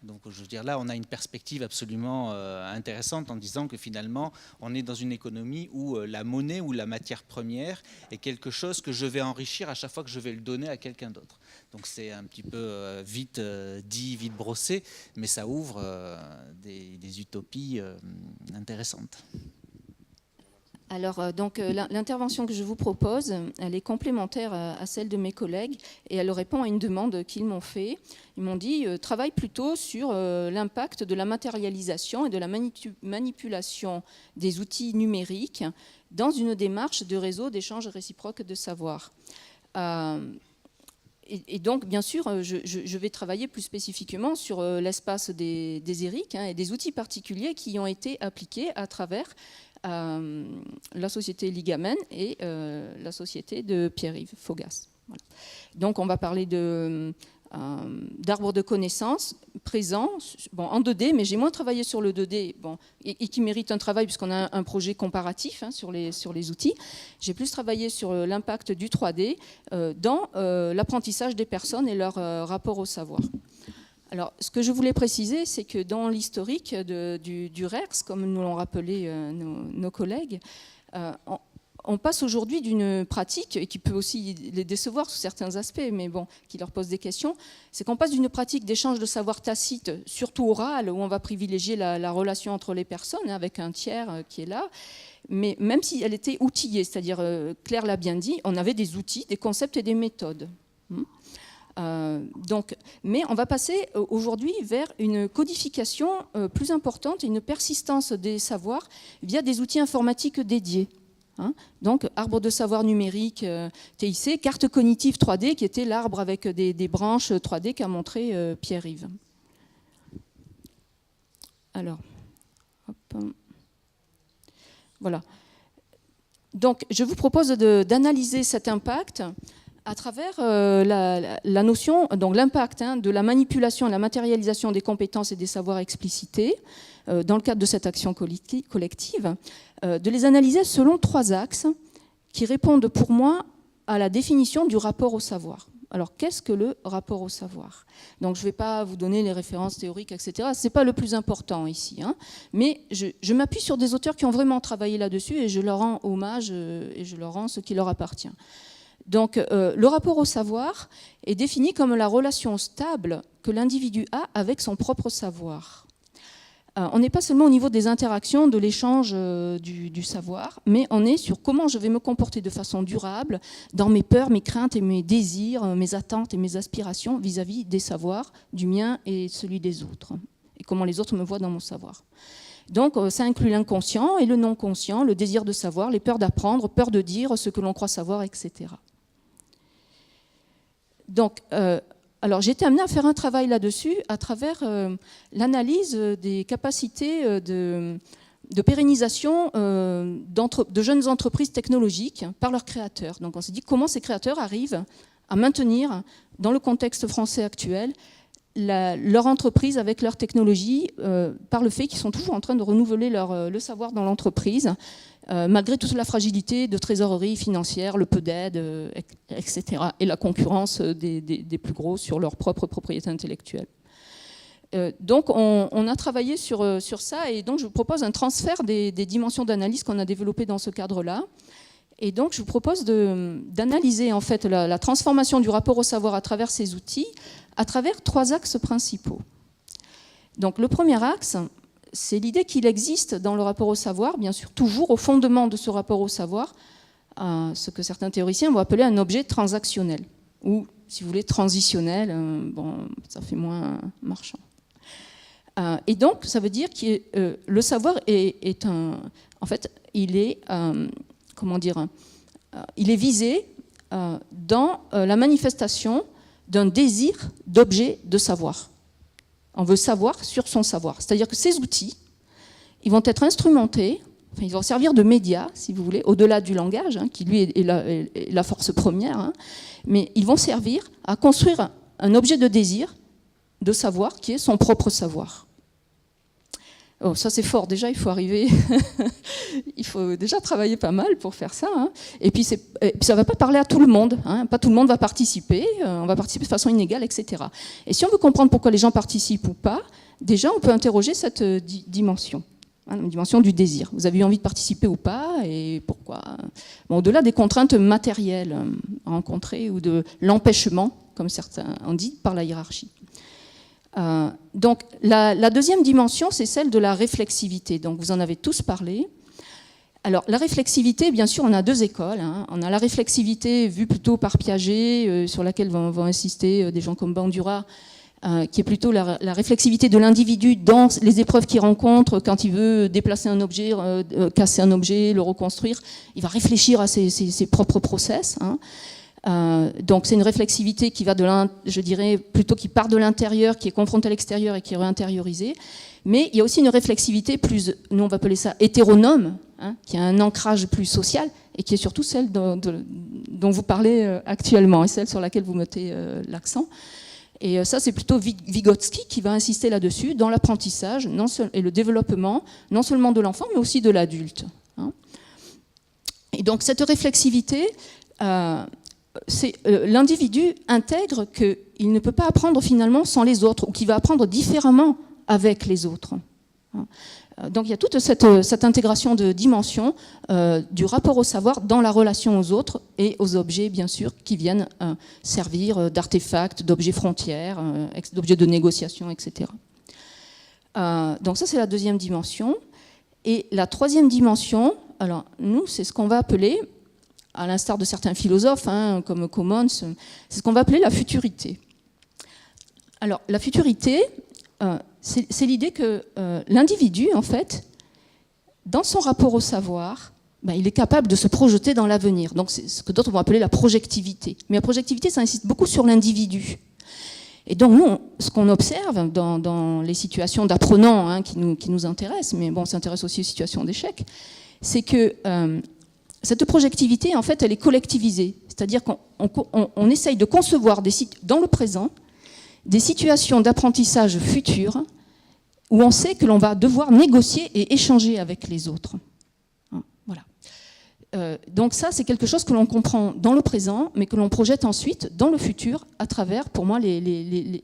Donc je veux dire, là, on a une perspective absolument intéressante en disant que finalement, on est dans une économie où la monnaie ou la matière première est quelque chose que je vais enrichir à chaque fois que je vais le donner à quelqu'un d'autre. Donc c'est un petit peu vite dit, vite brossé, mais ça ouvre des utopies intéressantes. Alors, donc, l'intervention que je vous propose, elle est complémentaire à celle de mes collègues et elle répond à une demande qu'ils m'ont fait. Ils m'ont dit travaille plutôt sur l'impact de la matérialisation et de la manipulation des outils numériques dans une démarche de réseau d'échange réciproque de savoir. Et donc, bien sûr, je vais travailler plus spécifiquement sur l'espace des ERIC et des outils particuliers qui ont été appliqués à travers la société Ligamen et la société de Pierre-Yves Faugas. Voilà. Donc on va parler de d'arbres de connaissances présents, en 2D, mais j'ai moins travaillé sur le 2D, et qui mérite un travail puisqu'on a un projet comparatif sur les outils. J'ai plus travaillé sur l'impact du 3D dans l'apprentissage des personnes et leur rapport au savoir. Alors, ce que je voulais préciser, c'est que dans l'historique du RERS, comme nous l'ont rappelé nos collègues, on passe aujourd'hui d'une pratique, et qui peut aussi les décevoir sous certains aspects, mais qui leur pose des questions, c'est qu'on passe d'une pratique d'échange de savoir tacite, surtout orale, où on va privilégier la relation entre les personnes, avec un tiers qui est là, mais même si elle était outillée, c'est-à-dire, Claire l'a bien dit, on avait des outils, des concepts et des méthodes. Mais on va passer aujourd'hui vers une codification plus importante et une persistance des savoirs via des outils informatiques dédiés. Donc, arbre de savoir numérique TIC, carte cognitive 3D, qui était l'arbre avec des branches 3D qu'a montré Pierre-Yves. Alors, hop. Voilà. Donc, je vous propose d'analyser cet impact à travers la notion, donc l'impact de la manipulation et la matérialisation des compétences et des savoirs explicités dans le cadre de cette action collective, de les analyser selon 3 axes qui répondent pour moi à la définition du rapport au savoir. Alors, qu'est-ce que le rapport au savoir? Donc, je ne vais pas vous donner les références théoriques, etc. Ce n'est pas le plus important ici. Mais je m'appuie sur des auteurs qui ont vraiment travaillé là-dessus et je leur rends hommage et je leur rends ce qui leur appartient. Donc, le rapport au savoir est défini comme la relation stable que l'individu a avec son propre savoir. On n'est pas seulement au niveau des interactions, de l'échange du savoir, mais on est sur comment je vais me comporter de façon durable dans mes peurs, mes craintes et mes désirs, mes attentes et mes aspirations vis-à-vis des savoirs, du mien et celui des autres, et comment les autres me voient dans mon savoir. Donc, ça inclut l'inconscient et le non-conscient, le désir de savoir, les peurs d'apprendre, peur de dire ce que l'on croit savoir, etc. Donc, alors j'ai été amenée à faire un travail là-dessus à travers l'analyse des capacités de pérennisation de jeunes entreprises technologiques par leurs créateurs. Donc, on s'est dit comment ces créateurs arrivent à maintenir, dans le contexte français actuel, leur entreprise avec leur technologie par le fait qu'ils sont toujours en train de renouveler le savoir dans l'entreprise, malgré toute la fragilité de trésorerie financière, le peu d'aide, etc. et la concurrence des plus gros sur leur propre propriété intellectuelle. Donc on a travaillé sur ça et donc je vous propose un transfert des dimensions d'analyse qu'on a développées dans ce cadre-là. Et donc je vous propose d'analyser en fait la transformation du rapport au savoir à travers ces outils, à travers 3 axes principaux. Donc le premier axe, c'est l'idée qu'il existe dans le rapport au savoir, bien sûr toujours au fondement de ce rapport au savoir, ce que certains théoriciens vont appeler un objet transactionnel, ou si vous voulez transitionnel, ça fait moins marchand. Et donc ça veut dire que le savoir est un... En fait, il est visé dans la manifestation d'un désir d'objet de savoir. On veut savoir sur son savoir. C'est-à-dire que ces outils, ils vont être instrumentés, ils vont servir de médias, si vous voulez, au-delà du langage, qui lui est la force première, mais ils vont servir à construire un objet de désir, de savoir, qui est son propre savoir. Oh, ça c'est fort, déjà il faut arriver, il faut déjà travailler pas mal pour faire ça. Et puis ça ne va pas parler à tout le monde, pas tout le monde va participer, on va participer de façon inégale, etc. Et si on veut comprendre pourquoi les gens participent ou pas, déjà on peut interroger cette dimension, la dimension du désir. Vous avez eu envie de participer ou pas et pourquoi? Au-delà des contraintes matérielles rencontrées ou de l'empêchement, comme certains ont dit, par la hiérarchie. Donc la deuxième dimension, c'est celle de la réflexivité. Donc vous en avez tous parlé. Alors la réflexivité, bien sûr, on a 2 écoles. On a la réflexivité vue plutôt par Piaget, sur laquelle vont insister des gens comme Bandura, qui est plutôt la réflexivité de l'individu dans les épreuves qu'il rencontre quand il veut déplacer un objet, casser un objet, le reconstruire. Il va réfléchir à ses propres process. Donc c'est une réflexivité qui va je dirais plutôt qui part de l'intérieur, qui est confrontée à l'extérieur et qui est réintériorisée. Mais il y a aussi une réflexivité plus, nous on va appeler ça hétéronome, qui a un ancrage plus social et qui est surtout celle dont vous parlez actuellement et celle sur laquelle vous mettez l'accent. Et ça, c'est plutôt Vygotsky qui va insister là-dessus, dans l'apprentissage et le développement, non seulement de l'enfant, mais aussi de l'adulte. Et donc, cette réflexivité, l'individu intègre qu'il ne peut pas apprendre finalement sans les autres, ou qu'il va apprendre différemment avec les autres. Donc il y a toute cette intégration de dimensions du rapport au savoir dans la relation aux autres et aux objets, bien sûr, qui viennent servir d'artefacts, d'objets frontières, d'objets de négociation, etc. Donc ça, c'est la deuxième dimension. Et la troisième dimension, alors nous, c'est ce qu'on va appeler, à l'instar de certains philosophes, comme Commons, c'est ce qu'on va appeler la futurité. Alors la futurité, c'est l'idée que l'individu, en fait, dans son rapport au savoir, il est capable de se projeter dans l'avenir. Donc c'est ce que d'autres vont appeler la projectivité. Mais la projectivité, ça insiste beaucoup sur l'individu. Et donc nous, ce qu'on observe dans les situations d'apprenants qui nous intéressent, mais bon, on s'intéresse aussi aux situations d'échec, c'est que cette projectivité, en fait, elle est collectivisée. C'est-à-dire qu'on essaye de concevoir dans le présent des situations d'apprentissage futures où on sait que l'on va devoir négocier et échanger avec les autres. Voilà. Donc ça, c'est quelque chose que l'on comprend dans le présent, mais que l'on projette ensuite dans le futur à travers, pour moi, et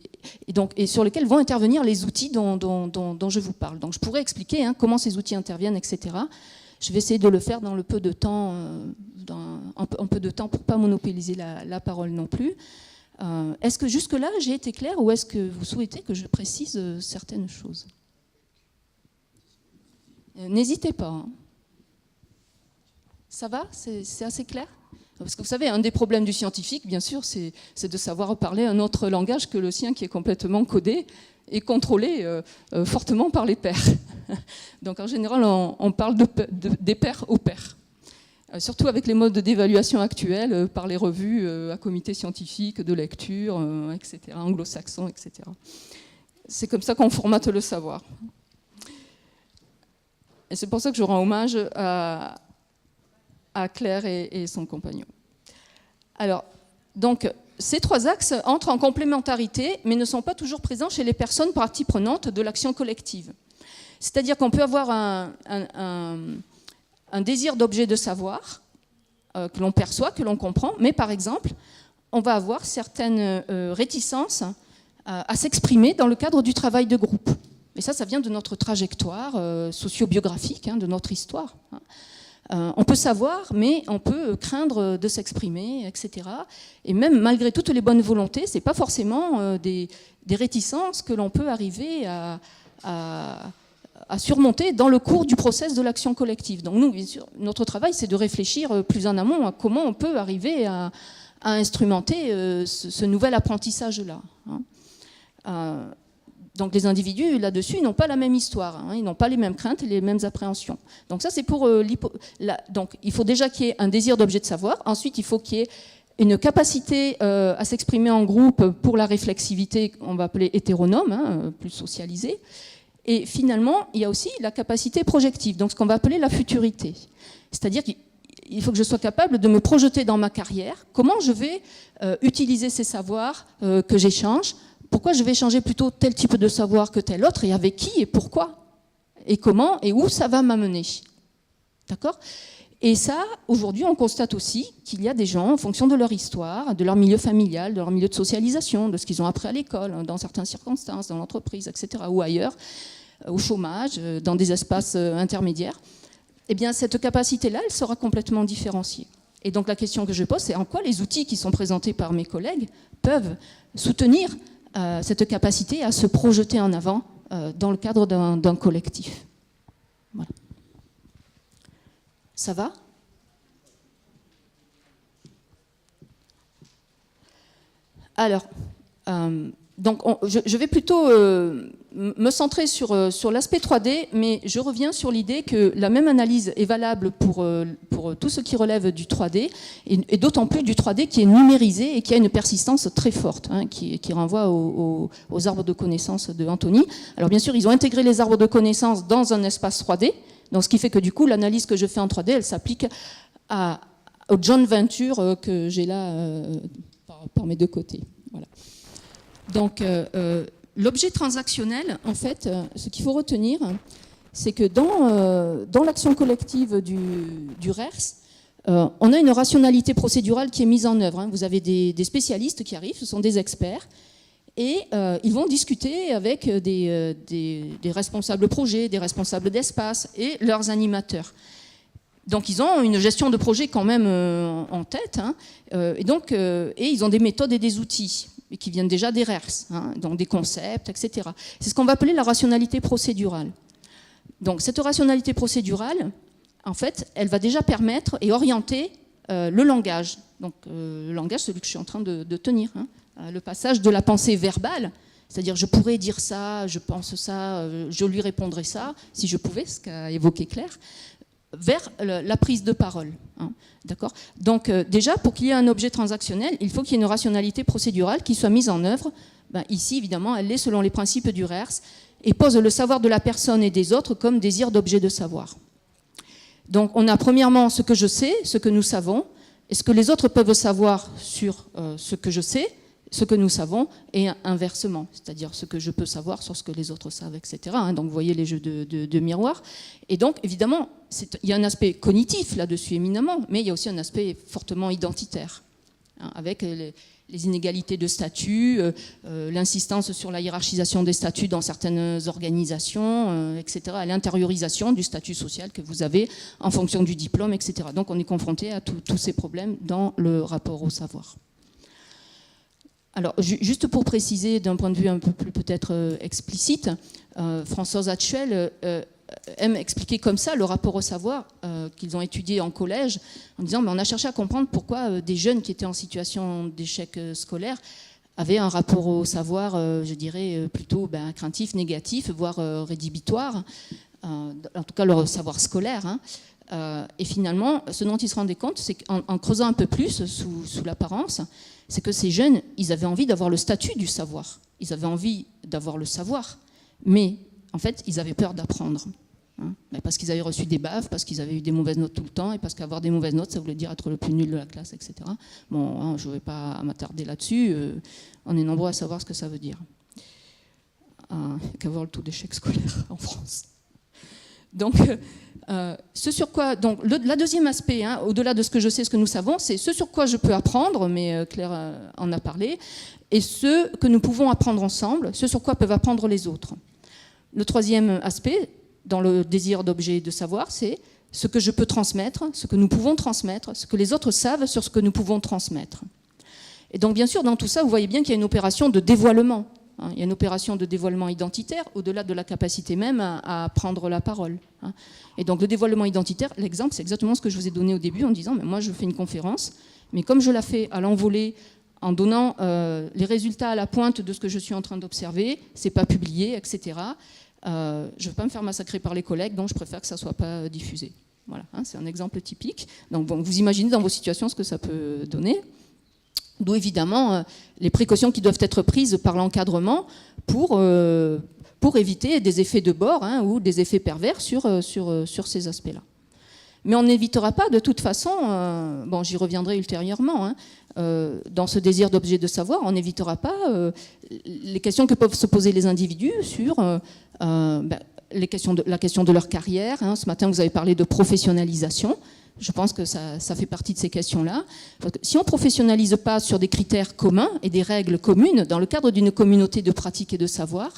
sur lesquels vont intervenir les outils dont je vous parle. Donc je pourrais expliquer comment ces outils interviennent, etc. Je vais essayer de le faire dans le peu de temps, un peu de temps pour ne pas monopoliser la parole non plus. Est-ce que jusque-là, j'ai été claire ou est-ce que vous souhaitez que je précise certaines choses? N'hésitez pas. Ça va? C'est assez clair? Parce que vous savez, un des problèmes du scientifique, bien sûr, c'est de savoir parler un autre langage que le sien qui est complètement codé et contrôlé fortement par les pairs. Donc en général, on parle des pairs aux pairs. Surtout avec les modes d'évaluation actuels, par les revues à comité scientifique, de lecture, etc., anglo-saxons, etc. C'est comme ça qu'on formate le savoir. Et c'est pour ça que je rends hommage à Claire et son compagnon. Alors, donc, ces trois axes entrent en complémentarité, mais ne sont pas toujours présents chez les personnes parties prenantes de l'action collective. C'est-à-dire qu'on peut avoir un désir d'objet de savoir que l'on perçoit, que l'on comprend, mais par exemple, on va avoir certaines réticences à s'exprimer dans le cadre du travail de groupe. Et ça vient de notre trajectoire socio-biographique, de notre histoire. On peut savoir, mais on peut craindre de s'exprimer, etc. Et même malgré toutes les bonnes volontés, ce n'est pas forcément des réticences que l'on peut arriver à surmonter dans le cours du process de l'action collective. Donc nous, bien sûr, notre travail, c'est de réfléchir plus en amont à comment on peut arriver à instrumenter ce nouvel apprentissage-là. Donc les individus, là-dessus, n'ont pas la même histoire, ils n'ont pas les mêmes craintes et les mêmes appréhensions. Donc ça, c'est pour... Donc il faut déjà qu'il y ait un désir d'objet de savoir. Ensuite, il faut qu'il y ait une capacité à s'exprimer en groupe pour la réflexivité qu'on va appeler hétéronome, plus socialisée. Et finalement, il y a aussi la capacité projective, donc ce qu'on va appeler la futurité. C'est-à-dire qu'il faut que je sois capable de me projeter dans ma carrière. Comment je vais utiliser ces savoirs que j'échange? Pourquoi je vais échanger plutôt tel type de savoir que tel autre? Et avec qui et pourquoi? Et comment et où ça va m'amener? D'accord? Et ça, aujourd'hui, on constate aussi qu'il y a des gens, en fonction de leur histoire, de leur milieu familial, de leur milieu de socialisation, de ce qu'ils ont appris à l'école, dans certaines circonstances, dans l'entreprise, etc., ou ailleurs, au chômage, dans des espaces intermédiaires, eh bien, cette capacité-là, elle sera complètement différenciée. Et donc, la question que je pose, c'est en quoi les outils qui sont présentés par mes collègues peuvent soutenir cette capacité à se projeter en avant dans le cadre d'un collectif. Voilà. Ça va? Alors, donc je vais plutôt me centrer sur l'aspect 3D, mais je reviens sur l'idée que la même analyse est valable pour tout ce qui relève du 3D, et d'autant plus du 3D qui est numérisé et qui a une persistance très forte, qui renvoie aux arbres de connaissances de Anthony. Alors bien sûr, ils ont intégré les arbres de connaissances dans un espace 3D, donc ce qui fait que du coup, l'analyse que je fais en 3D, elle s'applique au joint venture que j'ai là par mes deux côtés. Voilà. Donc, l'objet transactionnel, en fait, ce qu'il faut retenir, c'est que dans l'action collective du RERS, on a une rationalité procédurale qui est mise en œuvre. Vous avez des spécialistes qui arrivent, ce sont des experts, et ils vont discuter avec des responsables projets, des responsables d'espace et leurs animateurs. Donc ils ont une gestion de projet quand même en tête, et ils ont des méthodes et des outils qui viennent déjà des RERS, donc des concepts, etc. C'est ce qu'on va appeler la rationalité procédurale. Donc cette rationalité procédurale, en fait, elle va déjà permettre et orienter le langage. Donc le langage, celui que je suis en train de tenir, le passage de la pensée verbale, c'est-à-dire je pourrais dire ça, je pense ça, je lui répondrai ça, si je pouvais, ce qu'a évoqué Claire, vers la prise de parole. D'accord ? Donc déjà, pour qu'il y ait un objet transactionnel, il faut qu'il y ait une rationalité procédurale qui soit mise en œuvre. Ici, évidemment, elle est selon les principes du RERS et pose le savoir de la personne et des autres comme désir d'objet de savoir. Donc on a premièrement ce que je sais, ce que nous savons, et ce que les autres peuvent savoir sur ce que je sais, ce que nous savons, et inversement, c'est-à-dire ce que je peux savoir sur ce que les autres savent, etc. Donc vous voyez les jeux de miroir. Et donc évidemment, il y a un aspect cognitif là-dessus éminemment, mais il y a aussi un aspect fortement identitaire, avec les inégalités de statut, l'insistance sur la hiérarchisation des statuts dans certaines organisations, etc., l'intériorisation du statut social que vous avez en fonction du diplôme, etc. Donc on est confronté à tous ces problèmes dans le rapport au savoir. Alors, juste pour préciser d'un point de vue un peu plus peut-être explicite, Françoise Hatchuel aime expliquer comme ça le rapport au savoir qu'ils ont étudié en collège, en disant mais on a cherché à comprendre pourquoi des jeunes qui étaient en situation d'échec scolaire avaient un rapport au savoir, je dirais, plutôt craintif, négatif, voire rédhibitoire, en tout cas leur savoir scolaire. Et finalement, ce dont ils se rendaient compte, c'est qu'en creusant un peu plus sous l'apparence, c'est que ces jeunes, ils avaient envie d'avoir le statut du savoir. Ils avaient envie d'avoir le savoir, mais en fait, ils avaient peur d'apprendre. Parce qu'ils avaient reçu des baffes, parce qu'ils avaient eu des mauvaises notes tout le temps, et parce qu'avoir des mauvaises notes, ça voulait dire être le plus nul de la classe, etc. Bon, je ne vais pas m'attarder là-dessus. On est nombreux à savoir ce que ça veut dire. Qu'avoir le taux d'échec scolaire en France. Donc, ce sur quoi, donc, la deuxième aspect, au-delà de ce que je sais, ce que nous savons, c'est ce sur quoi je peux apprendre, mais Claire en a parlé, et ce que nous pouvons apprendre ensemble, ce sur quoi peuvent apprendre les autres. Le troisième aspect, dans le désir d'objet de savoir, c'est ce que je peux transmettre, ce que nous pouvons transmettre, ce que les autres savent sur ce que nous pouvons transmettre. Et donc, bien sûr, dans tout ça, vous voyez bien qu'il y a une opération de dévoilement. Il y a une opération de dévoilement identitaire, au-delà de la capacité même à prendre la parole. Et donc, le dévoilement identitaire, l'exemple, c'est exactement ce que je vous ai donné au début, en disant, mais moi, je fais une conférence, mais comme je la fais à l'envolée, en donnant les résultats à la pointe de ce que je suis en train d'observer, c'est pas publié, etc., je ne veux pas me faire massacrer par les collègues, donc je préfère que ça ne soit pas diffusé. Voilà, c'est un exemple typique. Donc bon, vous imaginez dans vos situations ce que ça peut donner. D'où évidemment les précautions qui doivent être prises par l'encadrement pour éviter des effets de bord ou des effets pervers sur ces aspects-là. Mais on n'évitera pas de toute façon, bon, j'y reviendrai ultérieurement, dans ce désir d'objet de savoir, on n'évitera pas les questions que peuvent se poser les individus sur la question de leur carrière. Ce matin, vous avez parlé de professionnalisation. Je pense que ça fait partie de ces questions-là. Si on ne professionnalise pas sur des critères communs et des règles communes dans le cadre d'une communauté de pratique et de savoir,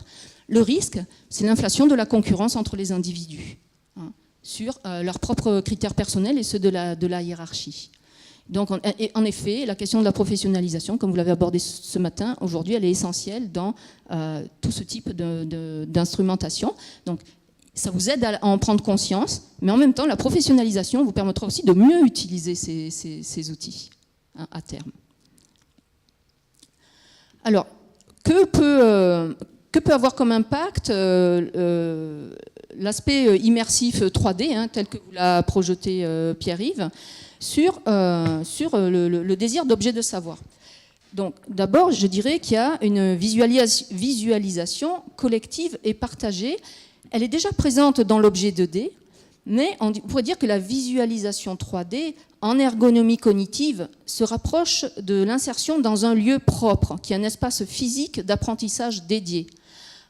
le risque, c'est l'inflation de la concurrence entre les individus sur leurs propres critères personnels et ceux de la hiérarchie. Donc, en effet, la question de la professionnalisation, comme vous l'avez abordé ce matin, aujourd'hui, elle est essentielle dans tout ce type d'instrumentation. Donc, ça vous aide à en prendre conscience, mais en même temps, la professionnalisation vous permettra aussi de mieux utiliser ces outils à terme. Alors, que peut avoir comme impact l'aspect immersif 3D, tel que vous l'a projeté Pierre-Yves, sur le désir d'objet de savoir. Donc, d'abord, je dirais qu'il y a une visualisation collective et partagée. Elle est déjà présente dans l'objet 2D, Mais on pourrait dire que la visualisation 3D en ergonomie cognitive se rapproche de l'insertion dans un lieu propre, qui est un espace physique d'apprentissage dédié.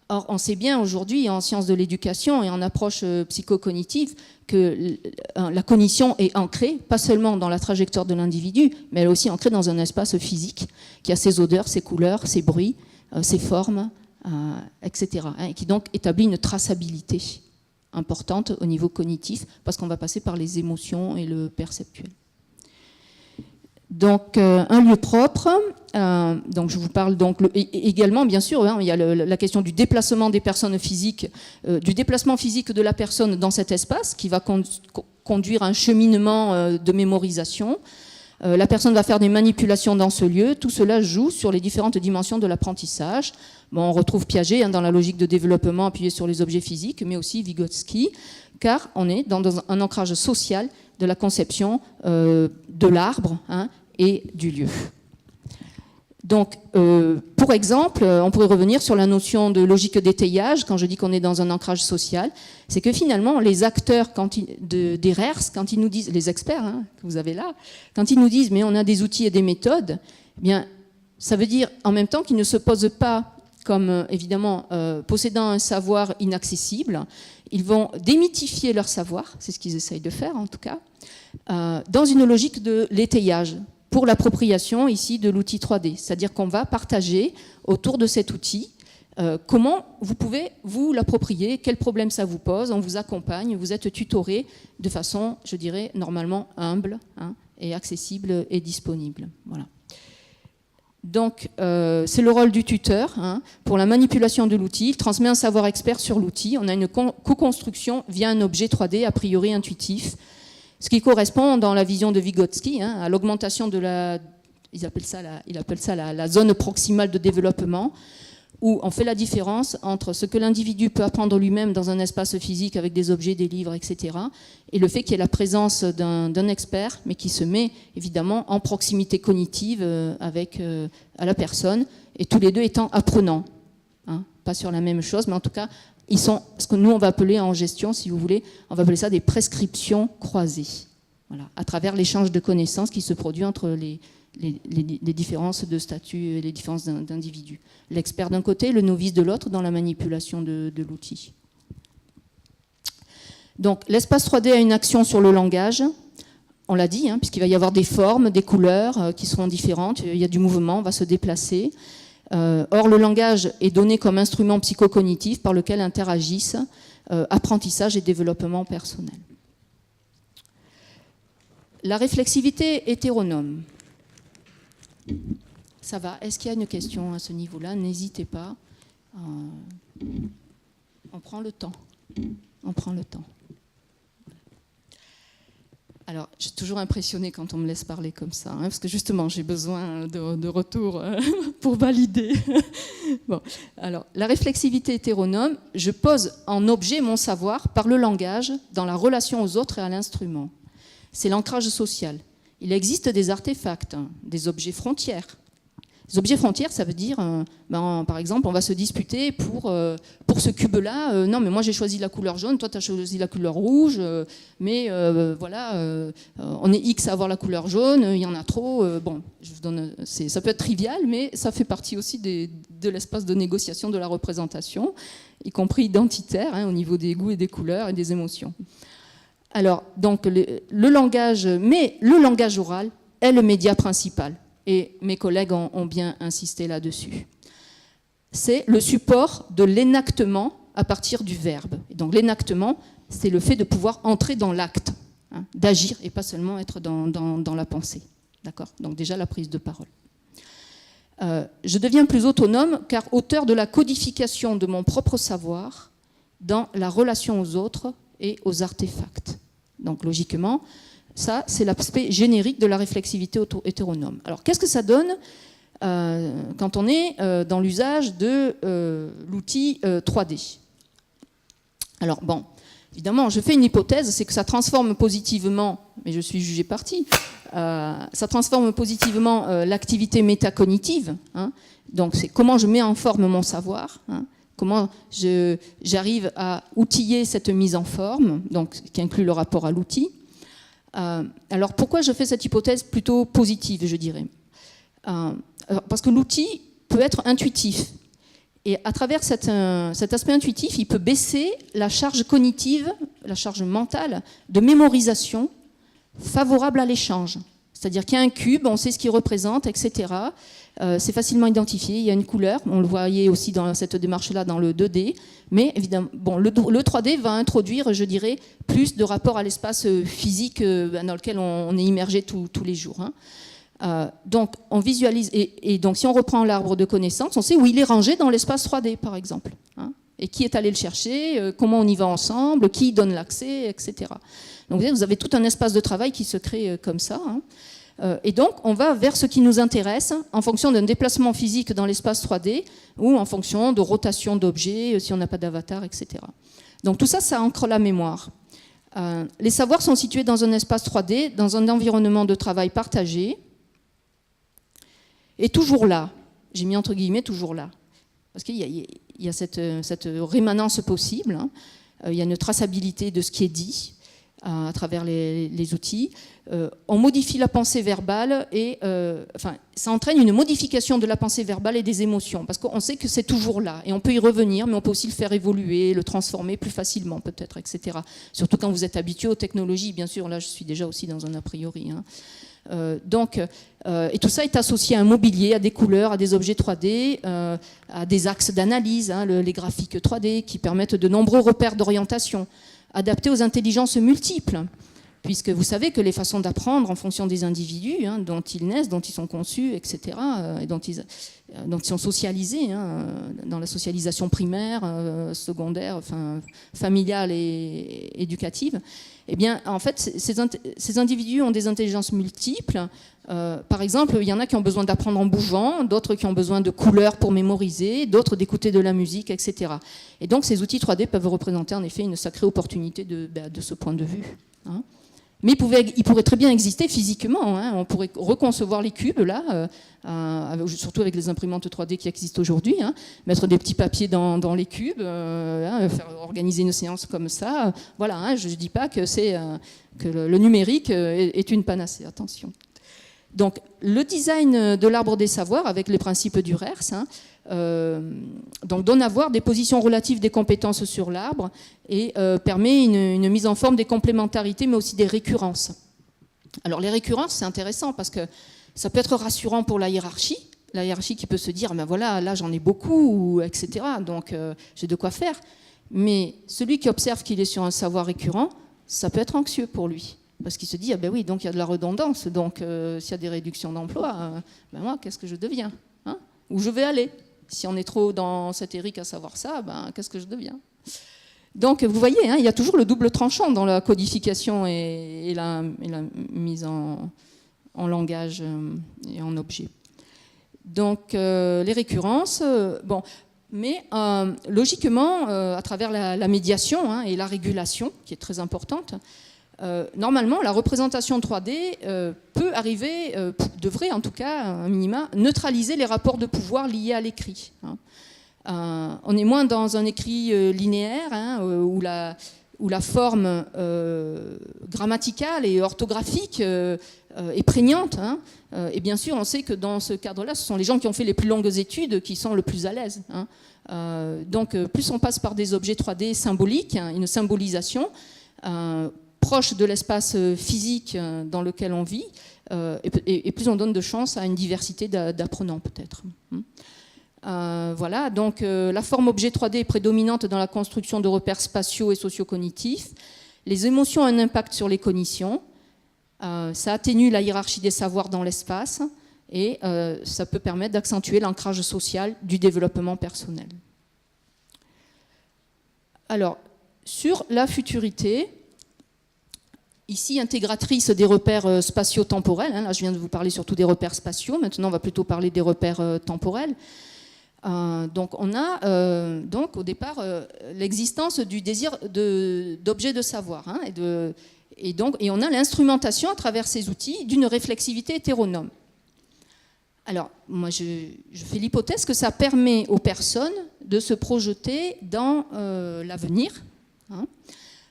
Or, on sait bien aujourd'hui en sciences de l'éducation et en approche psychocognitive que la cognition est ancrée, pas seulement dans la trajectoire de l'individu, mais elle est aussi ancrée dans un espace physique qui a ses odeurs, ses couleurs, ses bruits, ses formes, etc. Et qui donc établit une traçabilité importante au niveau cognitif, parce qu'on va passer par les émotions et le perceptuel. Donc, un lieu propre, donc je vous parle donc également, bien sûr, il y a la question du déplacement des personnes physiques, du déplacement physique de la personne dans cet espace, qui va conduire à un cheminement de mémorisation. La personne va faire des manipulations dans ce lieu. Tout cela joue sur les différentes dimensions de l'apprentissage. Bon, on retrouve Piaget dans la logique de développement appuyée sur les objets physiques, mais aussi Vygotsky, car on est dans un ancrage social de la conception de l'arbre et du lieu. Donc, pour exemple, on pourrait revenir sur la notion de logique d'étayage. Quand je dis qu'on est dans un ancrage social, c'est que finalement, les acteurs des RERS, quand ils nous disent, les experts que vous avez là, quand ils nous disent « mais on a des outils et des méthodes », eh bien, ça veut dire en même temps qu'ils ne se posent pas comme, évidemment, possédant un savoir inaccessible. Ils vont démythifier leur savoir, c'est ce qu'ils essayent de faire en tout cas, dans une logique de l'étayage, pour l'appropriation ici de l'outil 3D. C'est-à-dire qu'on va partager autour de cet outil comment vous pouvez vous l'approprier, quels problèmes ça vous pose, on vous accompagne, vous êtes tutoré de façon, je dirais, normalement humble et accessible et disponible. Voilà. Donc, c'est le rôle du tuteur pour la manipulation de l'outil. Il transmet un savoir expert sur l'outil. On a une co-construction via un objet 3D a priori intuitif, ce qui correspond dans la vision de Vygotsky à l'augmentation de il appelle ça la zone proximale de développement, où on fait la différence entre ce que l'individu peut apprendre lui-même dans un espace physique avec des objets, des livres, etc., et le fait qu'il y ait la présence d'un expert, mais qui se met évidemment en proximité cognitive avec à la personne, et tous les deux étant apprenants. Pas sur la même chose, mais en tout cas, ils sont ce que nous on va appeler en gestion, si vous voulez, on va appeler ça des prescriptions croisées. Voilà, à travers l'échange de connaissances qui se produit entre les différences de statut et les différences d'individus. L'expert d'un côté, le novice de l'autre dans la manipulation de l'outil. Donc l'espace 3D a une action sur le langage, on l'a dit, puisqu'il va y avoir des formes, des couleurs qui seront différentes, il y a du mouvement, on va se déplacer. Or, le langage est donné comme instrument psychocognitif par lequel interagissent apprentissage et développement personnel. La réflexivité hétéronome. Ça va. Est-ce qu'il y a une question à ce niveau-là? N'hésitez pas. On prend le temps. On prend le temps. Alors, je suis toujours impressionnée quand on me laisse parler comme ça, parce que justement, j'ai besoin de retour pour valider. Bon, alors, la réflexivité hétéronome, je pose en objet mon savoir par le langage dans la relation aux autres et à l'instrument. C'est l'ancrage social. Il existe des artefacts, des objets frontières. Les objets frontières, ça veut dire, par exemple, on va se disputer pour ce cube-là. Non, mais moi j'ai choisi la couleur jaune, toi tu as choisi la couleur rouge, mais voilà, on est X à avoir la couleur jaune, il y en a trop. Bon, je vous donne, ça peut être trivial, mais ça fait partie aussi de l'espace de négociation de la représentation, y compris identitaire, au niveau des goûts et des couleurs et des émotions. Alors, donc, le langage, mais le langage oral est le média principal. Et mes collègues ont bien insisté là-dessus. C'est le support de l'énactement à partir du verbe. Et donc l'énactement, c'est le fait de pouvoir entrer dans l'acte, d'agir et pas seulement être dans la pensée. D'accord ? Donc déjà la prise de parole. Je deviens plus autonome car auteur de la codification de mon propre savoir dans la relation aux autres et aux artefacts. Donc logiquement, ça, c'est l'aspect générique de la réflexivité hétéronome. Alors, qu'est-ce que ça donne quand on est dans l'usage de l'outil 3D? Alors, bon, évidemment, je fais une hypothèse, c'est que ça transforme positivement, mais je suis jugée partie, ça transforme positivement l'activité métacognitive. Donc, c'est comment je mets en forme mon savoir, Comment j'arrive à outiller cette mise en forme, donc, qui inclut le rapport à l'outil. Alors pourquoi je fais cette hypothèse plutôt positive, je dirais? Parce que l'outil peut être intuitif. Et à travers cet aspect intuitif, il peut baisser la charge cognitive, la charge mentale de mémorisation favorable à l'échange. C'est-à-dire qu'il y a un cube, on sait ce qu'il représente, etc. C'est facilement identifié, il y a une couleur, on le voyait aussi dans cette démarche-là dans le 2D, mais évidemment, bon, le 3D va introduire, je dirais, plus de rapport à l'espace physique dans lequel on est immergé tous les jours. Donc on visualise, et donc si on reprend l'arbre de connaissances, on sait où il est rangé dans l'espace 3D, par exemple. Et qui est allé le chercher, comment on y va ensemble, qui donne l'accès, etc. Donc vous avez tout un espace de travail qui se crée comme ça. Et donc, on va vers ce qui nous intéresse en fonction d'un déplacement physique dans l'espace 3D ou en fonction de rotation d'objets, si on n'a pas d'avatar, etc. Donc tout ça, ça ancre la mémoire. Les savoirs sont situés dans un espace 3D, dans un environnement de travail partagé, et toujours là. J'ai mis entre guillemets toujours là. Parce qu'il y a cette rémanence possible, il y a une traçabilité de ce qui est dit à travers les outils. On modifie la pensée verbale et ça entraîne une modification de la pensée verbale et des émotions, parce qu'on sait que c'est toujours là et on peut y revenir, mais on peut aussi le faire évoluer, le transformer plus facilement peut-être, etc. Surtout quand vous êtes habitué aux technologies, bien sûr. Là, je suis déjà aussi dans un a priori. Et tout ça est associé à un mobilier, à des couleurs, à des objets 3D, à des axes d'analyse, les graphiques 3D qui permettent de nombreux repères d'orientation, adaptés aux intelligences multiples, puisque vous savez que les façons d'apprendre en fonction des individus, dont ils naissent, dont ils sont conçus, etc., et dont ils sont socialisés, dans la socialisation primaire, secondaire, familiale et éducative, eh bien, en fait, ces individus ont des intelligences multiples. Par exemple, il y en a qui ont besoin d'apprendre en bougeant, d'autres qui ont besoin de couleurs pour mémoriser, d'autres d'écouter de la musique, etc. Et donc, ces outils 3D peuvent représenter en effet une sacrée opportunité de ce point de vue. Mais il pourrait très bien exister physiquement. On pourrait reconcevoir les cubes, là, surtout avec les imprimantes 3D qui existent aujourd'hui, mettre des petits papiers dans les cubes, faire organiser une séance comme ça. Voilà, je ne dis pas que le numérique est une panacée, attention. Donc, le design de l'arbre des savoirs, avec les principes du RERS, donc donne à voir des positions relatives des compétences sur l'arbre et permet une mise en forme des complémentarités, mais aussi des récurrences. Alors, les récurrences, c'est intéressant parce que ça peut être rassurant pour la hiérarchie qui peut se dire, ben voilà, là j'en ai beaucoup, etc. Donc, j'ai de quoi faire. Mais celui qui observe qu'il est sur un savoir récurrent, ça peut être anxieux pour lui. Parce qu'il se dit, ah ben oui, donc il y a de la redondance, donc s'il y a des réductions d'emploi, ben moi, qu'est-ce que je deviens, où je vais aller? Si on est trop dans cette érique à savoir ça, ben qu'est-ce que je deviens? Donc vous voyez, il y a toujours le double tranchant dans la codification et la mise en langage et en objet. Donc les récurrences, mais logiquement, à travers la médiation et la régulation, qui est très importante, normalement, la représentation 3D peut arriver, devrait en tout cas, un minima, neutraliser les rapports de pouvoir liés à l'écrit. On est moins dans un écrit linéaire, où la forme grammaticale et orthographique est prégnante. Et bien sûr, on sait que dans ce cadre-là, ce sont les gens qui ont fait les plus longues études qui sont le plus à l'aise. Donc, plus on passe par des objets 3D symboliques, une symbolisation, proche de l'espace physique dans lequel on vit, et plus on donne de chance à une diversité d'apprenants peut-être. Voilà, donc la forme objet 3D est prédominante dans la construction de repères spatiaux et socio-cognitifs. Les émotions ont un impact sur les cognitions, ça atténue la hiérarchie des savoirs dans l'espace, et ça peut permettre d'accentuer l'ancrage social du développement personnel. Alors, sur la futurité, ici, intégratrice des repères spatio-temporels. Là, je viens de vous parler surtout des repères spatiaux. Maintenant, on va plutôt parler des repères temporels. Donc, on a donc, au départ l'existence du désir d'objets de savoir. Et on a l'instrumentation à travers ces outils d'une réflexivité hétéronome. Alors, moi, je fais l'hypothèse que ça permet aux personnes de se projeter dans l'avenir, hein,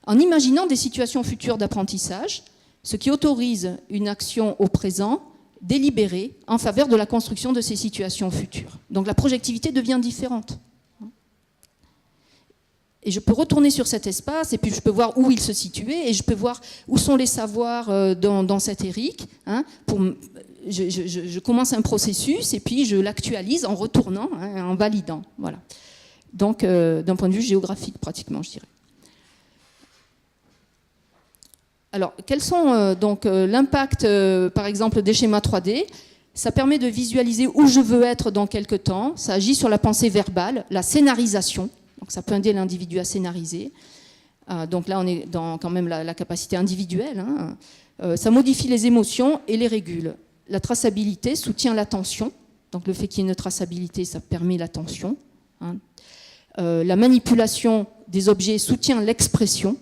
en imaginant des situations futures d'apprentissage, ce qui autorise une action au présent délibérée en faveur de la construction de ces situations futures. Donc la projectivité devient différente. Et je peux retourner sur cet espace, et puis je peux voir où il se situait, et je peux voir où sont les savoirs dans cet ERIC. Hein, je commence un processus, et puis je l'actualise en retournant, hein, en validant. Voilà. Donc, d'un point de vue géographique, pratiquement, je dirais. Alors, quels sont donc l'impact, par exemple, des schémas 3D? Ça permet de visualiser où je veux être dans quelques temps. Ça agit sur la pensée verbale, la scénarisation. Donc, ça peut aider l'individu à scénariser. Donc là, on est dans quand même la capacité individuelle. Hein. Ça modifie les émotions et les régule. La traçabilité soutient l'attention. Donc, le fait qu'il y ait une traçabilité, ça permet l'attention. Hein. La manipulation des objets soutient l'expression.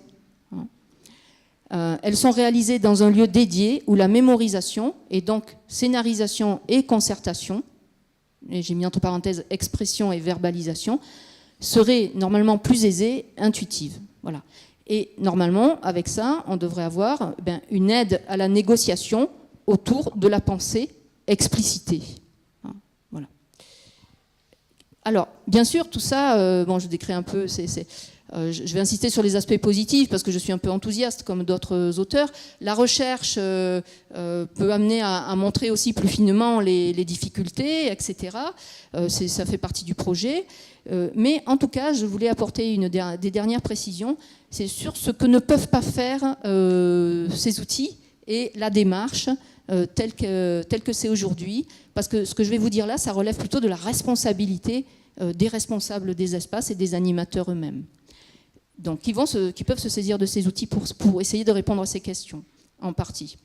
Elles sont réalisées dans un lieu dédié où la mémorisation, et donc scénarisation et concertation, et j'ai mis entre parenthèses expression et verbalisation, seraient normalement plus aisées, intuitives. Voilà. Et normalement, avec ça, on devrait avoir une aide à la négociation autour de la pensée explicitée. Voilà. Alors, bien sûr, tout ça, bon, je décris un peu, je vais insister sur les aspects positifs parce que je suis un peu enthousiaste comme d'autres auteurs. La recherche peut amener à montrer aussi plus finement les difficultés, etc. Ça fait partie du projet. Mais en tout cas, je voulais apporter des dernières précisions. C'est sur ce que ne peuvent pas faire ces outils et la démarche telle que c'est aujourd'hui. Parce que ce que je vais vous dire là, ça relève plutôt de la responsabilité des responsables des espaces et des animateurs eux-mêmes. Donc, qui peuvent se saisir de ces outils pour essayer de répondre à ces questions, en partie.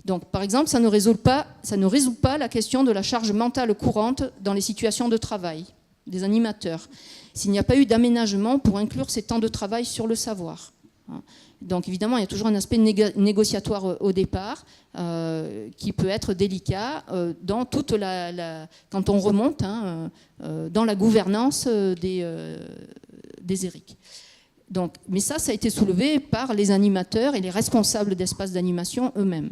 Donc, par exemple, ça ne résout pas la question de la charge mentale courante dans les situations de travail des animateurs, s'il n'y a pas eu d'aménagement pour inclure ces temps de travail sur le savoir. Donc, évidemment, il y a toujours un aspect négociatoire au départ qui peut être délicat dans toute quand on remonte dans la gouvernance des ERIC. Donc, mais ça a été soulevé par les animateurs et les responsables d'espaces d'animation eux-mêmes.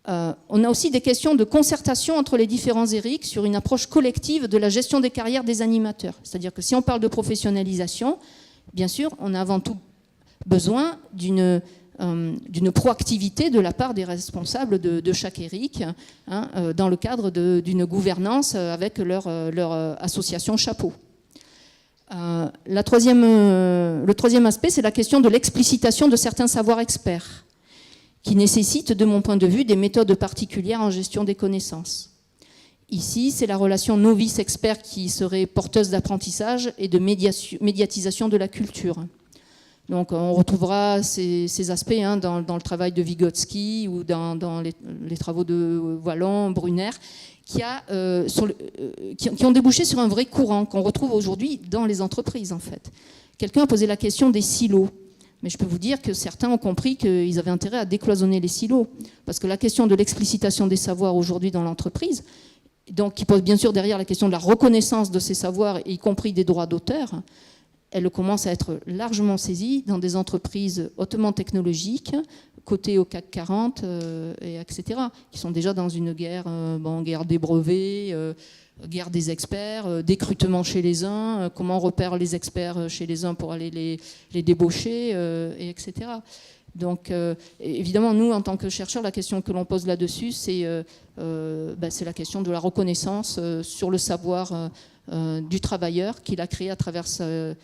On a aussi des questions de concertation entre les différents ERIC sur une approche collective de la gestion des carrières des animateurs. C'est-à-dire que si on parle de professionnalisation, bien sûr, on a avant tout besoin d'une proactivité de la part des responsables de chaque ERIC dans le cadre d'une gouvernance avec leur association chapeau. Le troisième aspect, c'est la question de l'explicitation de certains savoirs experts, qui nécessitent, de mon point de vue, des méthodes particulières en gestion des connaissances. Ici, c'est la relation novice-expert qui serait porteuse d'apprentissage et de médiatisation de la culture. Donc, on retrouvera ces aspects dans le travail de Vygotsky ou dans les travaux de Wallon, Brunner, qui ont débouché sur un vrai courant qu'on retrouve aujourd'hui dans les entreprises, en fait. Quelqu'un a posé la question des silos. Mais je peux vous dire que certains ont compris qu'ils avaient intérêt à décloisonner les silos. Parce que la question de l'explicitation des savoirs aujourd'hui dans l'entreprise, donc qui pose bien sûr derrière la question de la reconnaissance de ces savoirs, y compris des droits d'auteur, elle commence à être largement saisie dans des entreprises hautement technologiques, cotées au CAC 40, etc., qui sont déjà dans une guerre, guerre des brevets, guerre des experts, décrutement chez les uns, comment on repère les experts chez les uns pour aller les débaucher, etc. Donc, évidemment, nous, en tant que chercheurs, la question que l'on pose là-dessus, c'est la question de la reconnaissance sur le savoir du travailleur qu'il a créé à travers sa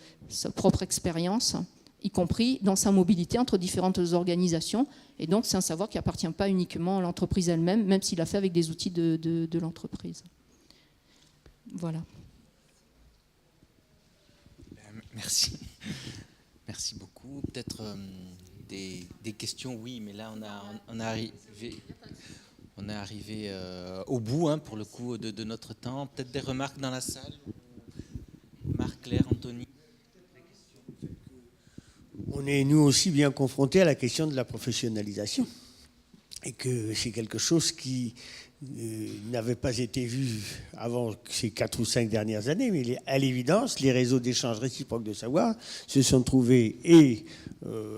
propre expérience, y compris dans sa mobilité entre différentes organisations. Et donc, c'est un savoir qui n'appartient pas uniquement à l'entreprise elle-même, même s'il l'a fait avec des outils de l'entreprise. Voilà. Merci. Merci beaucoup. Peut-être des questions, oui, mais là, on est arrivé au bout, pour le coup, de notre temps. Peut-être des remarques dans la salle. Marc, Claire, Anthony. On est, nous aussi, bien confrontés à la question de la professionnalisation. Et que c'est quelque chose qui n'avait pas été vu avant ces 4 ou 5 dernières années, mais à l'évidence, les réseaux d'échange réciproque de savoir se sont trouvés et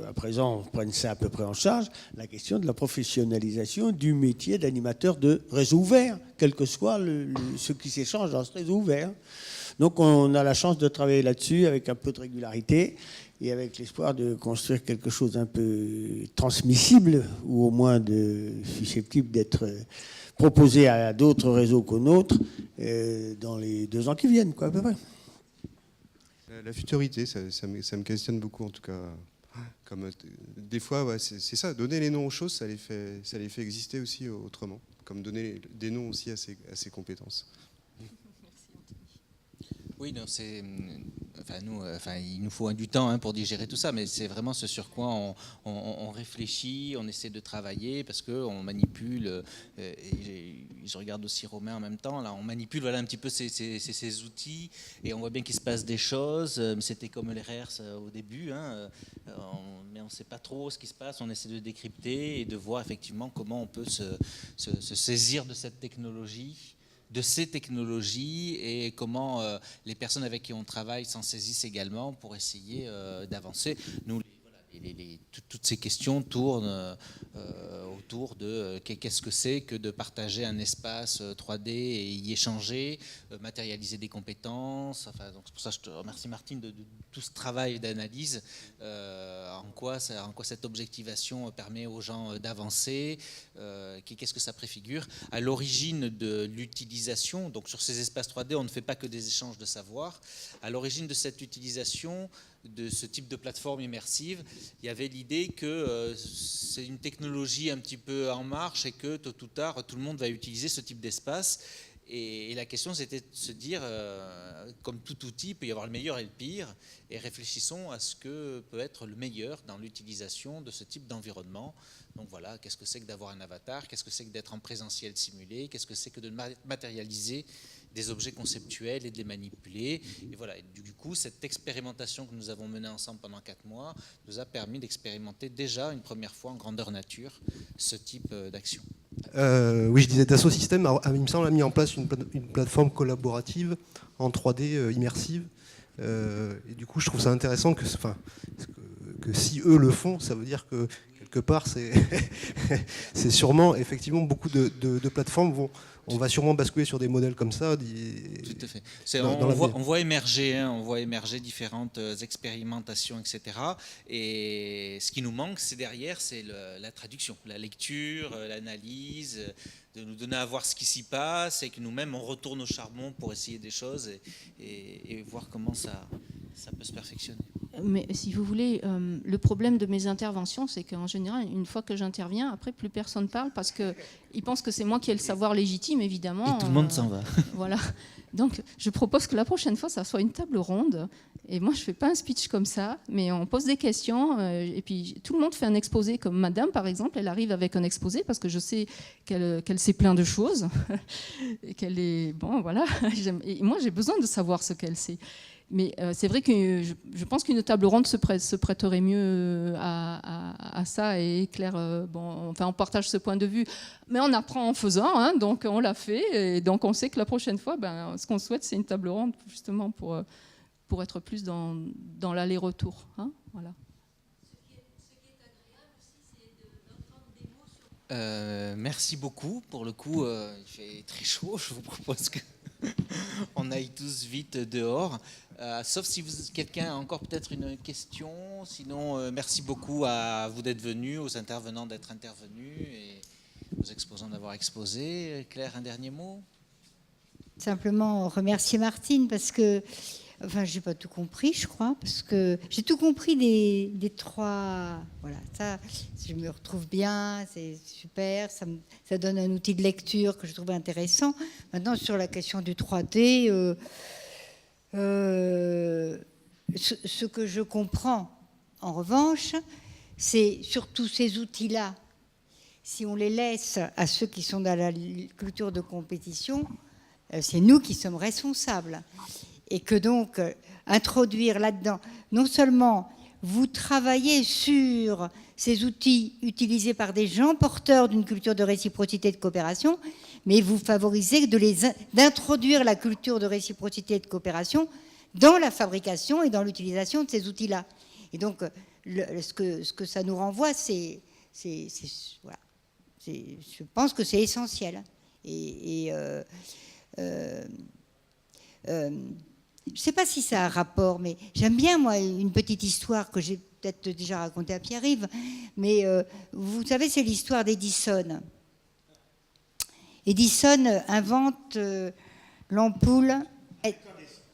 à présent prennent ça à peu près en charge, la question de la professionnalisation du métier d'animateur de réseau ouvert, quel que soit ce qui s'échange dans ce réseau ouvert. Donc on a la chance de travailler là-dessus avec un peu de régularité et avec l'espoir de construire quelque chose un peu transmissible ou au moins susceptible d'être proposé à d'autres réseaux qu'aux nôtres dans les 2 ans qui viennent, quoi, à peu près. La futurité, ça me questionne beaucoup en tout cas. Comme, des fois, ouais, c'est ça, donner les noms aux choses, ça les fait exister aussi autrement, comme donner des noms aussi à ces compétences. Oui, non, il nous faut du temps pour digérer tout ça, mais c'est vraiment ce sur quoi on réfléchit, on essaie de travailler, parce qu'on manipule, et je regarde aussi Romain en même temps, là, on manipule un petit peu ces outils, et on voit bien qu'il se passe des choses. C'était comme les RERS au début, mais on ne sait pas trop ce qui se passe, on essaie de décrypter et de voir effectivement comment on peut se saisir de cette technologie, de ces technologies, et comment les personnes avec qui on travaille s'en saisissent également pour essayer d'avancer. Nous, toutes ces questions tournent autour de qu'est-ce que c'est que de partager un espace 3D et y échanger, matérialiser des compétences. Enfin, donc c'est pour ça que je te remercie, Martine, de tout ce travail d'analyse. En quoi cette objectivation permet aux gens d'avancer, qu'est-ce que ça préfigure. À l'origine de l'utilisation, donc sur ces espaces 3D, on ne fait pas que des échanges de savoir. À l'origine de cette utilisation, de ce type de plateforme immersive, il y avait l'idée que c'est une technologie un petit peu en marche et que tôt ou tard, tout le monde va utiliser ce type d'espace. Et la question, c'était de se dire, comme tout outil, il peut y avoir le meilleur et le pire, et réfléchissons à ce que peut être le meilleur dans l'utilisation de ce type d'environnement. Donc voilà, qu'est-ce que c'est que d'avoir un avatar, qu'est-ce que c'est que d'être en présentiel simulé, qu'est-ce que c'est que de matérialiser des objets conceptuels et de les manipuler. Et voilà, et du coup, cette expérimentation que nous avons menée ensemble pendant 4 mois nous a permis d'expérimenter déjà une première fois en grandeur nature ce type d'action. Oui, je disais, Dassault Systèmes, il me semble, a mis en place une plateforme collaborative en 3D immersive. Et du coup, je trouve ça intéressant que si eux le font, ça veut dire que quelque part, c'est sûrement, effectivement, beaucoup de plateformes on va sûrement basculer sur des modèles comme ça. Tout à fait. On voit émerger différentes expérimentations, etc. Et ce qui nous manque, c'est derrière, c'est la traduction, la lecture, l'analyse, de nous donner à voir ce qui s'y passe, et que nous-mêmes, on retourne au charbon pour essayer des choses et voir comment ça peut se perfectionner. Mais si vous voulez, le problème de mes interventions, c'est qu'en général, une fois que j'interviens, après, plus personne parle parce qu'ils pensent que c'est moi qui ai le savoir légitime, évidemment. Et tout le monde s'en va. Voilà. Donc, je propose que la prochaine fois, ça soit une table ronde. Et moi, je ne fais pas un speech comme ça, mais on pose des questions. Et puis, tout le monde fait un exposé. Comme madame, par exemple, elle arrive avec un exposé parce que je sais qu'elle sait plein de choses. Et qu'elle est... Bon, voilà. Et moi, j'ai besoin de savoir ce qu'elle sait. Mais c'est vrai que je pense qu'une table ronde se prêterait mieux à ça. Et Claire, on partage ce point de vue, mais on apprend en faisant, donc on l'a fait. Et donc on sait que la prochaine fois, ce qu'on souhaite, c'est une table ronde, justement pour être plus dans l'aller-retour. Voilà. Merci beaucoup. Pour le coup, il fait très chaud. Je vous propose qu'on aille tous vite dehors. Sauf si quelqu'un a encore peut-être une question. Sinon, merci beaucoup à vous d'être venus, aux intervenants d'être intervenus et aux exposants d'avoir exposé. Claire, un dernier mot ? Simplement remercier Martine parce que, j'ai pas tout compris, je crois, parce que j'ai tout compris des 3. Voilà, ça, je me retrouve bien, c'est super, ça donne un outil de lecture que je trouve intéressant. Maintenant, sur la question du 3D, ce que je comprends, en revanche, c'est surtout ces outils-là. Si on les laisse à ceux qui sont dans la culture de compétition, c'est nous qui sommes responsables. Et que donc, introduire là-dedans, non seulement vous travaillez sur ces outils utilisés par des gens porteurs d'une culture de réciprocité et de coopération, mais vous favorisez d'introduire la culture de réciprocité et de coopération dans la fabrication et dans l'utilisation de ces outils-là. Et donc, ce que ça nous renvoie, voilà. Je pense que c'est essentiel. Je ne sais pas si ça a un rapport, mais j'aime bien, moi, une petite histoire que j'ai peut-être déjà racontée à Pierre-Yves, mais vous savez, c'est l'histoire d'Edison. Edison invente l'ampoule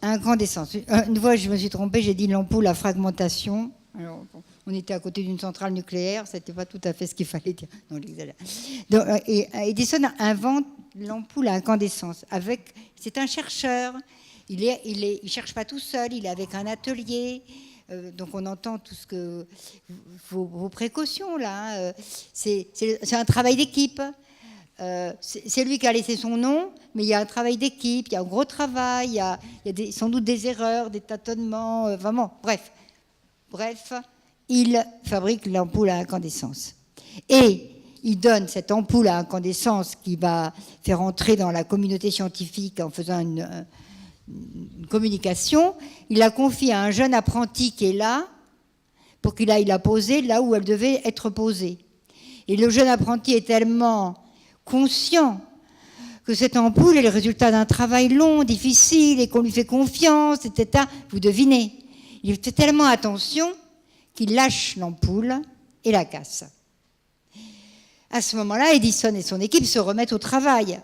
à incandescence. Une fois, je me suis trompée, j'ai dit l'ampoule à fragmentation. Alors, on était à côté d'une centrale nucléaire, ce n'était pas tout à fait ce qu'il fallait dire. Non, j'exagère. Et Edison invente l'ampoule à incandescence. C'est un chercheur. Il ne cherche pas tout seul, il est avec un atelier. Donc on entend tout ce que vos précautions là. C'est un travail d'équipe. C'est lui qui a laissé son nom, mais il y a un travail d'équipe, il y a un gros travail, il y a sans doute des erreurs, des tâtonnements, vraiment, bref, il fabrique l'ampoule à incandescence. Et il donne cette ampoule à incandescence qui va faire entrer dans la communauté scientifique en faisant une communication. Il la confie à un jeune apprenti qui est là, pour qu'il aille la poser là où elle devait être posée. Et le jeune apprenti est tellement conscient que cette ampoule est le résultat d'un travail long, difficile, et qu'on lui fait confiance, etc. Vous devinez. Il fait tellement attention qu'il lâche l'ampoule et la casse. À ce moment-là, Edison et son équipe se remettent au travail.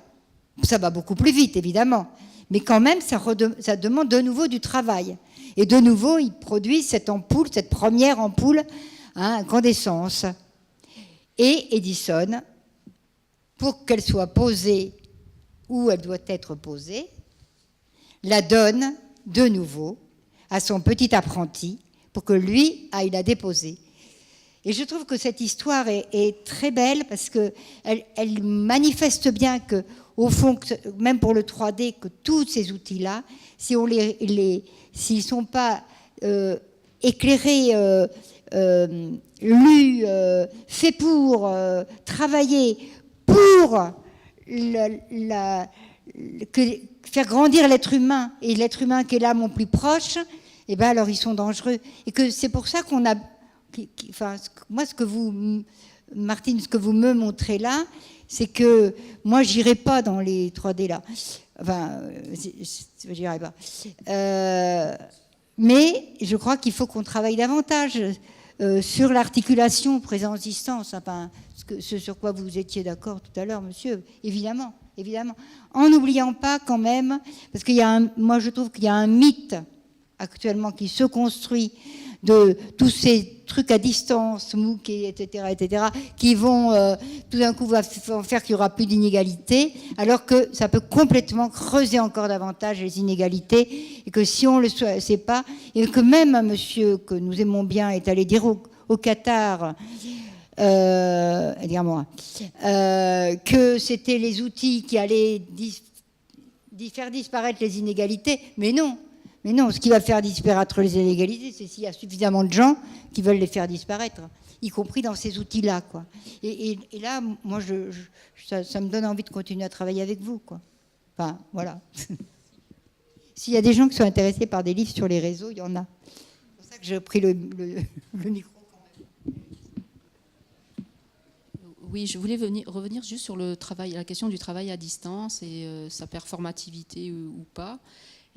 Ça va beaucoup plus vite, évidemment. Mais quand même, ça demande de nouveau du travail. Et de nouveau, ils produisent cette ampoule, cette première ampoule à incandescence. Et Edison, pour qu'elle soit posée où elle doit être posée, la donne de nouveau à son petit apprenti pour que lui aille la déposer. Et je trouve que cette histoire est très belle parce qu'elle manifeste bien que, au fond, même pour le 3D, que tous ces outils-là, si on s'ils ne sont pas éclairés, lus, faits pour, travailler pour faire grandir l'être humain, et l'être humain qui est là mon plus proche, et ben alors ils sont dangereux. Et que c'est pour ça qu'on a... Enfin, moi, ce que vous, Martine, ce que vous me montrez là, c'est que moi, j'irai pas dans les 3D là. Enfin, j'irai pas. Mais je crois qu'il faut qu'on travaille davantage sur l'articulation présence-distance. Enfin, ce sur quoi vous étiez d'accord tout à l'heure, monsieur, évidemment. En n'oubliant pas quand même, parce qu'il y a moi, je trouve qu'il y a un mythe actuellement qui se construit de tous ces trucs à distance, MOOC, etc., qui vont tout d'un coup faire qu'il n'y aura plus d'inégalités, alors que ça peut complètement creuser encore davantage les inégalités, et que si on ne le sait pas, et que même un monsieur que nous aimons bien est allé dire au Qatar, que c'était les outils qui allaient faire disparaître les inégalités, mais non. Mais non, ce qui va faire disparaître les inégalités, c'est s'il y a suffisamment de gens qui veulent les faire disparaître, y compris dans ces outils-là, quoi. Et là, moi, ça me donne envie de continuer à travailler avec vous, quoi. Enfin, voilà. S'il y a des gens qui sont intéressés par des livres sur les réseaux, il y en a. C'est pour ça que j'ai pris le micro. Oui, je voulais revenir juste sur le travail, la question du travail à distance et sa performativité ou pas.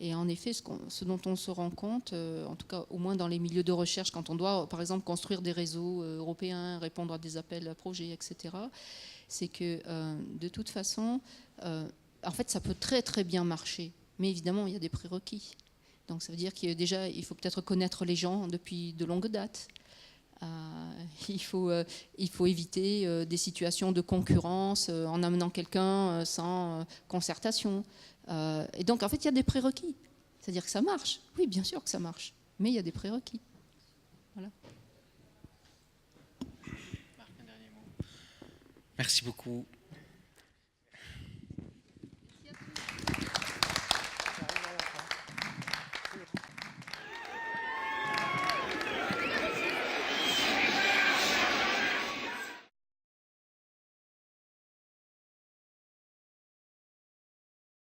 Et en effet, ce dont on se rend compte, en tout cas au moins dans les milieux de recherche, quand on doit par exemple construire des réseaux européens, répondre à des appels à projets, etc., c'est que de toute façon, en fait, ça peut très très bien marcher. Mais évidemment, il y a des prérequis. Donc ça veut dire qu'il faut peut-être connaître les gens depuis de longues dates. Il faut éviter des situations de concurrence en amenant quelqu'un sans concertation. Et donc, en fait, il y a des prérequis. C'est-à-dire que ça marche. Oui, bien sûr que ça marche. Mais il y a des prérequis. Voilà. Merci beaucoup.